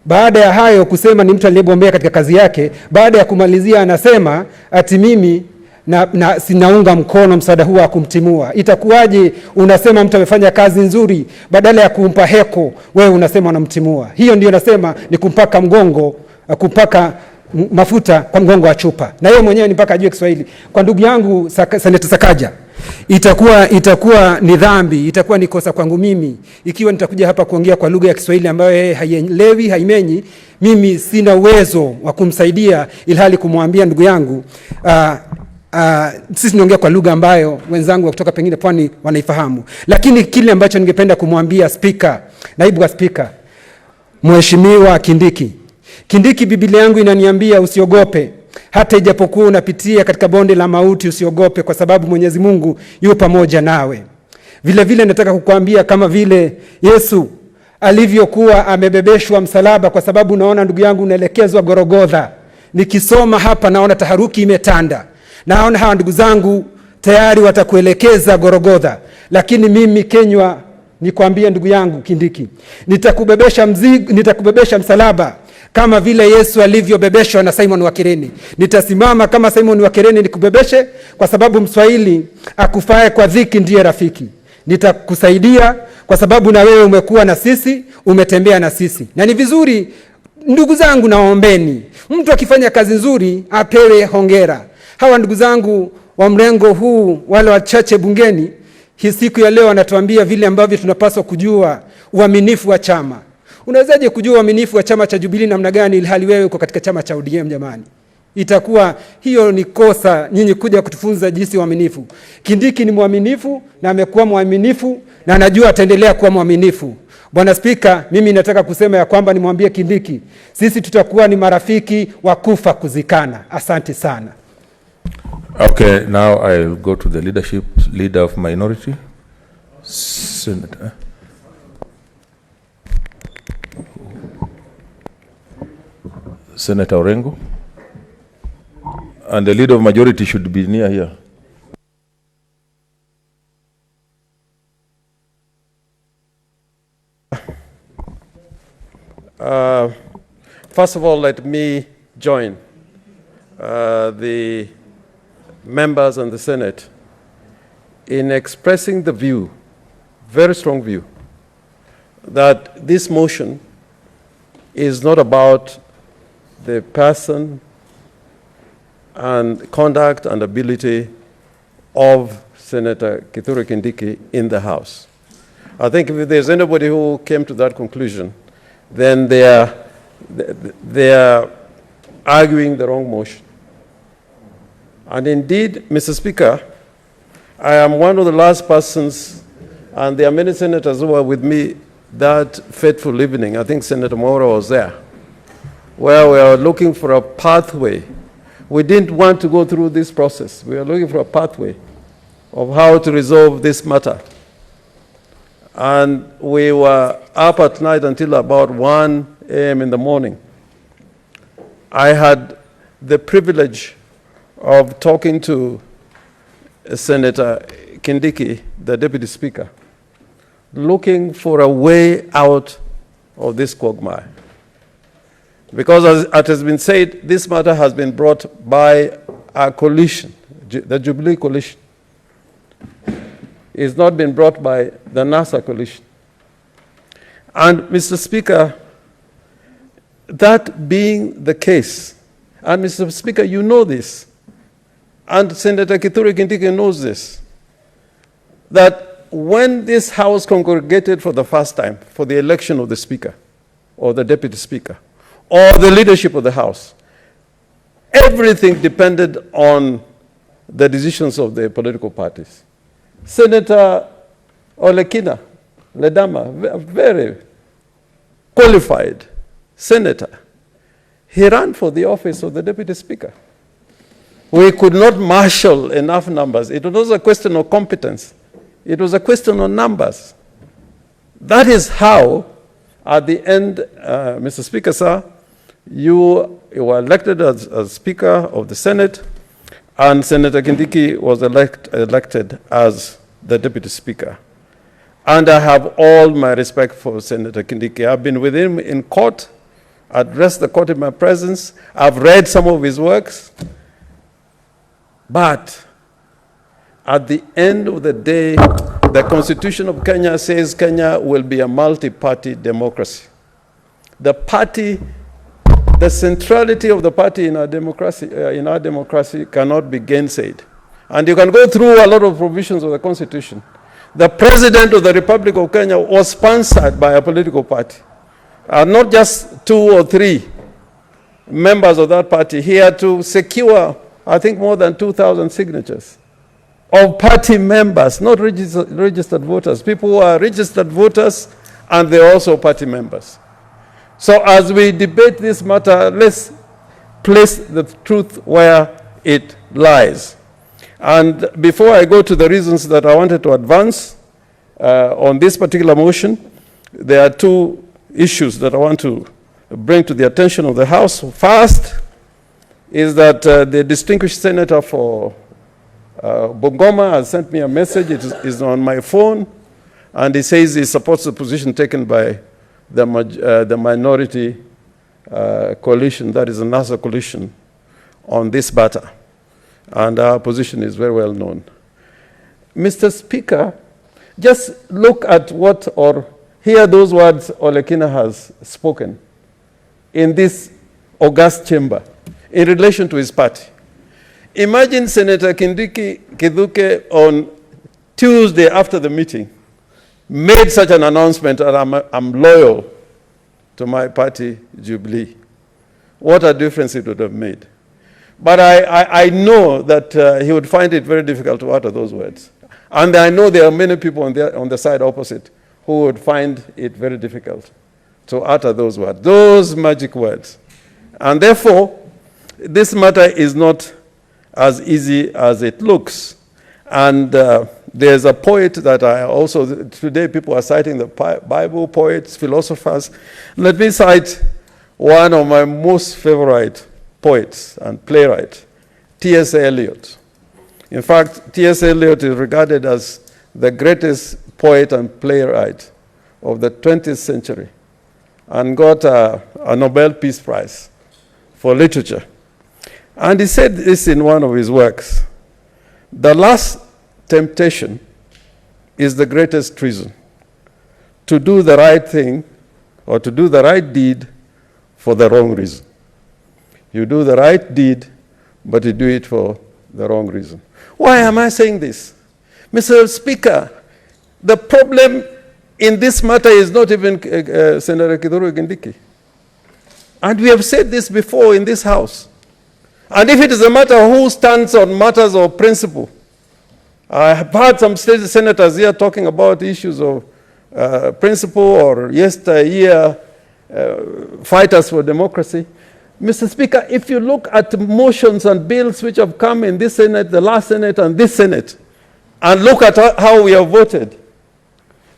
Baada ya hayo kusema ni mtu aliyebombea katika kazi yake, baada ya kumalizia anasema ati mimi na sinaunga mkono msaada huu wa kumtimua. Itakuwaje unasema mtu amefanya kazi nzuri, badala ya kumpa heko wewe unasema unamtimua? Hiyo ndio nasema ni kumpaka mafuta kwa mgongo wa chupa. Na yeye mwenyewe ni mpaka ajue Kiswahili. Kwa ndugu yangu Senator Sakaja, itakuwa ni dhambi, itakuwa ni kosa kwangu mimi ikiwa nitakuja hapa kuongea kwa lugha ya Kiswahili ambayo yeye haielewi, haimenyi. Mimi sina uwezo wa kumsaidia ilhali kumwambia ndugu yangu sisi naongea kwa lugha ambayo wenzangu kutoka pengine pwani wanaifahamu. Lakini kile ambacho ningependa kumwambia Spika, naibu wa Spika, Mheshimiwa Kindiki, Biblia yangu inaniambia usiogope. Hata ijapokuwa unapitia katika bonde la mauti usiogope, kwa sababu Mwenyezi Mungu yu pamoja nawe. Vile vile nataka kukuambia kama vile Yesu alivyokuwa amebebeshwa msalaba, kwa sababu naona ndugu yangu unaelekezwa Gorogotha. Nikisoma hapa naona taharuki imetanda. Naona hawa ndugu zangu tayari watakuelekeza Gorogotha. Lakini mimi Kenywa nikwambie ndugu yangu Kindiki, nitakubebesha msalaba kama vile Yesu alivyobebeshwa na Simon wa Kirene. Nitasimama kama Simon wa Kirene nikubebeshe, kwa sababu Mswahili akufae kwa dhiki ndiye rafiki. Nitakusaidia kwa sababu na wewe umekuwa na sisi, umetembea na sisi. Na ni vizuri ndugu zangu, naombeni mtu akifanya kazi nzuri apewe hongera. Hawa ndugu zangu wa mrengo huu, wale wachache bungeni, hii siku ya leo wanatuambia vile ambavyo tunapaswa kujua uaminifu wa chama. Unawezaje kujua uaminifu wa chama cha Jubilee namna gani ilhali wewe uko katika chama cha ODM jamani? Itakuwa hiyo ni kosa nyinyi kuja kutufunza jinsi uaminifu. Kindiki ni mwaminifu na amekuwa mwaminifu na anajua ataendelea kuwa mwaminifu. Bwana Spika, mimi nataka kusema ya kwamba nimwambie Kindiki, sisi tutakuwa ni marafiki wa kufa kuzikana. Asante sana. Okay, now I'll go to the leader of minority. Senator Orengo. And the leader of majority should be near here. First of all, let me join the members and the Senate in expressing the view, very strong view, that this motion is not about the person and conduct and ability of Senator Kithure Kindiki in the House. I think if there's anybody who came to that conclusion, then they are arguing the wrong motion. And indeed, Mr. Speaker, I am one of the last persons, and there are many senators who were with me that fateful evening. I think Senator Maura was there. where we are looking for a pathway. We didn't want to go through this process. We are looking for a pathway of how to resolve this matter. And we were up at night until about 1 a.m. in the morning. I had the privilege of talking to Senator Kindiki, the Deputy Speaker, looking for a way out of this quagmire. Because as it has been said, this matter has been brought by a coalition, the Jubilee coalition. It's not been brought by the NASA coalition. And Mr. Speaker, that being the case, and Mr. Speaker, you know this, and Senator Kithure Kindiki knows this, that when this House congregated for the first time for the election of the Speaker, or the Deputy Speaker, or the leadership of the House, everything depended on the decisions of the political parties. Senator Olekina Ledama, a very qualified senator, he ran for the office of the Deputy Speaker. We could not marshal enough numbers. It was a question of competence. It was a question of numbers. That is how, at the end, Mr. Speaker, sir, you were elected as Speaker of the Senate, and Senator Kindiki was elected as the Deputy Speaker. And I have all my respect for Senator Kindiki. I've been with him in court, addressed the court in my presence. I've read some of his works. But at the end of the day, the Constitution of Kenya says Kenya will be a multi-party democracy. The party, the centrality of the party in our democracy cannot be gainsaid. And you can go through a lot of provisions of the Constitution. The President of the Republic of Kenya was sponsored by a political party. Not just 2 or 3 members of that party. He had to secure, I think, more than 2,000 signatures of party members, not registered voters. People who are registered voters, and they're also party members. So as we debate this matter, let's place the truth where it lies. And before I go to the reasons that I wanted to advance on this particular motion, there are 2 issues that I want to bring to the attention of the House. First is that the distinguished senator for Bungoma has sent me a message. It is on my phone, and he says he supports the position taken by the minority coalition, that is the NASA coalition, on this matter. And our position is very well known. Mr. Speaker, just look at what, or hear those words Olekina has spoken in this august chamber in relation to his party. Imagine Senator Kindiki Kithure on Tuesday after the meeting made such an announcement that I'm loyal to my party, Jubilee. What a difference it would have made. But I know that he would find it very difficult to utter those words. And I know there are many people on the side opposite who would find it very difficult to utter those words, those magic words. And therefore, this matter is not as easy as it looks. And there's a poet that I also, today people are citing the Bible, poets, philosophers. Let me cite one of my most favorite poets and playwright, T.S. Eliot. In fact, T.S. Eliot is regarded as the greatest poet and playwright of the 20th century and got a Nobel Peace Prize for literature. And he said this in one of his works: the last temptation is the greatest treason, to do the right thing or to do the right deed for the wrong reason. You do the right deed, but you do it for the wrong reason. Why am I saying this? Mr. Speaker, the problem in this matter is not even Senator Kithure Kindiki. And we have said this before in this House. And if it is a matter who stands on matters of principle, I have heard some state senators here talking about issues of principle or yesteryear fighters for democracy. Mr. Speaker, if you look at motions and bills which have come in this Senate, the last Senate, and this Senate, and look at how we have voted,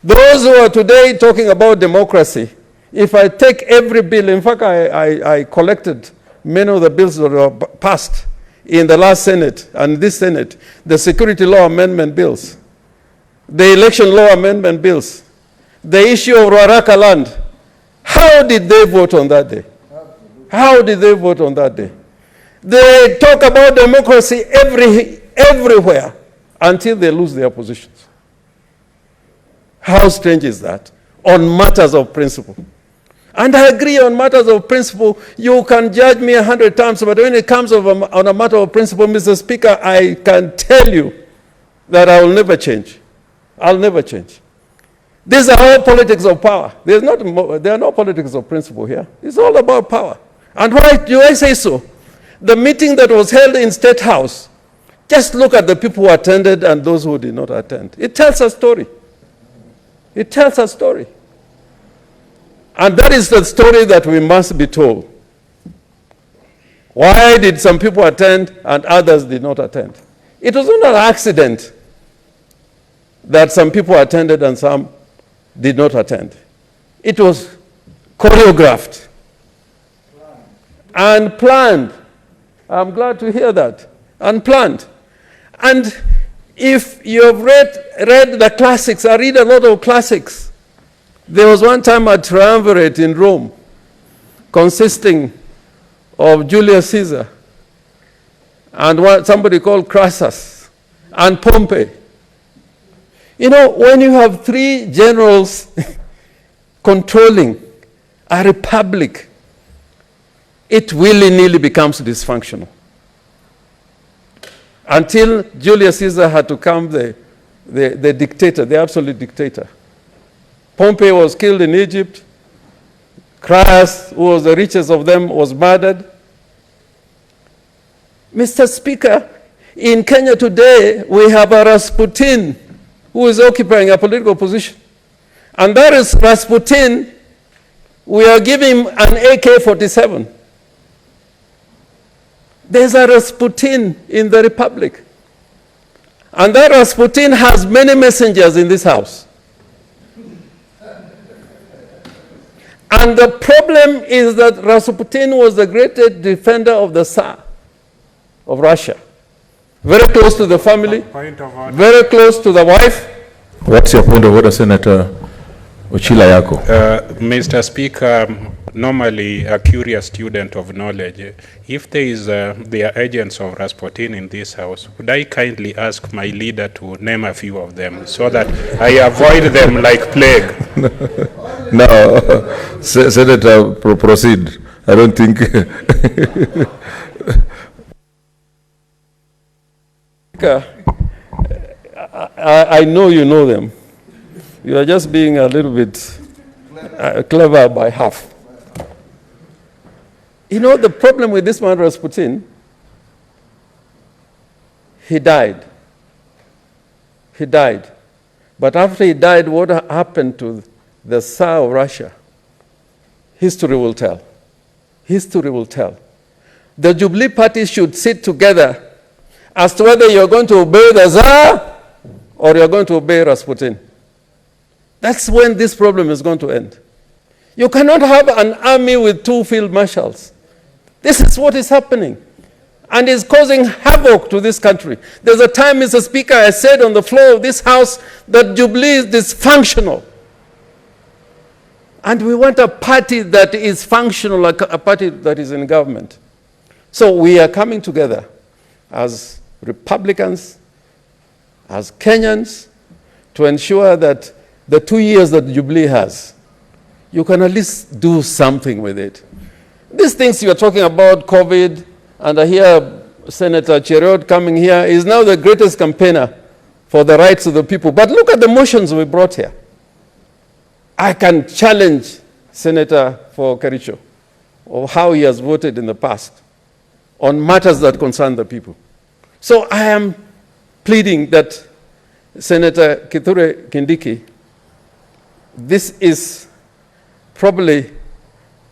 those who are today talking about democracy, if I take every bill, in fact, I collected many of the bills that were passed in the last Senate and this Senate, the security law amendment bills, the election law amendment bills, the issue of Ruaraka land. How did they vote on that day? How did they vote on that day? They talk about democracy everywhere until they lose their positions. How strange is that? On matters of principle. And I agree on matters of principle. You can judge me 100 times, but when it comes on a matter of principle, Mr. Speaker, I can tell you that I will never change. I'll never change. These are all politics of power. There are no politics of principle here. It's all about power. And why do I say so? The meeting that was held in State House, just look at the people who attended and those who did not attend. It tells a story. It tells a story. And that is the story that we must be told. Why did some people attend and others did not attend? It was not an accident that some people attended and some did not attend. It was choreographed and planned. I'm glad to hear that. And planned. And if you have read the classics, I read a lot of classics. There was one time a triumvirate in Rome consisting of Julius Caesar and somebody called Crassus and Pompey. You know, when you have three generals controlling a republic, it willy-nilly becomes dysfunctional. Until Julius Caesar had to come the dictator, the absolute dictator. Pompey was killed in Egypt. Crassus, who was the richest of them, was murdered. Mr. Speaker, in Kenya today, we have a Rasputin who is occupying a political position. And that is Rasputin, we are giving him an AK-47. There's a Rasputin in the Republic. And that Rasputin has many messengers in this house. And the problem is that Rasputin was the greatest defender of the Tsar of Russia. Very close to the family, very close to the wife. What's your point of order, Senator Ochila Yako? Mr. Speaker, normally a curious student of knowledge, if there is the agents of Rasputin in this house, would I kindly ask my leader to name a few of them so that I avoid them like plague? No, Senator, proceed. I don't think. I know you know them. You are just being a little bit clever by half. You know, the problem with this man, Rasputin, he died. He died. But after he died, what happened to the Tsar of Russia? History will tell. History will tell. The Jubilee party should sit together as to whether you're going to obey the Tsar or you're going to obey Rasputin. That's when this problem is going to end. You cannot have an army with two field marshals. This is what is happening. And is causing havoc to this country. There's a time, Mr. Speaker, I said on the floor of this House that Jubilee is dysfunctional. And we want a party that is functional, like a party that is in government. So we are coming together as Republicans, as Kenyans, to ensure that the 2 years that Jubilee has, you can at least do something with it. These things you're talking about, COVID, and I hear Senator Cheriot coming here, is now the greatest campaigner for the rights of the people. But look at the motions we brought here. I can challenge Senator for Kericho of how he has voted in the past on matters that concern the people. So I am pleading that Senator Kithure Kindiki, this is probably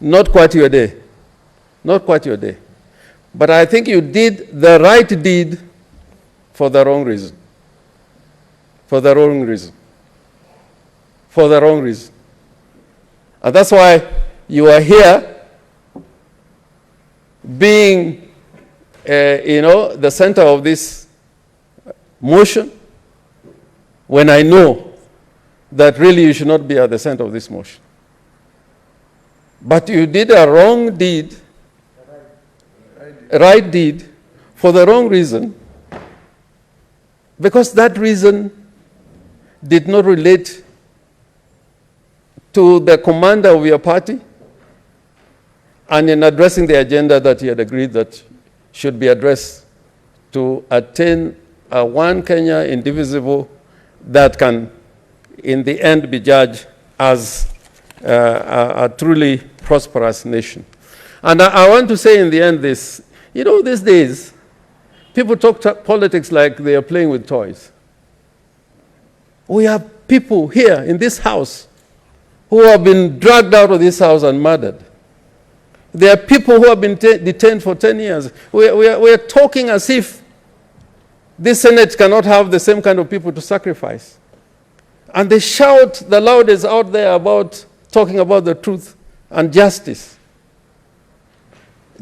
not quite your day. not quite your day. But I think you did the right deed for the wrong reason. For the wrong reason. For the wrong reason. And that's why you are here being, the center of this motion, when I know that really you should not be at the center of this motion. But you did a wrong deed, right deed, for the wrong reason, because that reason did not relate to the commander of your party, and in addressing the agenda that he had agreed that should be addressed to attain a one Kenya indivisible that can, in the end, be judged as a truly prosperous nation. And I want to say in the end this, these days, people talk politics like they are playing with toys. We have people here in this house who have been dragged out of this house and murdered. There are people who have been detained for 10 years. We are talking as if this Senate cannot have the same kind of people to sacrifice. And they shout the loudest out there about talking about the truth and justice.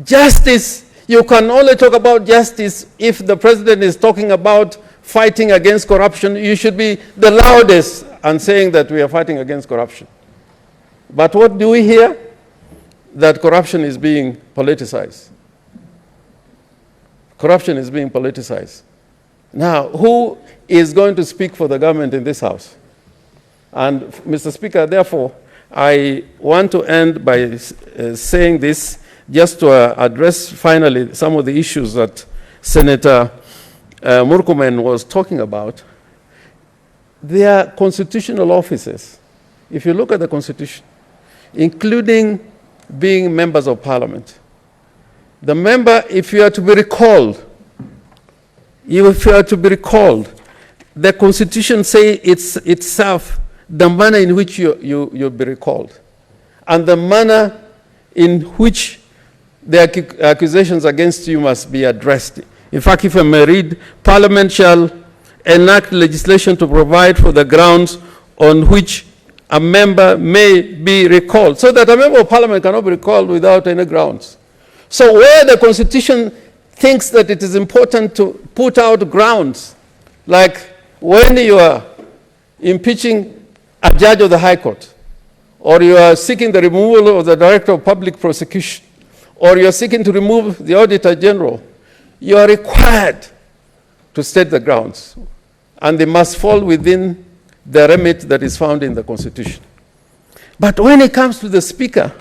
Justice, you can only talk about justice if the president is talking about fighting against corruption. You should be the loudest and saying that we are fighting against corruption. But what do we hear? That corruption is being politicized. Corruption is being politicized. Now, who is going to speak for the government in this house? And Mr. Speaker, therefore, I want to end by saying this, just to address finally some of the issues that Senator Murkomen was talking about. They are constitutional offices. If you look at the Constitution, including being members of parliament, the member, if you are to be recalled, the Constitution says itself the manner in which you'll be recalled, and the manner in which the accusations against you must be addressed. In fact, if I may read, Parliament shall enact legislation to provide for the grounds on which a member may be recalled, so that a member of Parliament cannot be recalled without any grounds. So where the Constitution thinks that it is important to put out grounds, like when you are impeaching a judge of the High Court, or you are seeking the removal of the Director of Public Prosecution, or you are seeking to remove the Auditor General, you are required to state the grounds, and they must fall within the remit that is found in the Constitution. But when it comes to the Speaker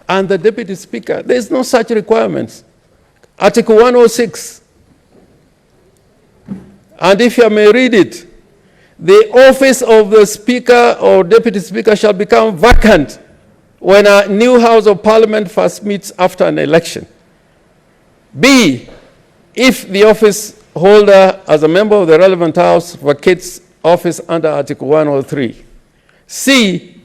and the Deputy Speaker, there is no such requirements. Article 106, and if you may read it, the office of the Speaker or Deputy Speaker shall become vacant when a new House of Parliament first meets after an election. B, if the office holder as a member of the relevant House vacates office under Article 103. C,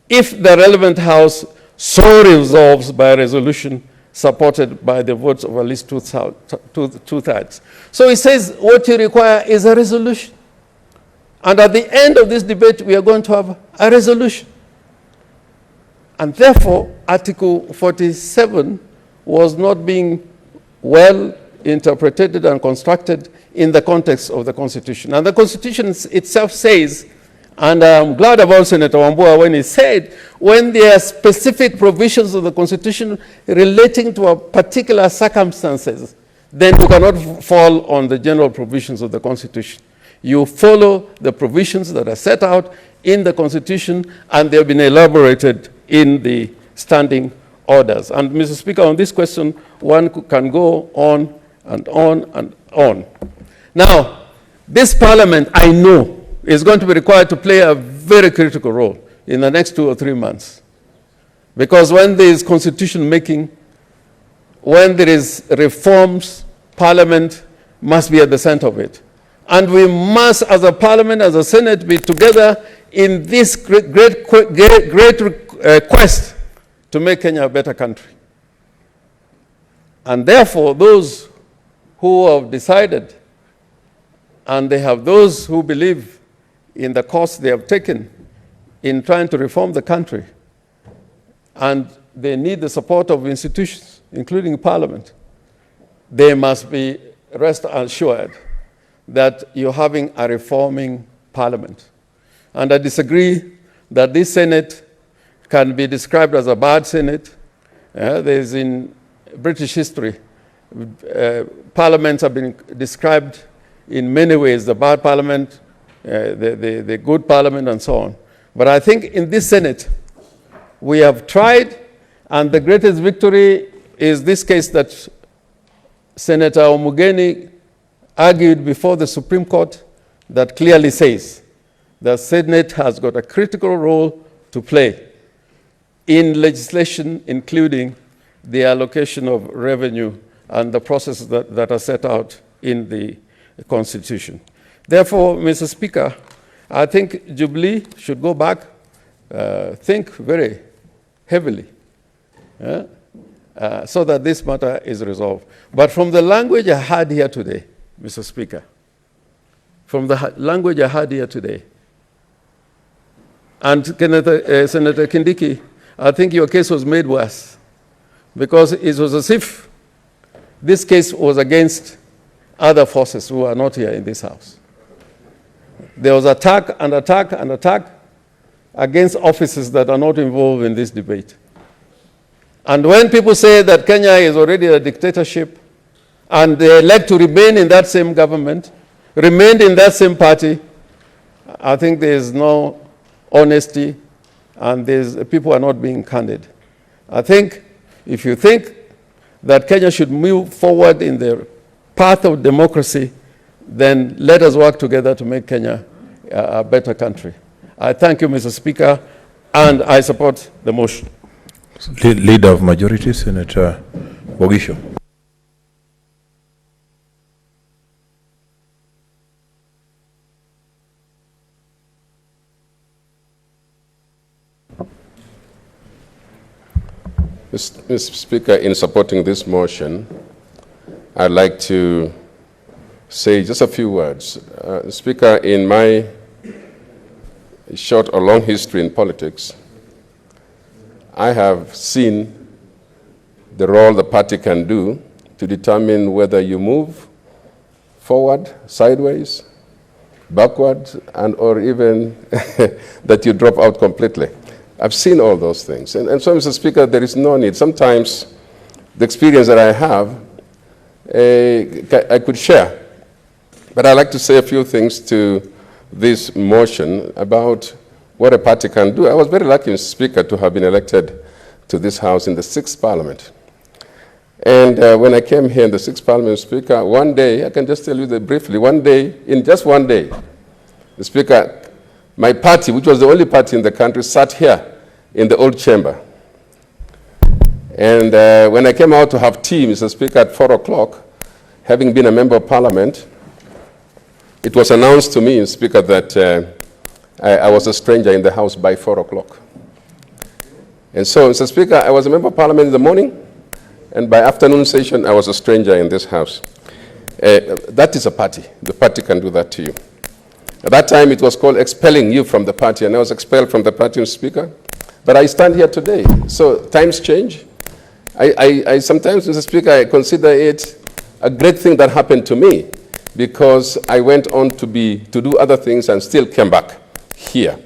if the relevant House so resolves by resolution supported by the votes of at least two-thirds. So it says what you require is a resolution. And at the end of this debate, we are going to have a resolution. And therefore, Article 47 was not being well interpreted and constructed in the context of the Constitution. And the Constitution itself says, and I'm glad about Senator Wambua when he said, when there are specific provisions of the Constitution relating to a particular circumstances, then you cannot fall on the general provisions of the Constitution. You follow the provisions that are set out in the Constitution, and they've been elaborated in the standing orders. And Mr. Speaker, on this question, one can go on and on and on. Now, this Parliament, I know, is going to be required to play a very critical role in the next 2 or 3 months. Because when there is constitution making, when there is reforms, Parliament must be at the center of it. And we must, as a Parliament, as a Senate, be together in this great quest to make Kenya a better country. And therefore, those who have decided, and they have those who believe in the course they have taken in trying to reform the country, and they need the support of institutions, including Parliament, they must be rest assured that you're having a reforming Parliament. And I disagree that this Senate can be described as a bad Senate. There's in British history, parliaments have been described in many ways, the bad parliament, the good parliament, and so on. But I think in this Senate, we have tried, and the greatest victory is this case that Senator Omugeni argued before the Supreme Court that clearly says the Senate has got a critical role to play in legislation, including the allocation of revenue and the processes that are set out in the Constitution. Therefore, Mr. Speaker, I think Jubilee should go back, think very heavily, so that this matter is resolved. But from the language I had here today, Mr. Speaker, from the language I had here today, and Senator Kindiki, I think your case was made worse, because it was as if this case was against other forces who are not here in this House. There was attack and attack and attack against officers that are not involved in this debate. And when people say that Kenya is already a dictatorship and they elect to remain in that same government, remain in that same party, I think there is no honesty and people are not being candid. I think if you think that Kenya should move forward in the path of democracy, then let us work together to make Kenya a better country. I thank you, Mr. Speaker, and I support the motion. Leader of Majority, Senator Bogisho. Mr. Speaker, in supporting this motion, I'd like to say just a few words. Speaker, in my short or long history in politics, I have seen the role the party can do to determine whether you move forward, sideways, backward, and or even that you drop out completely. I've seen all those things. And so, Mr. Speaker, there is no need. Sometimes the experience that I have, I could share. But I'd like to say a few things to this motion about what a party can do. I was very lucky, Mr. Speaker, to have been elected to this House in the 6th Parliament. And when I came here in the 6th Parliament, Speaker, one day, I can just tell you that briefly, one day, in just one day, the Speaker, my party, which was the only party in the country, sat here in the old chamber. And when I came out to have tea, Mr. Speaker, at 4 o'clock, having been a member of Parliament, it was announced to me, Mr. Speaker, that I was a stranger in the House by 4 o'clock. And so, Mr. Speaker, I was a member of Parliament in the morning, and by afternoon session, I was a stranger in this House. That is a party. The party can do that to you. At that time, it was called expelling you from the party, and I was expelled from the party, Mr. Speaker. But I stand here today. So times change. I sometimes, Mr. Speaker, I consider it a great thing that happened to me, because I went on to do other things and still came back here.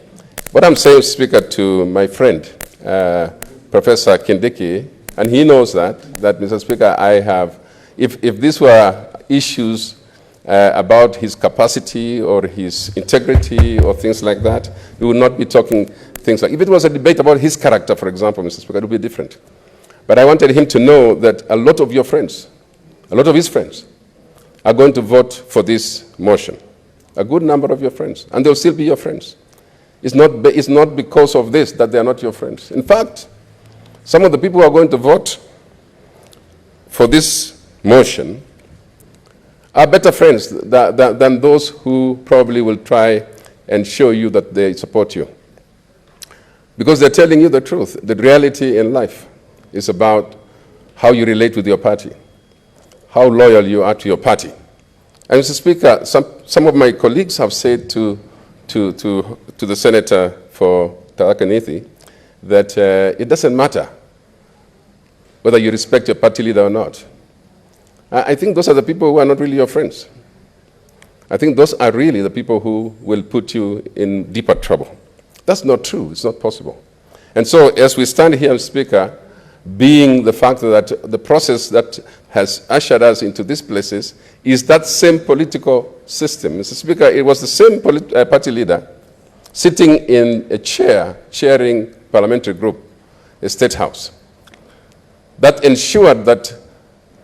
What I'm saying, Speaker, to my friend, Professor Kindiki, and he knows that Mr. Speaker, I have, if these were issues about his capacity or his integrity or things like that, we would not be talking things like, if it was a debate about his character, for example, Mr. Speaker, it would be different. But I wanted him to know that a lot of your friends, a lot of his friends, are going to vote for this motion. A good number of your friends, and they'll still be your friends. It's not because of this that they are not your friends. In fact, some of the people who are going to vote for this motion are better friends than those who probably will try and show you that they support you. Because they're telling you the truth. The reality in life is about how you relate with your party. how loyal you are to your party. And Mr. Speaker, some of my colleagues have said to the Senator for Tharaka Nithi that it doesn't matter whether you respect your party leader or not. I think those are the people who are not really your friends. I think those are really the people who will put you in deeper trouble. That's not true. It's not possible. And so as we stand here, Mr. Speaker, being the fact that the process that has ushered us into these places is that same political system. Mr. Speaker, it was the same party leader sitting in a chair, chairing parliamentary group, a state house, that ensured that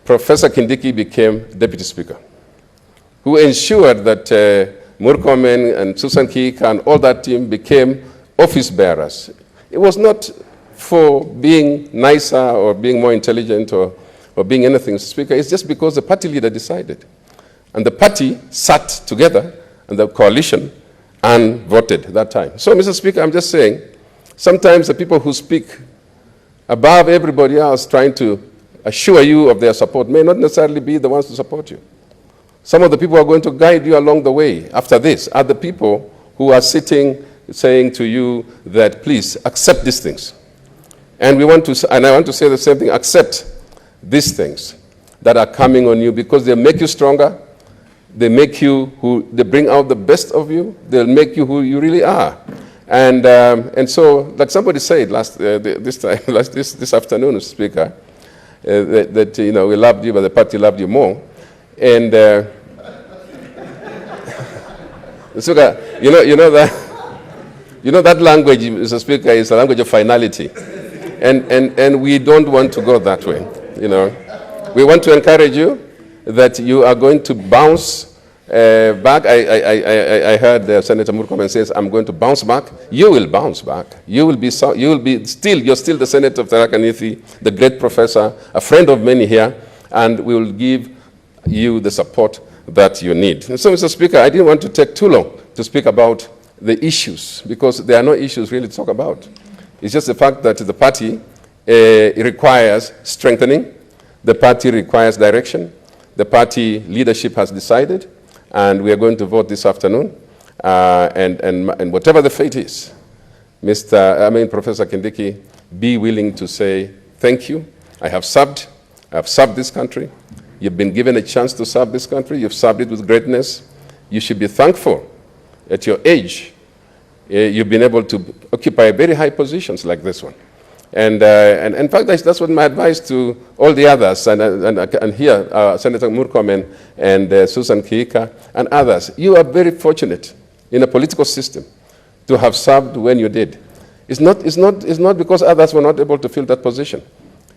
Professor Kindiki became deputy speaker, who ensured that Murkomen and Susan Kika and all that team became office bearers. It was not for being nicer or being more intelligent or being anything, Mr. Speaker. It's just because the party leader decided. And the party sat together and the coalition and voted that time. So, Mr. Speaker, I'm just saying, sometimes the people who speak above everybody else trying to assure you of their support may not necessarily be the ones to support you. Some of the people who are going to guide you along the way after this are the people who are sitting saying to you that please accept these things. And I want to say the same thing, accept these things that are coming on you because they make you stronger, they bring out the best of you, they'll make you who you really are. And so, like somebody said this afternoon, Mr. Speaker, that we loved you, but the party loved you more. And Speaker, you know that language, Mr. Speaker, is a language of finality, and we don't want to go that way. We want to encourage you that you are going to bounce back. I heard Senator Murkomen says, I'm going to bounce back. You will bounce back. You're still the Senator of Tharaka Nithi, the great professor, a friend of many here, and we will give you the support that you need. And so, Mr. Speaker, I didn't want to take too long to speak about the issues, because there are no issues really to talk about. It's just the fact that the party requires strengthening, the party requires direction, the party leadership has decided, and we are going to vote this afternoon. And whatever the fate is, Professor Kindiki, be willing to say, thank you, I have served this country, you've been given a chance to serve this country, you've served it with greatness, you should be thankful. At your age, you've been able to occupy very high positions like this one. And in fact, that's what my advice to all the others, and here, Senator Murkomen and Susan Kika and others. You are very fortunate in a political system to have served when you did. It's not because others were not able to fill that position.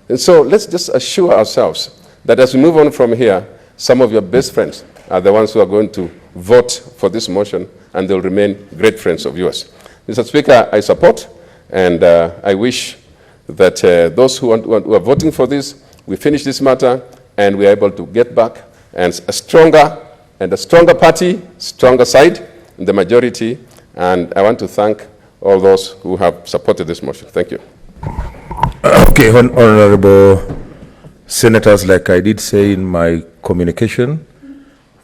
And so let's just assure ourselves that as we move on from here, some of your best friends are the ones who are going to vote for this motion, and they'll remain great friends of yours. Mr. Speaker, I support, and I wish that those who are voting for this, we finish this matter, and we are able to get back and a stronger party, stronger side in the majority. And I want to thank all those who have supported this motion. Thank you. Okay, honorable senators, like I did say in my communication,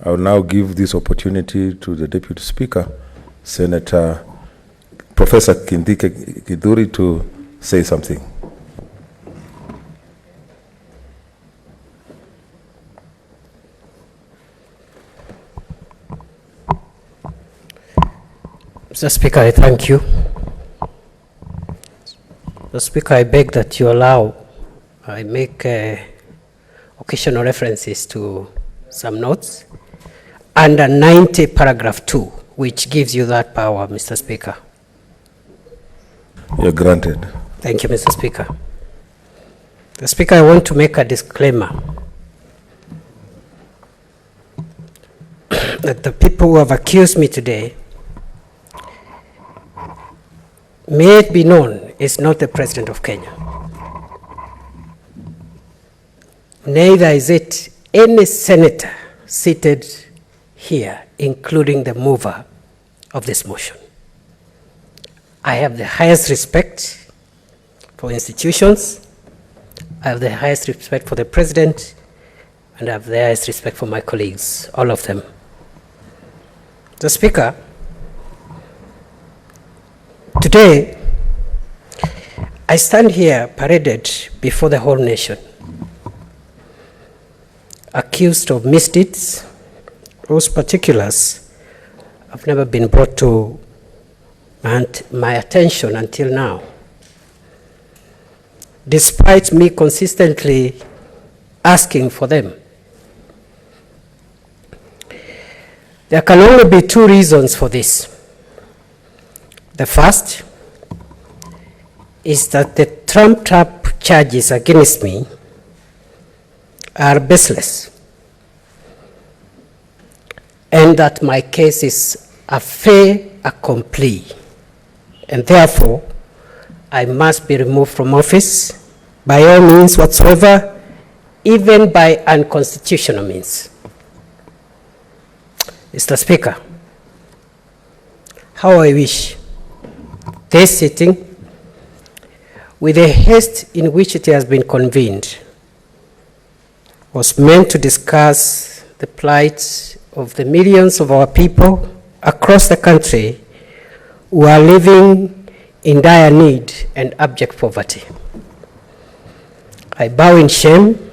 I will now give this opportunity to the Deputy Speaker, Senator Professor Kindiki Kithure, to say something. Mr. Speaker, I thank you. Mr. Speaker, I beg that you allow I make occasional references to some notes under 90 paragraph 2, which gives you that power, Mr. Speaker. You're granted. Thank you, Mr. Speaker. Mr. Speaker, I want to make a disclaimer that the people who have accused me today, may it be known, is not the President of Kenya. Neither is it any senator seated here, including the mover of this motion. I have the highest respect for institutions. I have the highest respect for the President and I have the highest respect for my colleagues, all of them. Mr. Speaker, today I stand here paraded before the whole nation, accused of misdeeds whose particulars have never been brought to my attention until now, despite me consistently asking for them. There can only be two reasons for this. The first is that the trumped-up charges against me are baseless, and that my case is a fait accompli, and therefore I must be removed from office by all means whatsoever, even by unconstitutional means. Mr. Speaker, how I wish this sitting, with the haste in which it has been convened, was meant to discuss the plight of the millions of our people across the country who are living in dire need and abject poverty. I bow in shame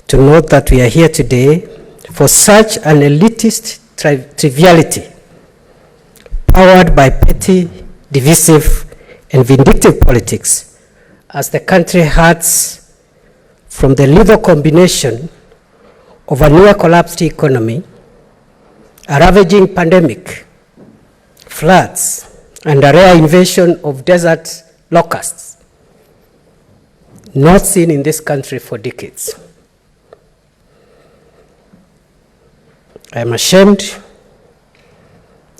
to note that we are here today for such an elitist triviality, powered by petty, divisive, and vindictive politics, as the country hurts from the lethal combination of a near collapsed economy, a ravaging pandemic, floods, and a rare invasion of desert locusts, not seen in this country for decades. I am ashamed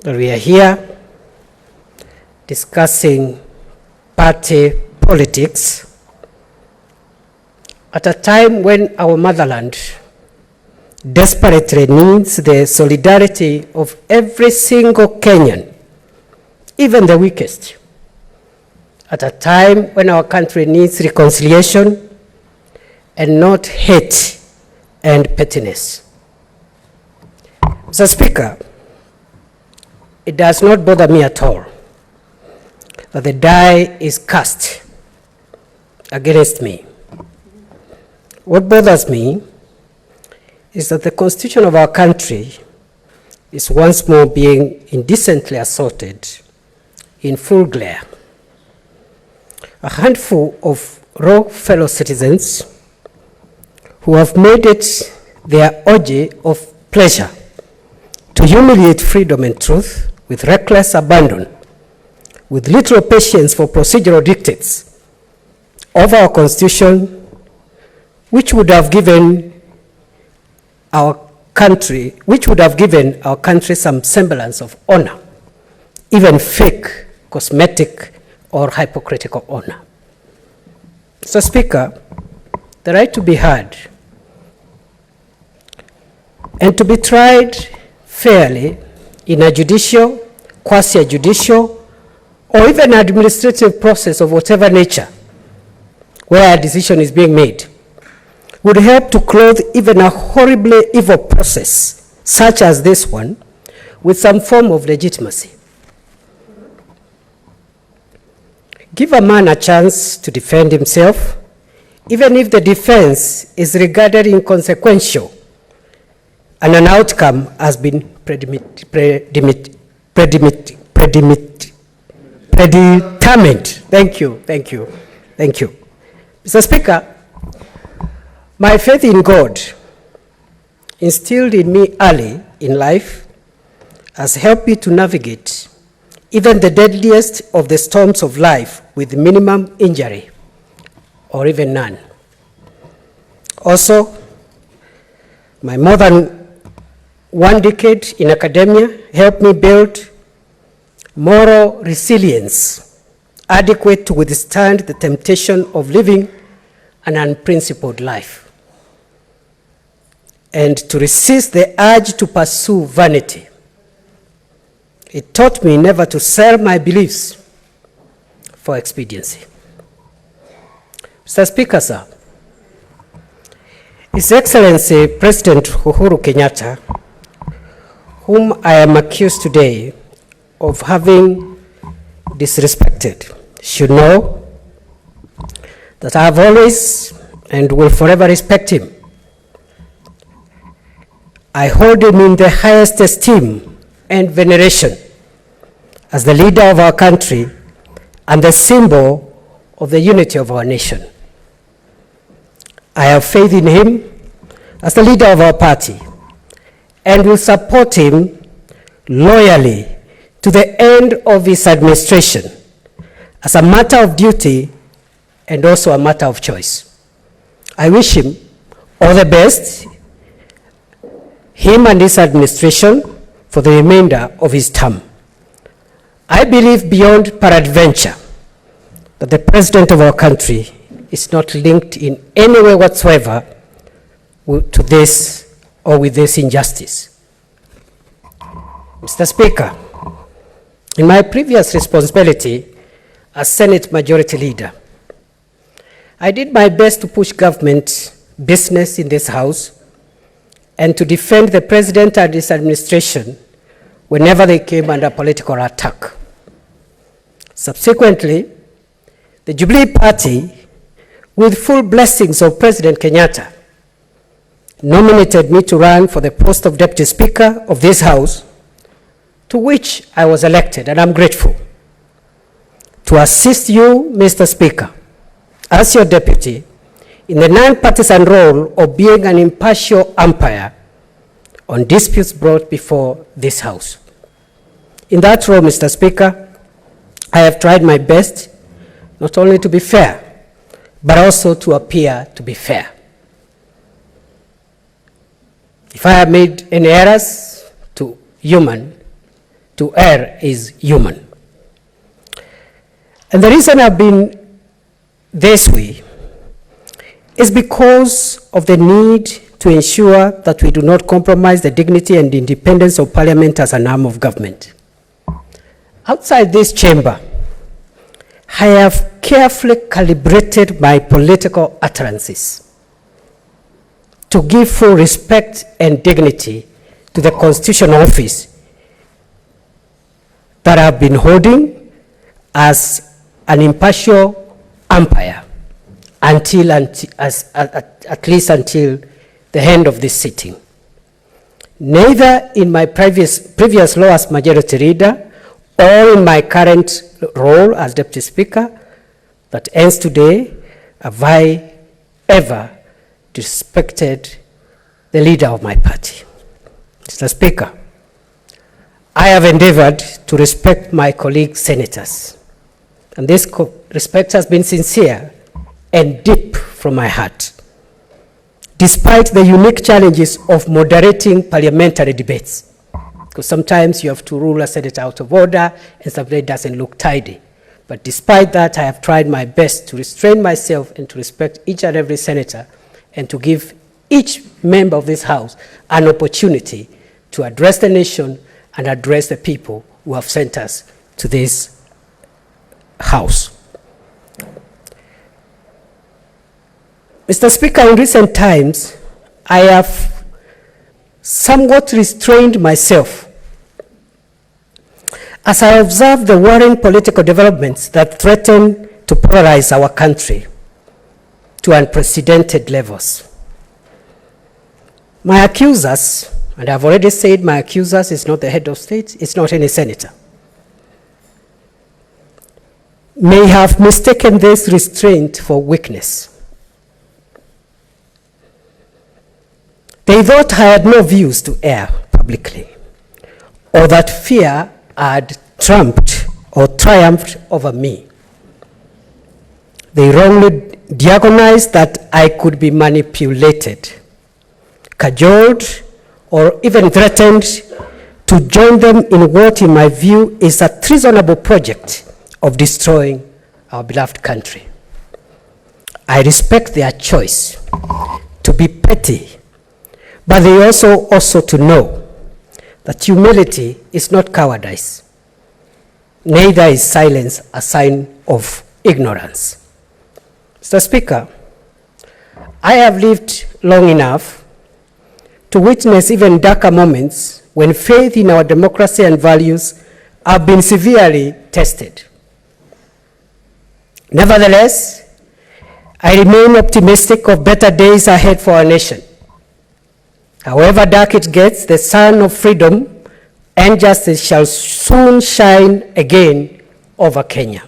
that we are here discussing party politics at a time when our motherland desperately needs the solidarity of every single Kenyan, even the weakest, at a time when our country needs reconciliation and not hate and pettiness. Mr. Speaker, it does not bother me at all that the die is cast against me. What bothers me is that the Constitution of our country is once more being indecently assaulted in full glare. A handful of raw fellow citizens who have made it their orgy of pleasure to humiliate freedom and truth with reckless abandon, with little patience for procedural dictates of our Constitution, which would have given our country some semblance of honor, even fake, cosmetic, or hypocritical honor. Mr. Speaker, the right to be heard and to be tried fairly in a judicial, quasi-judicial, or even administrative process of whatever nature, where a decision is being made, would help to clothe even a horribly evil process, such as this one, with some form of legitimacy. Give a man a chance to defend himself, even if the defense is regarded inconsequential and an outcome has been predetermined. Thank you. Mr. Speaker, my faith in God, instilled in me early in life, has helped me to navigate even the deadliest of the storms of life with minimum injury, or even none. Also, my more than 1 decade in academia helped me build moral resilience adequate to withstand the temptation of living an unprincipled life, and to resist the urge to pursue vanity. It taught me never to sell my beliefs for expediency. Mr. Speaker, sir, His Excellency President Uhuru Kenyatta, whom I am accused today of having disrespected, should know that I have always and will forever respect him. I hold him in the highest esteem and veneration as the leader of our country and the symbol of the unity of our nation. I have faith in him as the leader of our party and will support him loyally to the end of his administration as a matter of duty and also a matter of choice. I wish him all the best, him and his administration, for the remainder of his term. I believe beyond peradventure that the president of our country is not linked in any way whatsoever to this or with this injustice. Mr. Speaker, in my previous responsibility as Senate Majority Leader, I did my best to push government business in this House and to defend the President and his administration whenever they came under political attack. Subsequently, the Jubilee Party, with full blessings of President Kenyatta, nominated me to run for the post of Deputy Speaker of this House, to which I was elected, and I'm grateful. To assist you, Mr. Speaker, as your deputy, in the non-partisan role of being an impartial umpire on disputes brought before this House. In that role, Mr. Speaker, I have tried my best not only to be fair, but also to appear to be fair. If I have made any errors, to err is human. And the reason I've been this way is because of the need to ensure that we do not compromise the dignity and independence of Parliament as an arm of government. Outside this chamber, I have carefully calibrated my political utterances to give full respect and dignity to the constitutional office that I've been holding as an impartial umpire at least until the end of this sitting. Neither in my previous law as Majority Leader or in my current role as Deputy Speaker that ends today have I ever disrespected the leader of my party. Mr. Speaker, I have endeavored to respect my colleague senators, and this respect has been sincere and deep from my heart, despite the unique challenges of moderating parliamentary debates. Because sometimes you have to rule a Senate out of order and sometimes it doesn't look tidy. But despite that, I have tried my best to restrain myself and to respect each and every senator and to give each member of this House an opportunity to address the nation and address the people who have sent us to this House. Mr. Speaker, in recent times, I have somewhat restrained myself as I observe the worrying political developments that threaten to polarize our country to unprecedented levels. My accusers, and I've already said my accusers is not the head of state, it's not any senator, may have mistaken this restraint for weakness. They thought I had no views to air publicly, or that fear had trumped or triumphed over me. They wrongly diagonized that I could be manipulated, cajoled, or even threatened to join them in what, in my view, is a treasonable project of destroying our beloved country. I respect their choice to be petty, but they also to know that humility is not cowardice. Neither is silence a sign of ignorance. Mr. Speaker, I have lived long enough to witness even darker moments when faith in our democracy and values have been severely tested. Nevertheless, I remain optimistic of better days ahead for our nation. However dark it gets, the sun of freedom and justice shall soon shine again over Kenya.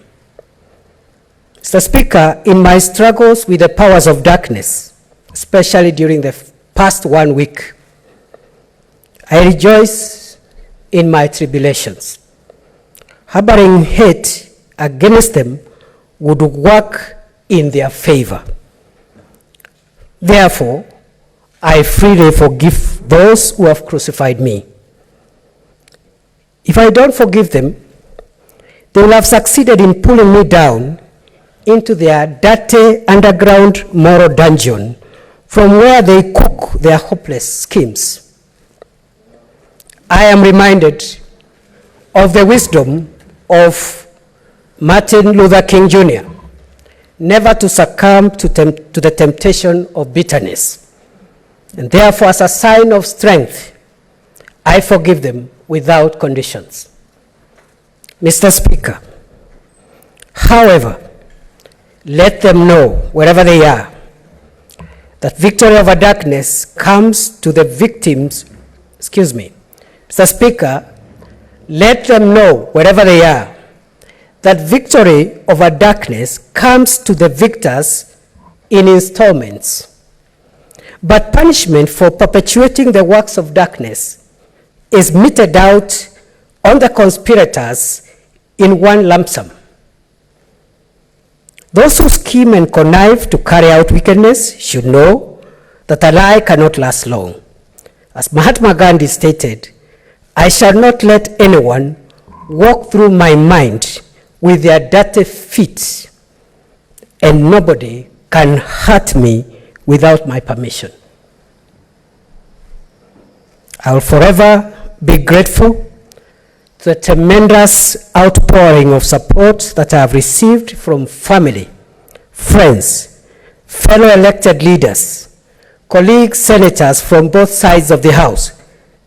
Mr. Speaker, in my struggles with the powers of darkness, especially during the past 1 week, I rejoice in my tribulations. Harboring hate against them would work in their favor. Therefore, I freely forgive those who have crucified me. If I don't forgive them, they will have succeeded in pulling me down into their dirty underground moral dungeon from where they cook their hopeless schemes. I am reminded of the wisdom of Martin Luther King Jr., never to succumb to the temptation of bitterness. And therefore, as a sign of strength, I forgive them without conditions. Mr. Speaker, however, let them know, wherever they are, that victory over darkness comes to the victims. Mr. Speaker, let them know, wherever they are, that victory over darkness comes to the victors in installments. But punishment for perpetuating the works of darkness is meted out on the conspirators in one lump sum. Those who scheme and connive to carry out wickedness should know that a lie cannot last long. As Mahatma Gandhi stated, I shall not let anyone walk through my mind with their dirty feet, and nobody can hurt me without my permission. I will forever be grateful to the tremendous outpouring of support that I have received from family, friends, fellow elected leaders, colleagues, senators from both sides of the House,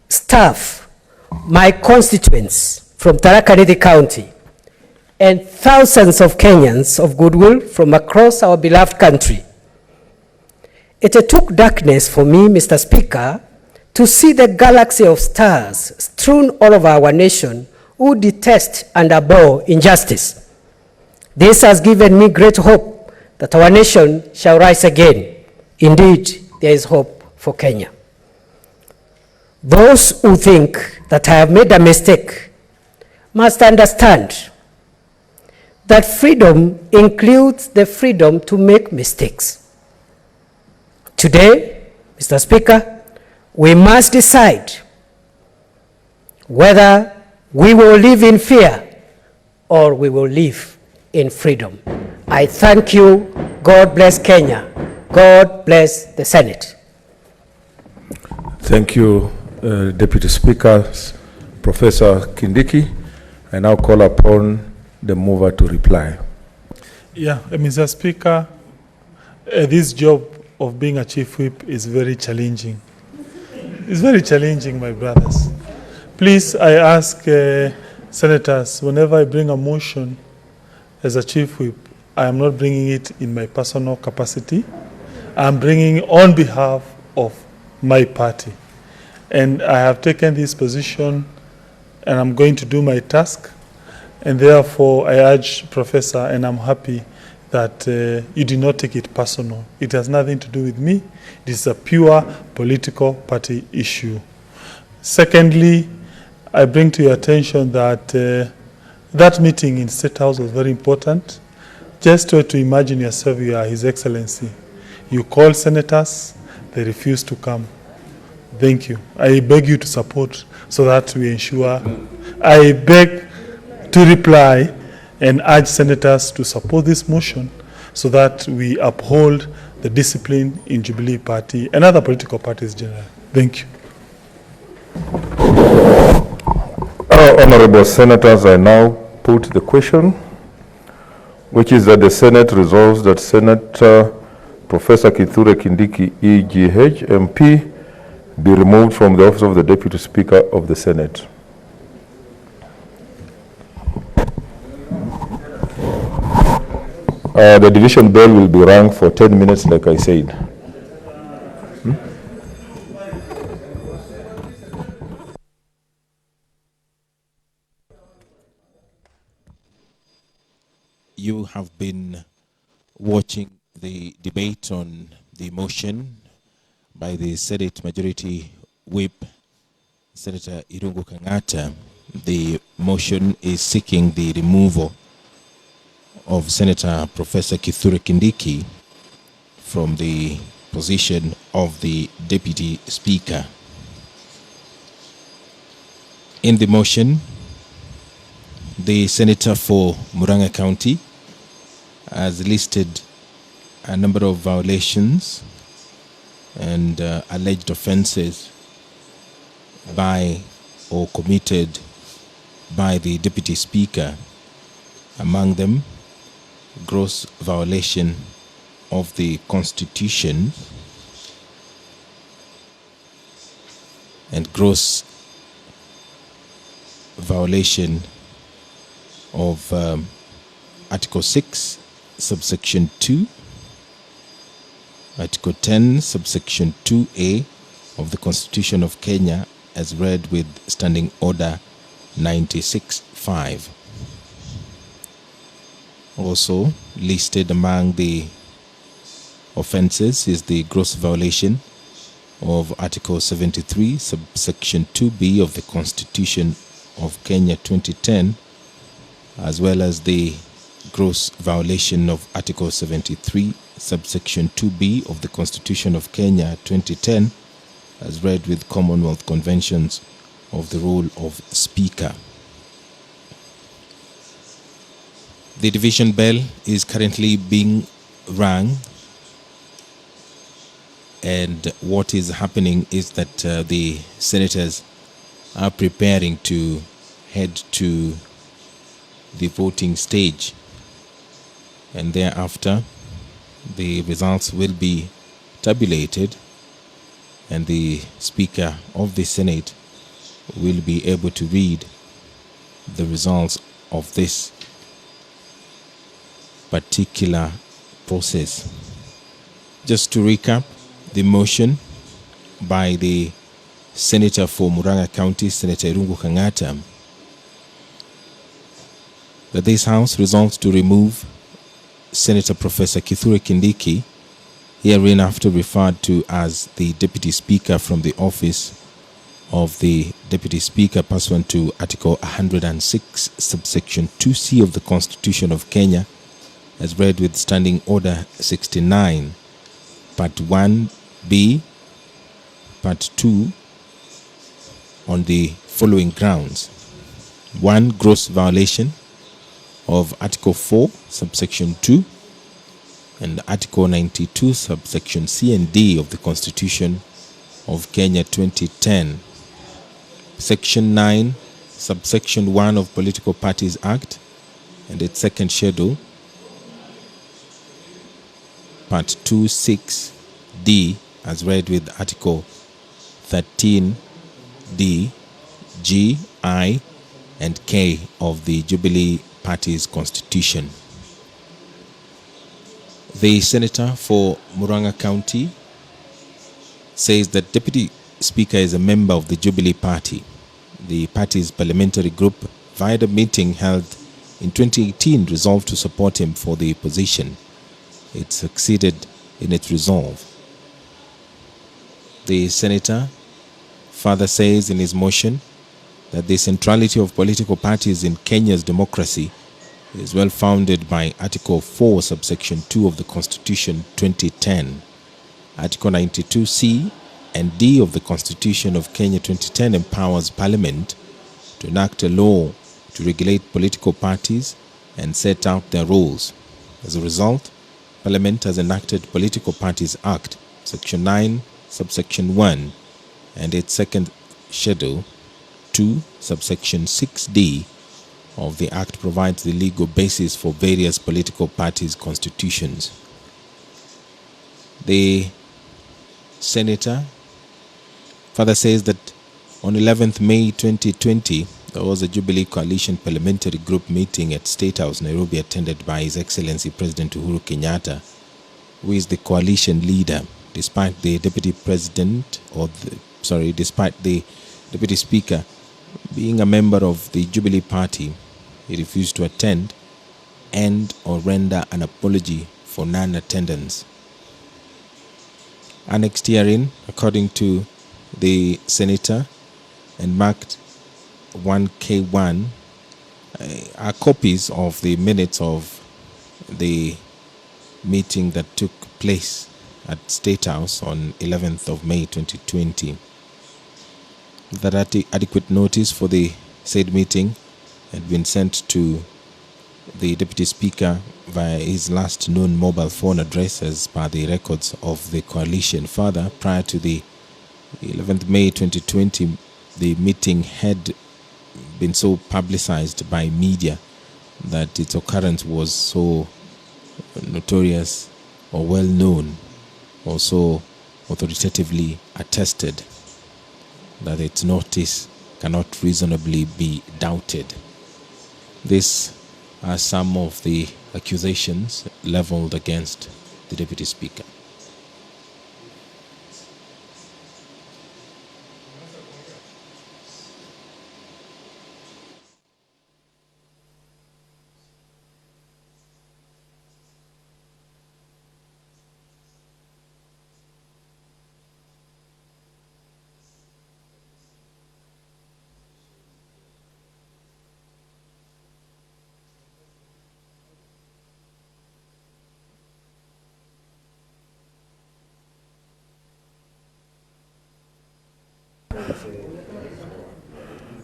staff, my constituents from Tharaka Nithi County, and thousands of Kenyans of goodwill from across our beloved country. It took darkness for me, Mr. Speaker, to see the galaxy of stars strewn all over our nation who detest and abhor injustice. This has given me great hope that our nation shall rise again. Indeed, there is hope for Kenya. Those who think that I have made a mistake must understand that freedom includes the freedom to make mistakes. Today, Mr. Speaker, we must decide whether we will live in fear or we will live in freedom. I thank you. God bless Kenya. God bless the Senate. Thank you, Deputy Speaker, Professor Kindiki. I now call upon the mover to reply. Yeah, Mr. Speaker, this job of being a chief whip is very challenging. It's very challenging, my brothers. Please, I ask senators, whenever I bring a motion as a chief whip, I am not bringing it in my personal capacity. I'm bringing it on behalf of my party. And I have taken this position and I'm going to do my task. And therefore, I urge Professor, and I'm happy that you did not take it personal. It has nothing to do with me. It is a pure political party issue. Secondly, I bring to your attention that that meeting in State House was very important. Just try to imagine yourself, you are His Excellency. You call senators, they refuse to come. Thank you. I beg you to support so that we ensure. I beg to reply and urge senators to support this motion so that we uphold the discipline in Jubilee Party and other political parties generally. Thank you. Honorable Senators, I now put the question, which is that the Senate resolves that Senator Professor Kithure Kindiki, EGH, MP, be removed from the office of the Deputy Speaker of the Senate. The division bell will be rung for 10 minutes, like I said. You have been watching the debate on the motion by the Senate Majority Whip, Senator Irungu Kang'ata. The motion is seeking the removal of Senator Professor Kithure Kindiki from the position of the Deputy Speaker. In the motion, the Senator for Murang'a County has listed a number of violations and alleged offenses by or committed by the Deputy Speaker. Among them, gross violation of the Constitution and gross violation of Article 6, subsection 2, Article 10, subsection 2A of the Constitution of Kenya, as read with Standing Order 96-5. Also listed among the offences is the gross violation of Article 73, subsection 2B of the Constitution of Kenya 2010, as well as the gross violation of Article 73, subsection 2B of the Constitution of Kenya 2010, as read with Commonwealth Conventions of the role of Speaker. The division bell is currently being rung, and what is happening is that the senators are preparing to head to the voting stage, and thereafter the results will be tabulated and the Speaker of the Senate will be able to read the results of this particular process. Just to recap, the motion by the Senator for Murang'a County, Senator Irungu Kang'ata, that this House resolves to remove Senator Professor Kithure Kindiki, hereinafter referred to as the Deputy Speaker, from the office of the Deputy Speaker pursuant to Article 106, subsection 2C of the Constitution of Kenya, as read with Standing Order 69, Part 1B, Part 2, on the following grounds. 1. Gross violation of Article 4, subsection 2, and Article 92, subsection C and D of the Constitution of Kenya 2010. Section 9, subsection 1 of Political Parties Act and its second schedule, Part 2(6)D, as read with Article 13D, G, I, and K of the Jubilee Party's Constitution. The Senator for Murang'a County says that Deputy Speaker is a member of the Jubilee Party. The party's parliamentary group, via the meeting held in 2018, resolved to support him for the position. It succeeded in its resolve. The Senator further says in his motion that the centrality of political parties in Kenya's democracy is well founded by Article 4, subsection 2 of the Constitution 2010. Article 92C and D of the Constitution of Kenya 2010 empowers Parliament to enact a law to regulate political parties and set out their rules. As a result, Parliament has enacted Political Parties Act, Section 9, subsection 1, and its second schedule, 2, subsection 6D of the Act provides the legal basis for various political parties' constitutions. the senator further says that on 11th May 2020, there was a Jubilee Coalition Parliamentary Group meeting at State House, Nairobi, attended by His Excellency President Uhuru Kenyatta, who is the coalition leader. Despite the deputy president, despite the deputy speaker being a member of the Jubilee Party, he refused to attend and or render an apology for non-attendance. Annexed herein, according to the senator, and marked 1K1, are copies of the minutes of the meeting that took place at State House on 11th of May 2020. That adequate notice for the said meeting had been sent to the Deputy Speaker via his last known mobile phone address as per the records of the coalition. Further, prior to the 11th May 2020, the meeting had been so publicized by media that its occurrence was so notorious or well known, or so authoritatively attested, that its notice cannot reasonably be doubted. These are some of the accusations leveled against the Deputy Speaker.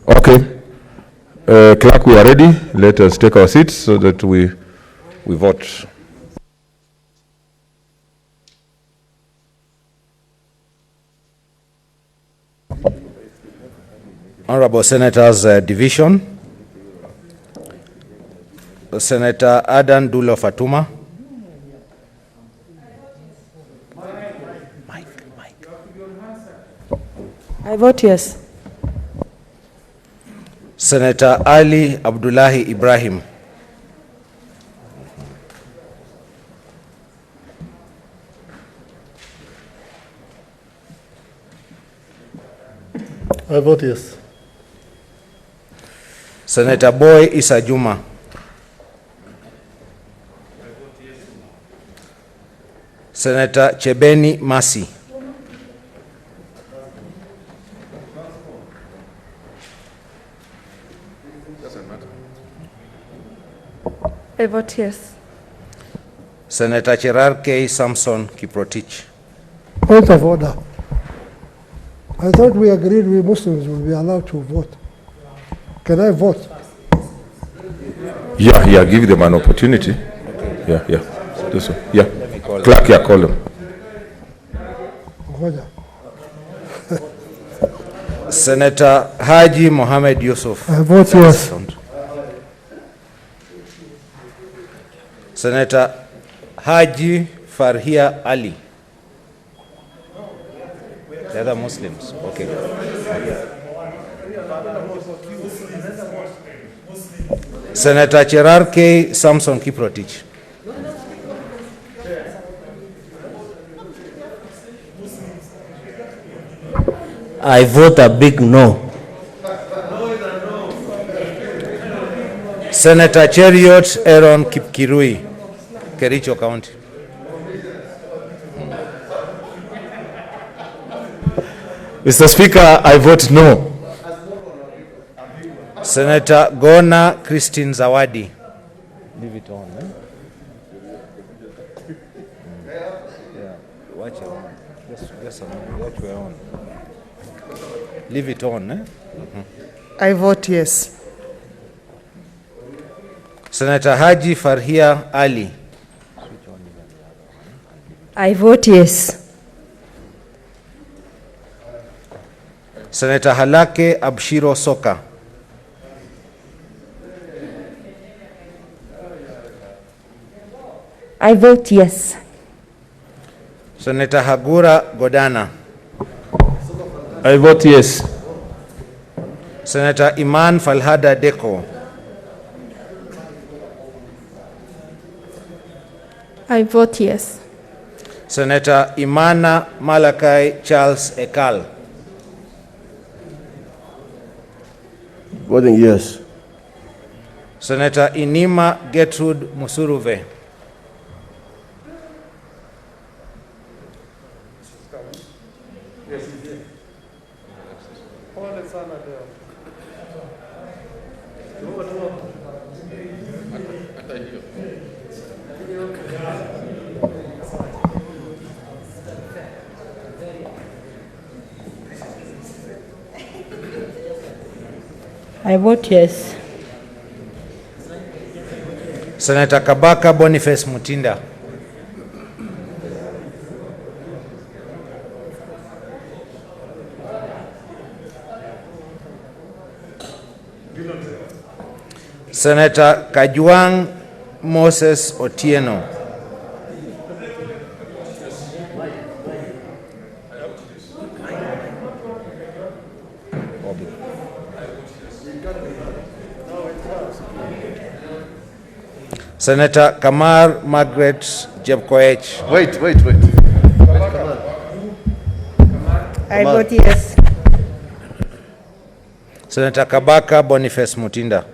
Okay. Clerk, we are ready. Let us take our seats so that we vote. Honorable Senators, Division. Senator Adan Dulo Fatuma. I vote yes. Senator Ali Abdullahi Ibrahim. I vote yes. Senator Boy Issa Juma. Senator Chebeni Masi. I vote yes. Senator Cherar K. Samson Kiprotich. Point of order. I thought we agreed we Muslims will be allowed to vote. Can I vote? Yeah, give them an opportunity. Yeah. Do so. Yeah. Clerk, call them. Senator Haji Mohamed Yusuf. I vote yes. Senator Haji Farhia Ali. The other Muslims. Okay. Senator Cherar K. Samson Kiprotich. I vote a big no. Senator Cheriot Aaron Kipkirui, Kericho County. Mr. Speaker, I vote no. Senator Gona Christine Zawadi. Leave it on, eh? Watch it on. Just watch it on. Leave it on, eh? I vote yes. Senator Haji Farhia Ali. I vote yes. Senator Halake Abshiro Soka. I vote yes. Senator Hagura Godana. I vote yes. Senator Iman Falhada Deko. I vote yes. Senator Imana Malakai Charles Ekal. Voting yes. Senator Inima Gertrude Musuruve. I vote yes. Senator Kabaka Boniface Mutinda. Senator Kajwang Moses Otieno. Senator Kamar Margaret Jepkoech. Wait. I vote yes. Senator Kabaka Boniface Mutinda.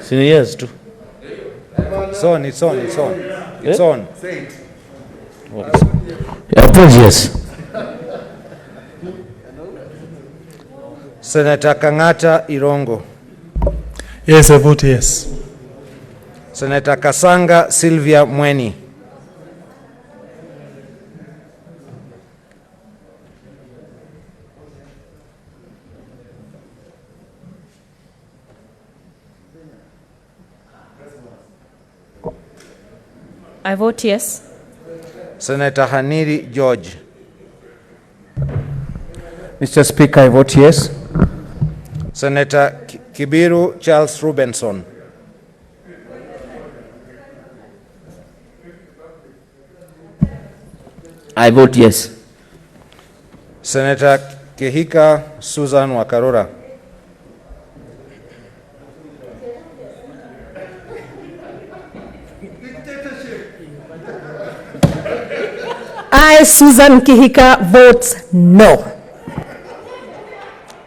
Yes too. It's on. It's on. I vote yes. Senator Kangata Irongo. Yes, I vote yes. Senator Kasanga Sylvia Mweni. I vote yes. Senator Haniri George. Mr. Speaker, I vote yes. Senator Kibiru Charles Rubenson. I vote yes. Senator Kehika Susan Wakarora. I, Susan Kihika, votes no.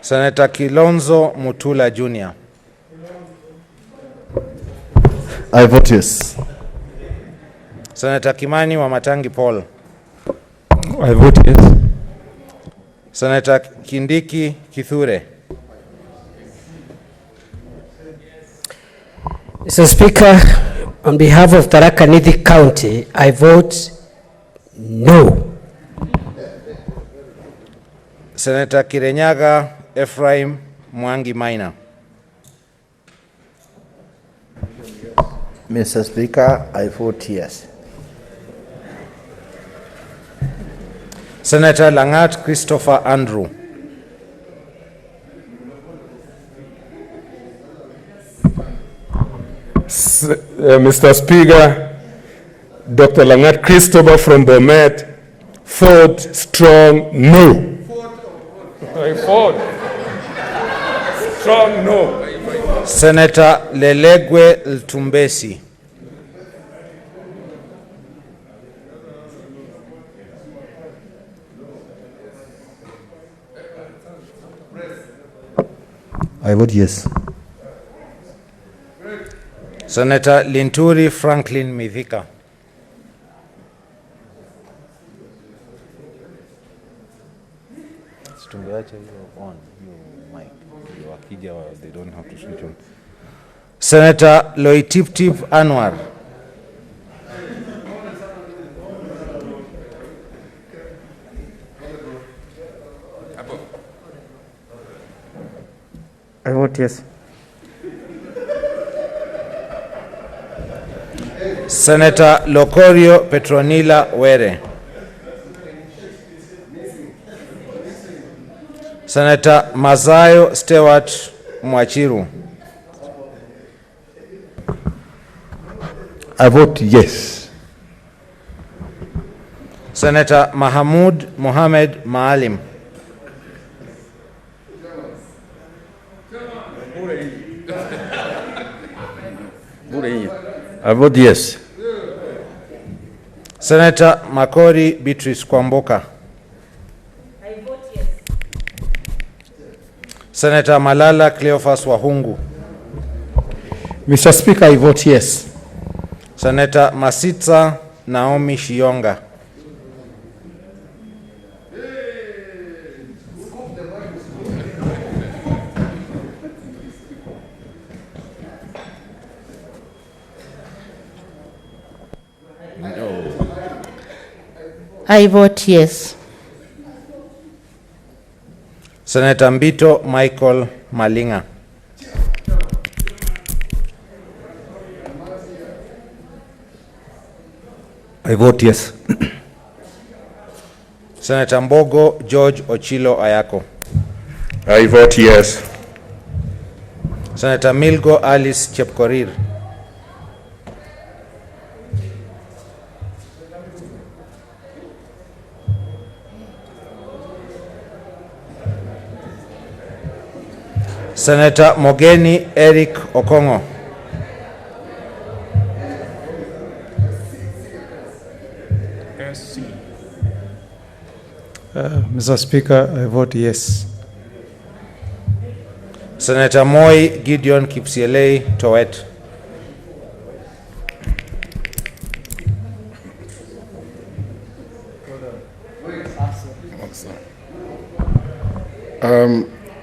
Senator Kilonzo Mutula Jr. I vote yes. Senator Kimani Wamatangi Paul. I vote yes. Senator Kindiki Kithure. Mr. Speaker, on behalf of Tharaka Nithi County, I vote no. Senator Kirenyaga Ephraim Mwangi Maina. Mr. Speaker, I vote yes. Senator Langat Christopher Andrew. Mr. Speaker, Dr. Langat Christopher from Bomet vote strong no. I vote strong no. Senator Lelegwe Ltumbesi. I vote yes. Senator Linturi Franklin Mithika. They don't have to switch on. Senator Loitiptip Anwar. I vote yes. Senator Locorio Petronila Were. Senator Mazayo Stewart Mwachiru. I vote yes. Senator Mahmoud Mohamed Maalim. I vote yes. Senator Makori Beatrice Kwamboka. I vote yes. Senator Malala Cleophas Wahungu. Mr. Speaker, I vote yes. Senator Masitsa Naomi Shionga. I vote yes. Senator Mbito Michael Malinga. I vote yes. Senator Mbogo George Ochilo Ayako. I vote yes. Senator Milgo Alice Chepkorir. Senator Mogeni Eric Okongo. Mr. Speaker, I vote yes. Senator Moi Gideon Kipsielei Towet.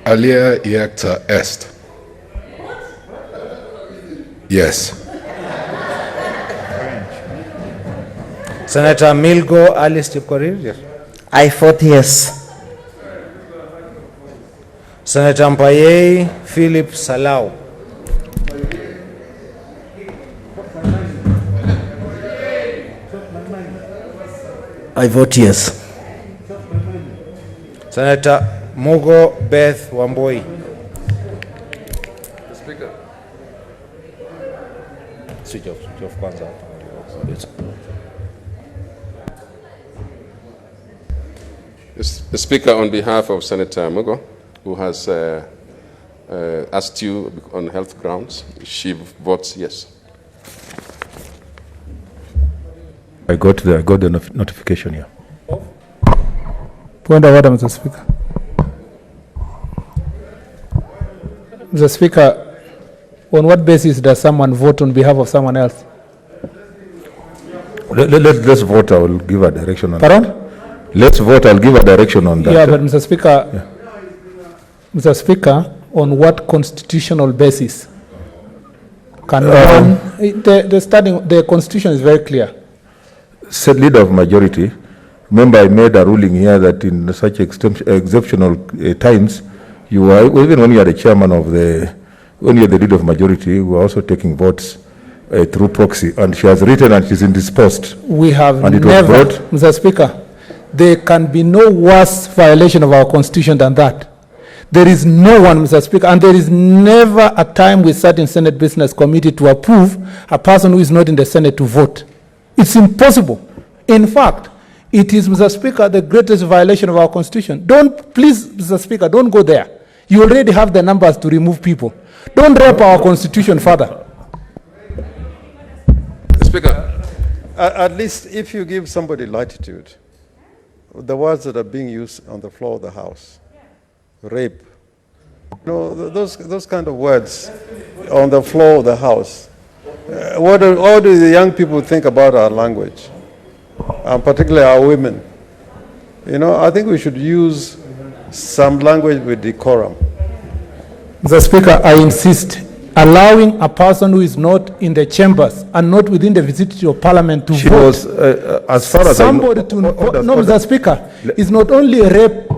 Alia Iacta Est. Yes. Senator Milgo Alice Chepkorir. Yes. I vote yes. Senator Mpaye Philip Salau. I vote yes. Senator Mugo Beth Wamboi. Speaker. Switch off kwanza. The Speaker, on behalf of Senator Mugo, who has asked you on health grounds, she votes yes. I got the notification here. Point of order, Mr. Speaker. Mr. Speaker, on what basis does someone vote on behalf of someone else? Let's vote. I will give a direction on Pardon? that. Let's vote. I'll give a direction on that. Yeah, but Mr. Speaker, Mr. Speaker, on what constitutional basis can one? The Constitution is very clear. Said leader of majority. Remember, I made a ruling here that in such exceptional times, you are, even when you are the chairman of when you are the leader of majority, we are also taking votes through proxy. And she has written and she's indisposed. We have and never, Mr. Speaker, there can be no worse violation of our Constitution than that. There is no one, Mr. Speaker, and there is never a time we sat in Senate Business Committee to approve a person who is not in the Senate to vote. It's impossible. In fact, it is, Mr. Speaker, the greatest violation of our Constitution. Please, Mr. Speaker, don't go there. You already have the numbers to remove people. Don't rape our Constitution further. Speaker. At least if you give somebody latitude, the words that are being used on the floor of the House, rape, those kind of words on the floor of the House, what do the young people think about our language, and particularly our women? I think we should use some language with decorum. Mr. Speaker, I insist, allowing a person who is not in the chambers and not within the vicinity of Parliament to She vote. was, as far as somebody to no, Mr. Speaker, it's not only rape.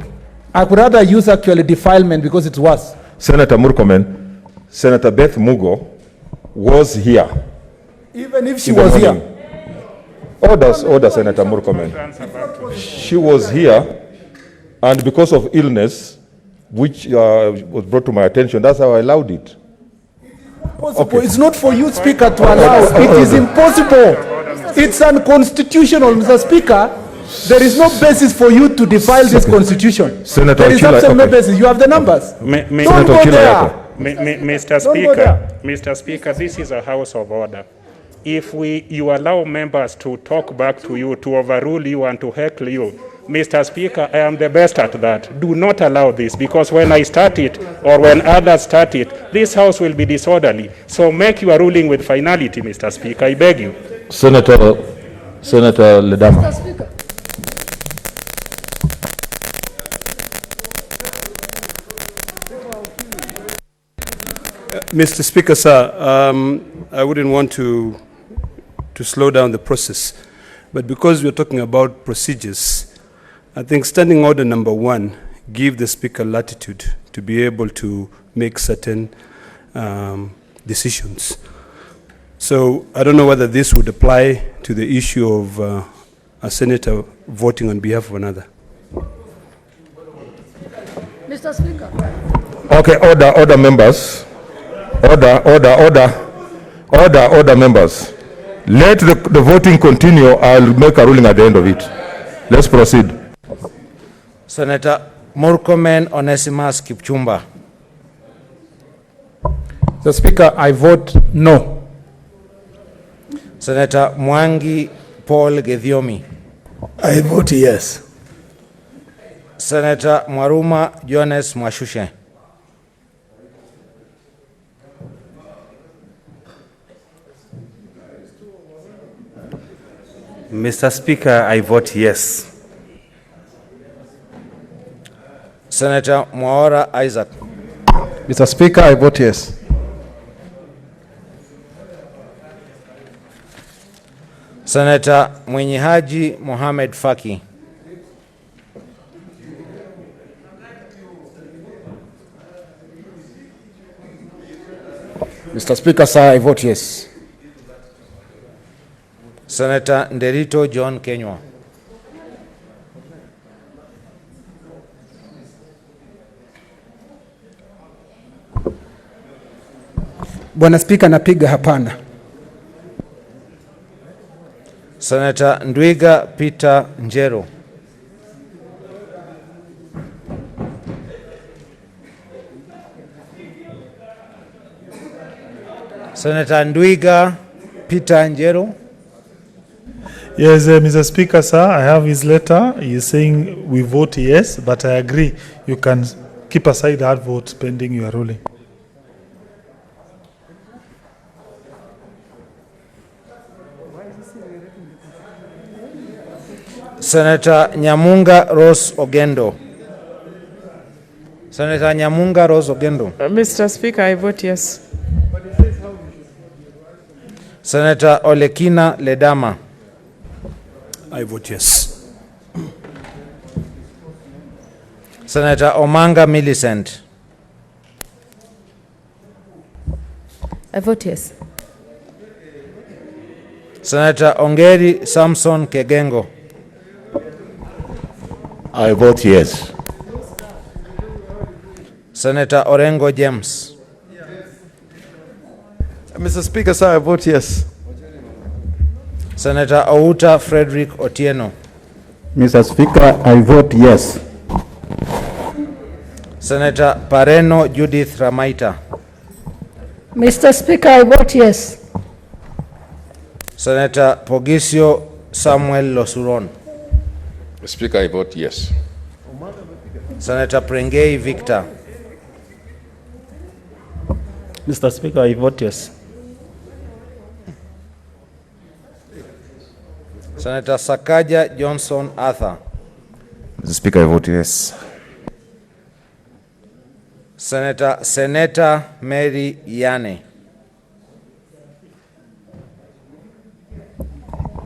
I could rather use actually defilement because it's worse. Senator Murkomen, Senator Beth Mugo was here. Even if she was here. Order, Senator Murkomen. She was here, and because of illness, which was brought to my attention, that's how I allowed it. impossible. Okay. It's not for you, Speaker, to allow. It is impossible. It's unconstitutional, Mr. Speaker. There is no basis for you to defile this constitution. Senator there is Ochila, absolutely no okay. basis. You have the numbers. Don't go there. Mr. Don't go there. Mr. Speaker, this is a house of order. If you allow members to talk back to you, to overrule you and to heckle you, Mr. Speaker, I am the best at that. Do not allow this, because when I start it or when others start it, this house will be disorderly. So make your ruling with finality, Mr. Speaker. I beg you. Senator Ledama. Mr. Speaker. Mr. Speaker, sir, I wouldn't want to slow down the process, but because we're talking about procedures, I think Standing Order number 1 give the Speaker latitude to be able to make certain decisions. So I don't know whether this would apply to the issue of a senator voting on behalf of another. Mr. Speaker. Okay, order members. Order members. Let the voting continue. I'll make a ruling at the end of it. Let's proceed. Senator Murkomen Onesimus Kipchumba. Mr. Speaker, I vote no. Senator Mwangi Paul Gethiomi. I vote yes. Senator Mwaruma Jones Mwashushe. Mr. Speaker, I vote yes. Senator Mwaora Isaac. Mr. Speaker, I vote yes. Senator Mwenyehaji Mohamed Faki. Mr. Speaker, sir, I vote yes. Senator Nderito John Kenywa. Bwana Spika, napiga hapana. Senator Ndwiga Peter Njero. Senator Ndwiga Peter Njero. Yes, Mr. Speaker, sir, I have his letter. He is saying we vote yes, but I agree. You can keep aside that vote pending your ruling. Senator Nyamunga Rose Ogendo. Senator Nyamunga Rose Ogendo. Mr. Speaker, I vote yes. Senator Olekina Ledama. I vote yes. Senator Omanga Millicent. I vote yes. Senator Ongeri Samson Kegengo. I vote yes. Senator Orengo James. Mr. Speaker, sir, I vote yes. Senator Outa Frederick Otieno. Mr. Speaker, I vote yes. Senator Pareno Judith Ramaita. Mr. Speaker, I vote yes. Senator Pogisio Samuel Losuron. Speaker, I vote yes. Senator Prengei Victor. Mr. Speaker, I vote yes. Senator Sakaja Johnson Arthur. Mr. Speaker, I vote yes. Senator Mary Yane.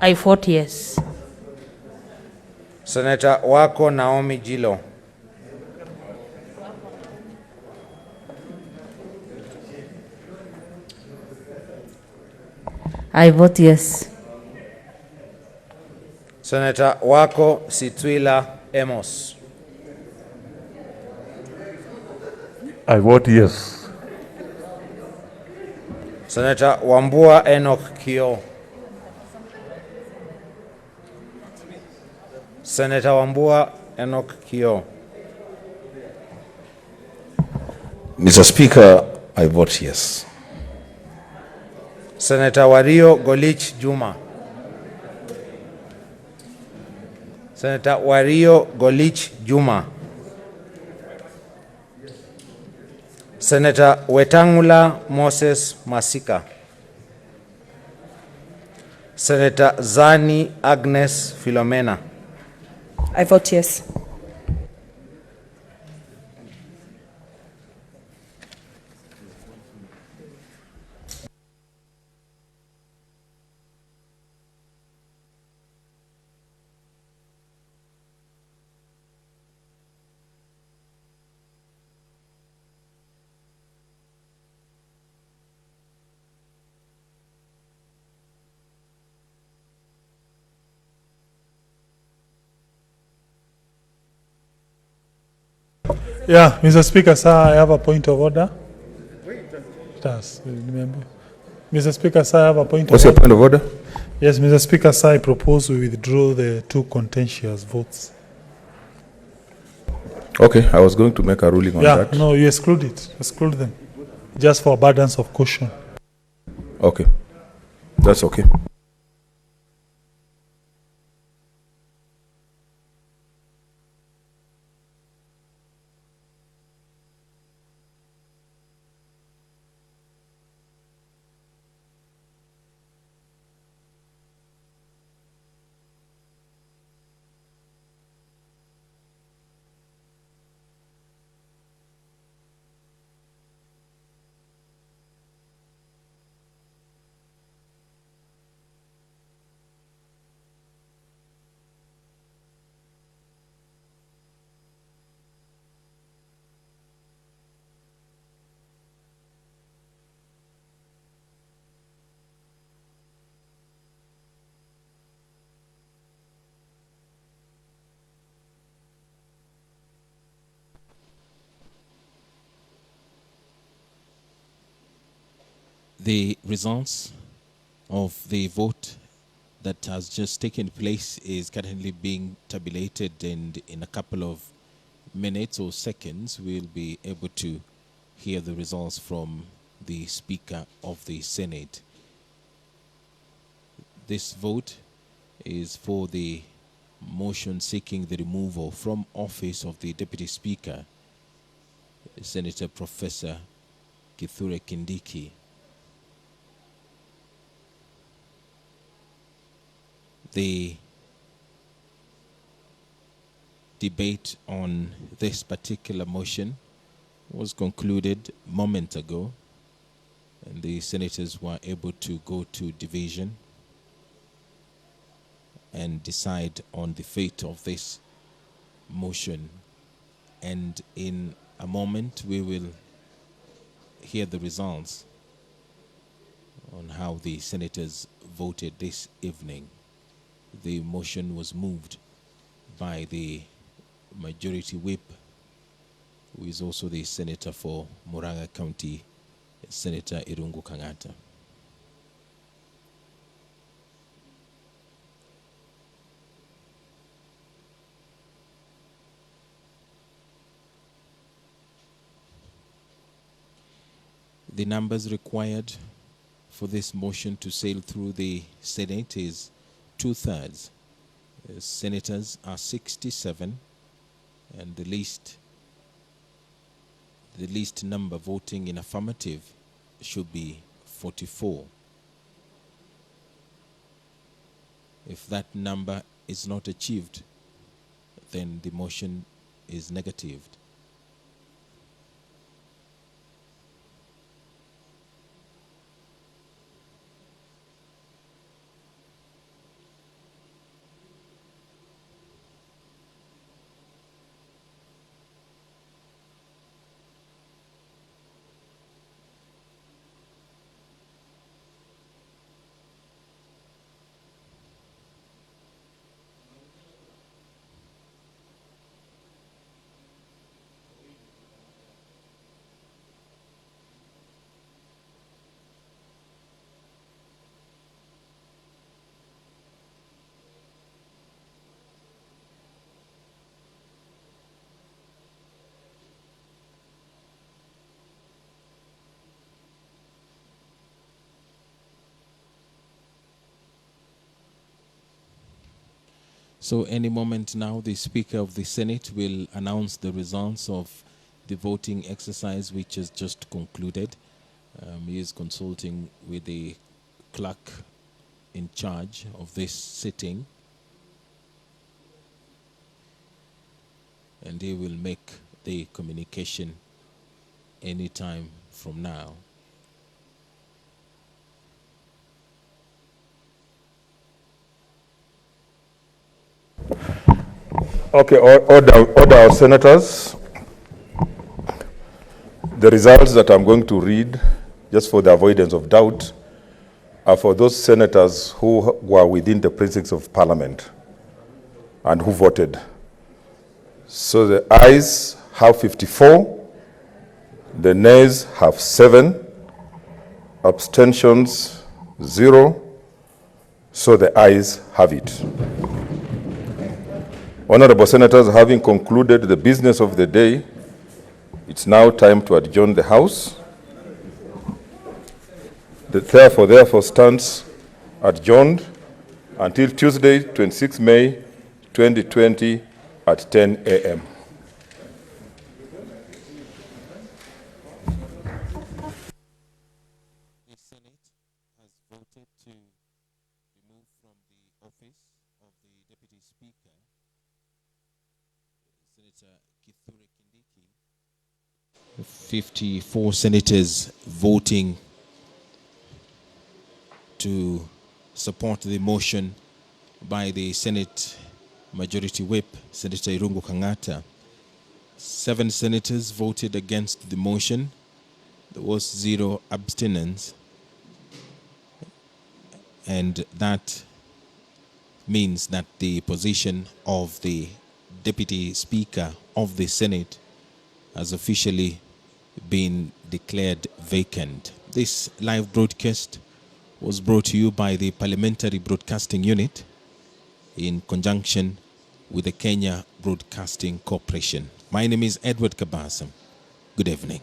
I vote yes. Senator Wako Naomi Jilo. I vote yes. Senator Wako Sitwila Amos. I vote yes. Senator Wambua Enoch Kio. Senator Wambua Enoch Kio. Mr. Speaker, I vote yes. Senator Wario Golich Juma. Senator Wario Golich Juma. Senator Wetangula Moses Masika. Senator Zani Agnes Philomena. I vote yes. Yeah, Mr. Speaker, sir, I have a point of order. Yes, remember. Mr. Speaker, sir, I have a point What's of your point of order? Yes, Mr. Speaker, sir, I propose we withdraw the two contentious votes. Okay, I was going to make a ruling on that. No, you exclude it. Exclude them. Just for abundance of caution. Okay, that's okay. The results of the vote that has just taken place is currently being tabulated, and in a couple of minutes or seconds we'll be able to hear the results from the Speaker of the Senate. This vote is for the motion seeking the removal from office of the Deputy Speaker, Senator Professor Kithure Kindiki. The debate on this particular motion was concluded moments ago, and the senators were able to go to division and decide on the fate of this motion. And in a moment we will hear the results on how the senators voted this evening. The motion was moved by the Majority Whip, who is also the Senator for Murang'a County, Senator Irungu Kang'ata. The numbers required for this motion to sail through the Senate is 2/3. Senators are 67, and the least number voting in affirmative should be 44. If that number is not achieved, then the motion is negatived. So any moment now, the Speaker of the Senate will announce the results of the voting exercise, which has just concluded. He is consulting with the clerk in charge of this sitting, and he will make the communication anytime from now. Okay, order, senators. The results that I'm going to read, just for the avoidance of doubt, are for those senators who were within the precincts of Parliament and who voted. So the ayes have 54, the nays have 7, abstentions 0, so the ayes have it. Honorable senators, having concluded the business of the day, it's now time to adjourn the House. The therefore stands adjourned until Tuesday, 26 May 2020 at 10 a.m. The Senate has voted to remove from the office of the Deputy Speaker, Senator Kithure Kindiki. 54 senators voting to support the motion by the Senate Majority Whip, Senator Irungu Kang'ata. 7 senators voted against the motion. There was 0 abstinence. And that means that the position of the Deputy Speaker of the Senate has officially been declared vacant. This live broadcast was brought to you by the Parliamentary Broadcasting Unit in conjunction with the Kenya Broadcasting Corporation. My name is Edward Kabasam. Good evening.